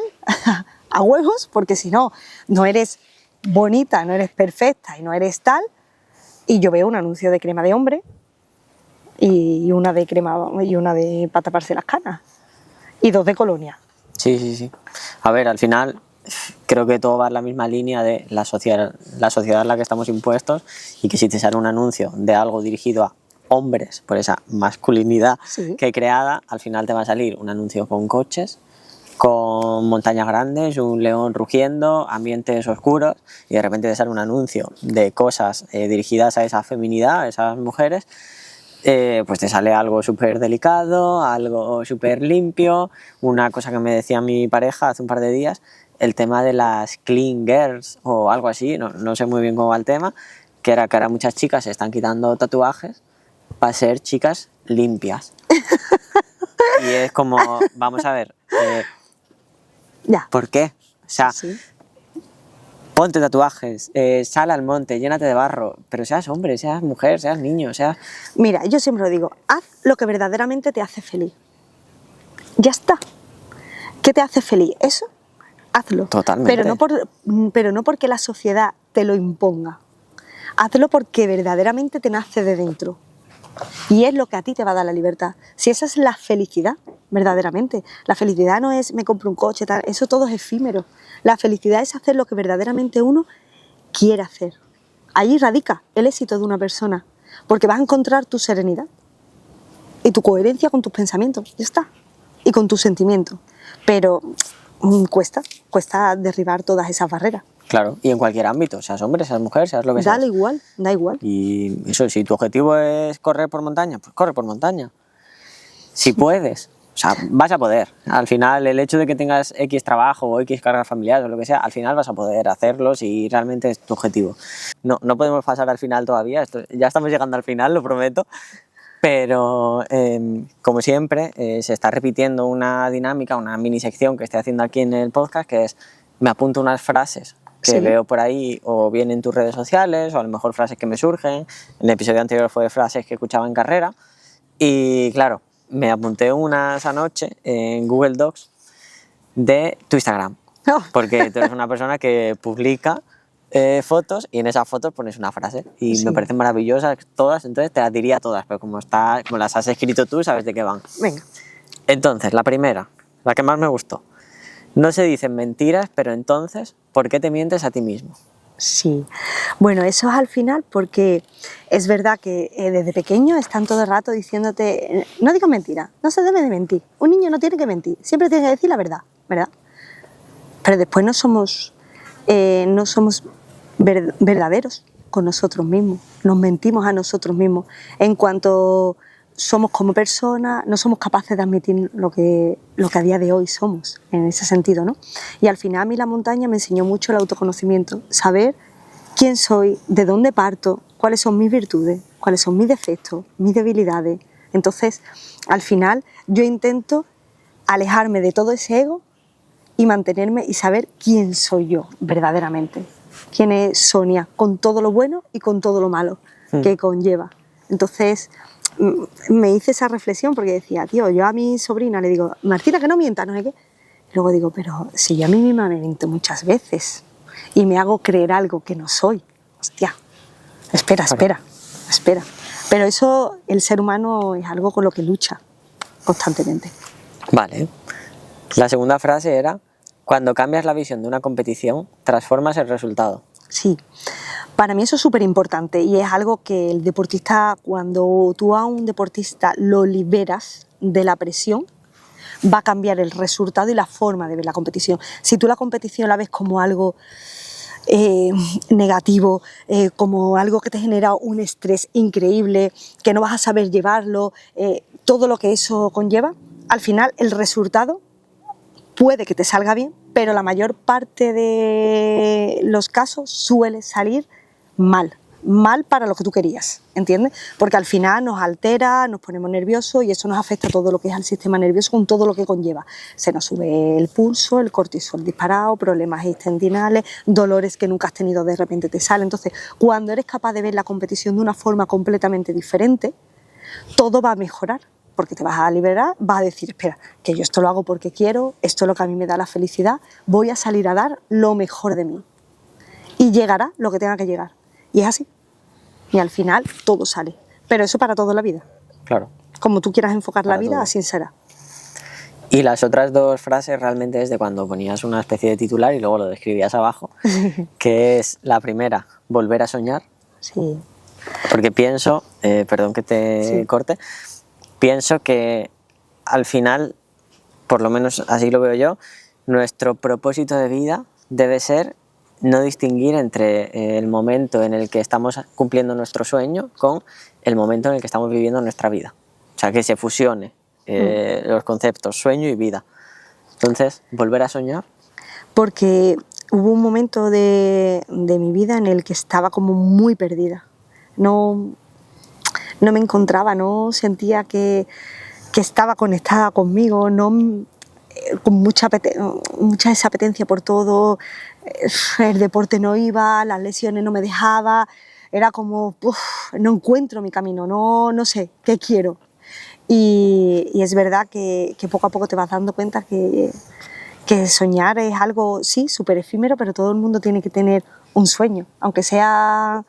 a huevos, porque si no, no eres bonita, no eres perfecta y no eres tal. Y yo veo un anuncio de crema de hombre y una de crema y una de para taparse las canas y 2 de colonia. Sí, sí, sí. A ver, al final creo que todo va en la misma línea de la sociedad en la que estamos impuestos, y que si te sale un anuncio de algo dirigido a hombres, por esa masculinidad Sí. que he creada, al final te va a salir un anuncio con coches, con montañas grandes, un león rugiendo, ambientes oscuros, y de repente te sale un anuncio de cosas dirigidas a esa feminidad, a esas mujeres. Pues te sale algo súper delicado, algo súper limpio. Una cosa que me decía mi pareja hace un par de días, el tema de las clean girls o algo así, no sé muy bien cómo va el tema, que ahora muchas chicas se están quitando tatuajes para ser chicas limpias. Y es como, vamos a ver, Ya. ¿por qué? O sea, Sí. ponte tatuajes, sal al monte, llénate de barro, pero seas hombre, seas mujer, seas niño, seas... Mira, yo siempre lo digo, haz lo que verdaderamente te hace feliz. Ya está. ¿Qué te hace feliz? Eso, hazlo. Totalmente. Pero no porque la sociedad te lo imponga. Hazlo porque verdaderamente te nace de dentro. Y es lo que a ti te va a dar la libertad. Si esa es la felicidad, verdaderamente. La felicidad no es me compro un coche, tal, eso todo es efímero. La felicidad es hacer lo que verdaderamente uno quiere hacer. Ahí radica el éxito de una persona, porque vas a encontrar tu serenidad y tu coherencia con tus pensamientos, ya está, y con tus sentimientos. Pero cuesta derribar todas esas barreras. Claro, y en cualquier ámbito, seas hombre, seas mujer, seas lo que seas. Da igual, da igual. Y eso, si tu objetivo es correr por montaña, pues corre por montaña. Si puedes, o sea, vas a poder. Al final, el hecho de que tengas X trabajo o X cargas familiares o lo que sea, al final vas a poder hacerlo si realmente es tu objetivo. No podemos pasar al final todavía, ya estamos llegando al final, lo prometo. Pero, como siempre, se está repitiendo una dinámica, una mini sección que estoy haciendo aquí en el podcast, que es, me apunto unas frases que Sí. veo por ahí, o bien en tus redes sociales, o a lo mejor frases que me surgen. El episodio anterior fue de frases que escuchaba en carrera. Y claro, me apunté unas anoche en Google Docs de tu Instagram. Oh. Porque tú eres una persona que publica fotos y en esas fotos pones una frase. Y Sí. me parecen maravillosas todas, entonces te las diría todas, pero como las has escrito tú, sabes de qué van. Venga. Entonces, la primera, la que más me gustó. No se dicen mentiras, pero entonces, ¿por qué te mientes a ti mismo? Sí, bueno, eso es al final porque es verdad que desde pequeño están todo el rato diciéndote, no digas mentiras, no se debe de mentir, un niño no tiene que mentir, siempre tiene que decir la verdad, ¿verdad? Pero después no somos verdaderos con nosotros mismos, nos mentimos a nosotros mismos en cuanto somos como personas, no somos capaces de admitir lo que a día de hoy somos, en ese sentido, ¿no? Y al final a mí la montaña me enseñó mucho el autoconocimiento, saber quién soy, de dónde parto, cuáles son mis virtudes, cuáles son mis defectos, mis debilidades. Entonces, al final yo intento alejarme de todo ese ego y mantenerme y saber quién soy yo verdaderamente, quién es Sonia, con todo lo bueno y con todo lo malo que conlleva. Entonces, me hice esa reflexión porque decía, tío, yo a mi sobrina le digo, Martina, que no mientas, no sé qué. Y luego digo, pero si yo a mí misma me miento muchas veces y me hago creer algo que no soy. Hostia, espera. Pero eso, el ser humano es algo con lo que lucha constantemente. Vale. La segunda frase era, cuando cambias la visión de una competición, transformas el resultado. Sí, para mí eso es súper importante y es algo que el deportista, cuando tú a un deportista lo liberas de la presión, va a cambiar el resultado y la forma de ver la competición. Si tú la competición la ves como algo negativo, como algo que te genera un estrés increíble, que no vas a saber llevarlo, todo lo que eso conlleva, al final el resultado puede que te salga bien, pero la mayor parte de los casos suele salir mal. Mal para lo que tú querías, ¿entiendes? Porque al final nos altera, nos ponemos nerviosos y eso nos afecta a todo lo que es el sistema nervioso con todo lo que conlleva. Se nos sube el pulso, el cortisol disparado, problemas intestinales, dolores que nunca has tenido de repente te salen. Entonces, cuando eres capaz de ver la competición de una forma completamente diferente, todo va a mejorar, porque te vas a liberar, vas a decir, espera, que yo esto lo hago porque quiero, esto es lo que a mí me da la felicidad, voy a salir a dar lo mejor de mí. Y llegará lo que tenga que llegar. Y es así. Y al final todo sale. Pero eso para toda la vida. Claro. Como tú quieras enfocar Para la vida, todo. así será. Y las otras dos frases realmente es de cuando ponías una especie de titular y luego lo describías abajo, que es la primera, volver a soñar. Sí. Porque pienso, perdón que te corte, pienso que al final, por lo menos así lo veo yo, nuestro propósito de vida debe ser no distinguir entre el momento en el que estamos cumpliendo nuestro sueño con el momento en el que estamos viviendo nuestra vida. O sea, que se fusione los conceptos sueño y vida. Entonces, volver a soñar. Porque hubo un momento de mi vida en el que estaba como muy perdida. No me encontraba, no sentía que estaba conectada conmigo, con mucha esa apetencia por todo, el deporte no iba, las lesiones no me dejaba, era como, no encuentro mi camino, no sé qué quiero. Y es verdad que poco a poco te vas dando cuenta que soñar es algo, sí, súper efímero, pero todo el mundo tiene que tener un sueño, aunque sea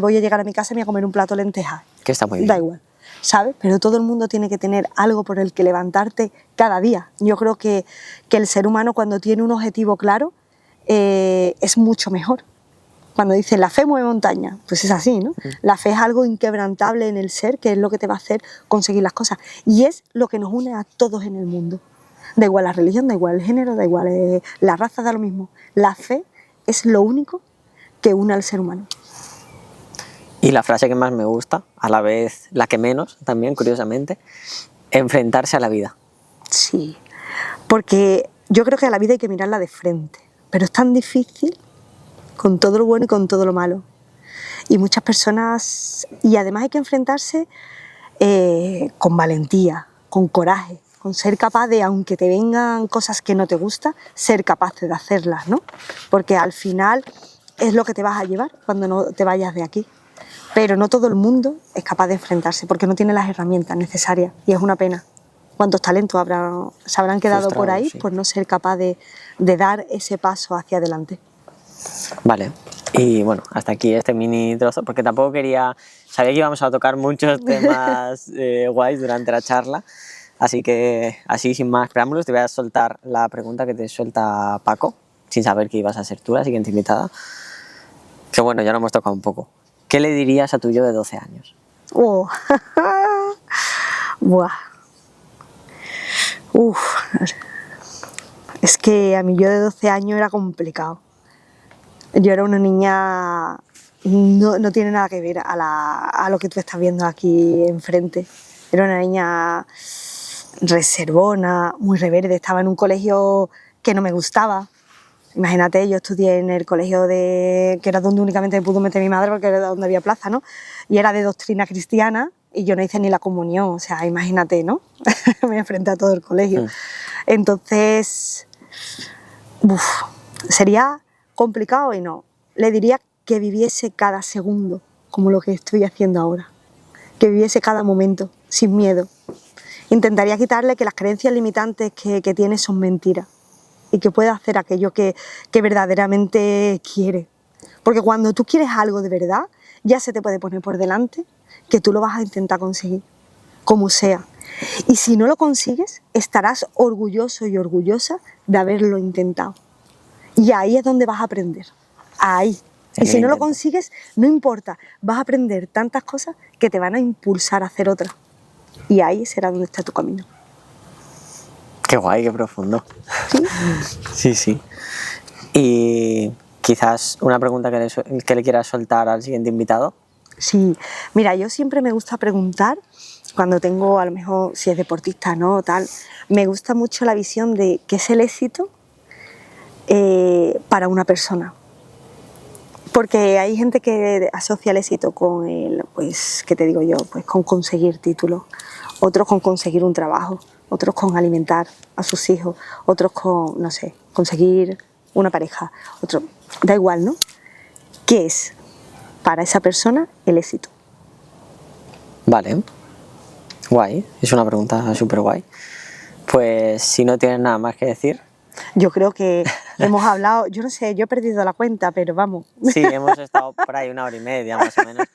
voy a llegar a mi casa y me voy a comer un plato de lentejas. Que está muy bien. Da igual, ¿sabes? Pero todo el mundo tiene que tener algo por el que levantarte cada día. Yo creo que el ser humano cuando tiene un objetivo claro es mucho mejor. Cuando dicen la fe mueve montaña, pues es así, ¿no? La fe es algo inquebrantable en el ser, que es lo que te va a hacer conseguir las cosas. Y es lo que nos une a todos en el mundo. Da igual la religión, da igual el género, da igual la raza, da lo mismo. La fe es lo único que une al ser humano. Y la frase que más me gusta, a la vez la que menos también, curiosamente, enfrentarse a la vida. Sí, porque yo creo que a la vida hay que mirarla de frente, pero es tan difícil con todo lo bueno y con todo lo malo. Y muchas personas, y además hay que enfrentarse con valentía, con coraje, con ser capaz de, aunque te vengan cosas que no te gustan, ser capaz de hacerlas, ¿no? Porque al final es lo que te vas a llevar cuando no te vayas de aquí. Pero no todo el mundo es capaz de enfrentarse porque no tiene las herramientas necesarias y es una pena. ¿Cuántos talentos se habrán quedado por ahí por no ser capaz de dar ese paso hacia adelante? Vale, y bueno, hasta aquí este mini trozo, porque tampoco sabía que íbamos a tocar muchos temas guays durante la charla, así que así sin más preámbulos te voy a soltar la pregunta que te suelta Paco, sin saber que ibas a ser tú la siguiente invitada, que bueno, ya lo hemos tocado un poco. ¿Qué le dirías a tu yo de 12 años? Oh. Buah. Uf. Es que a mi yo de 12 años era complicado. Yo era una niña, no tiene nada que ver a lo que tú estás viendo aquí enfrente. Era una niña reservona, muy rebelde, estaba en un colegio que no me gustaba. Imagínate, yo estudié en el colegio que era donde únicamente me pudo meter mi madre porque era donde había plaza, ¿no? Y era de doctrina cristiana y yo no hice ni la comunión, o sea, imagínate, ¿no? Me enfrenté a todo el colegio. Entonces, sería complicado y no. Le diría que viviese cada segundo como lo que estoy haciendo ahora, que viviese cada momento sin miedo. Intentaría quitarle que las creencias limitantes que tiene son mentiras y que pueda hacer aquello que verdaderamente quiere. Porque cuando tú quieres algo de verdad, ya se te puede poner por delante que tú lo vas a intentar conseguir, como sea. Y si no lo consigues, estarás orgulloso y orgullosa de haberlo intentado. Y ahí es donde vas a aprender, ahí. Y si no lo consigues, no importa, vas a aprender tantas cosas que te van a impulsar a hacer otras. Y ahí será donde está tu camino. Qué guay, qué profundo. ¿Sí? Sí. Y quizás una pregunta que le quieras soltar al siguiente invitado. Sí, mira, yo siempre me gusta preguntar cuando tengo, a lo mejor, si es deportista, ¿no? Tal, me gusta mucho la visión de qué es el éxito para una persona. Porque hay gente que asocia el éxito con el, pues, ¿qué te digo yo? Pues con conseguir títulos, otros con conseguir un trabajo, otros con alimentar a sus hijos, otros con, no sé, conseguir una pareja, otro, da igual, ¿no? ¿Qué es para esa persona el éxito? Vale, guay, es una pregunta súper guay. Pues si no tienes nada más que decir. Yo creo que hemos hablado, yo no sé, yo he perdido la cuenta, pero vamos. Sí, hemos estado por ahí 1 hora y media más o menos.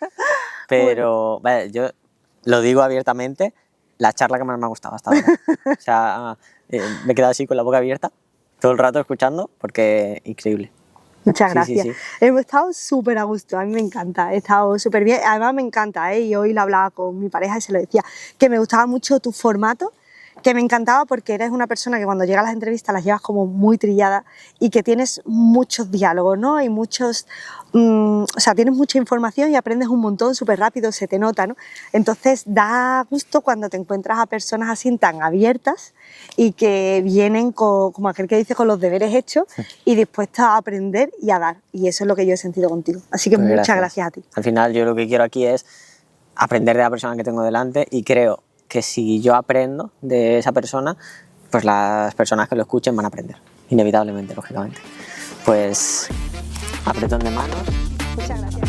Pero vale, yo lo digo abiertamente, la charla que más me ha gustado hasta ahora. O sea, me he quedado así con la boca abierta todo el rato escuchando porque increíble. Muchas Sí, gracias. sí, sí. Hemos estado súper a gusto, a mí me encanta, he estado súper bien. Además me encanta, y hoy lo hablaba con mi pareja y se lo decía, que me gustaba mucho tu formato, que me encantaba porque eres una persona que cuando llega a las entrevistas las llevas como muy trilladas y que tienes muchos diálogos, ¿no? Y muchos, o sea, tienes mucha información y aprendes un montón súper rápido, se te nota, ¿no? Entonces da gusto cuando te encuentras a personas así tan abiertas y que vienen como aquel que dice con los deberes hechos y dispuestas a aprender y a dar. Y eso es lo que yo he sentido contigo. Así que Pues muchas gracias a ti. Al final yo lo que quiero aquí es aprender de la persona que tengo delante y creo que si yo aprendo de esa persona, pues las personas que lo escuchen van a aprender, inevitablemente, lógicamente. Pues apretón de manos. Muchas gracias.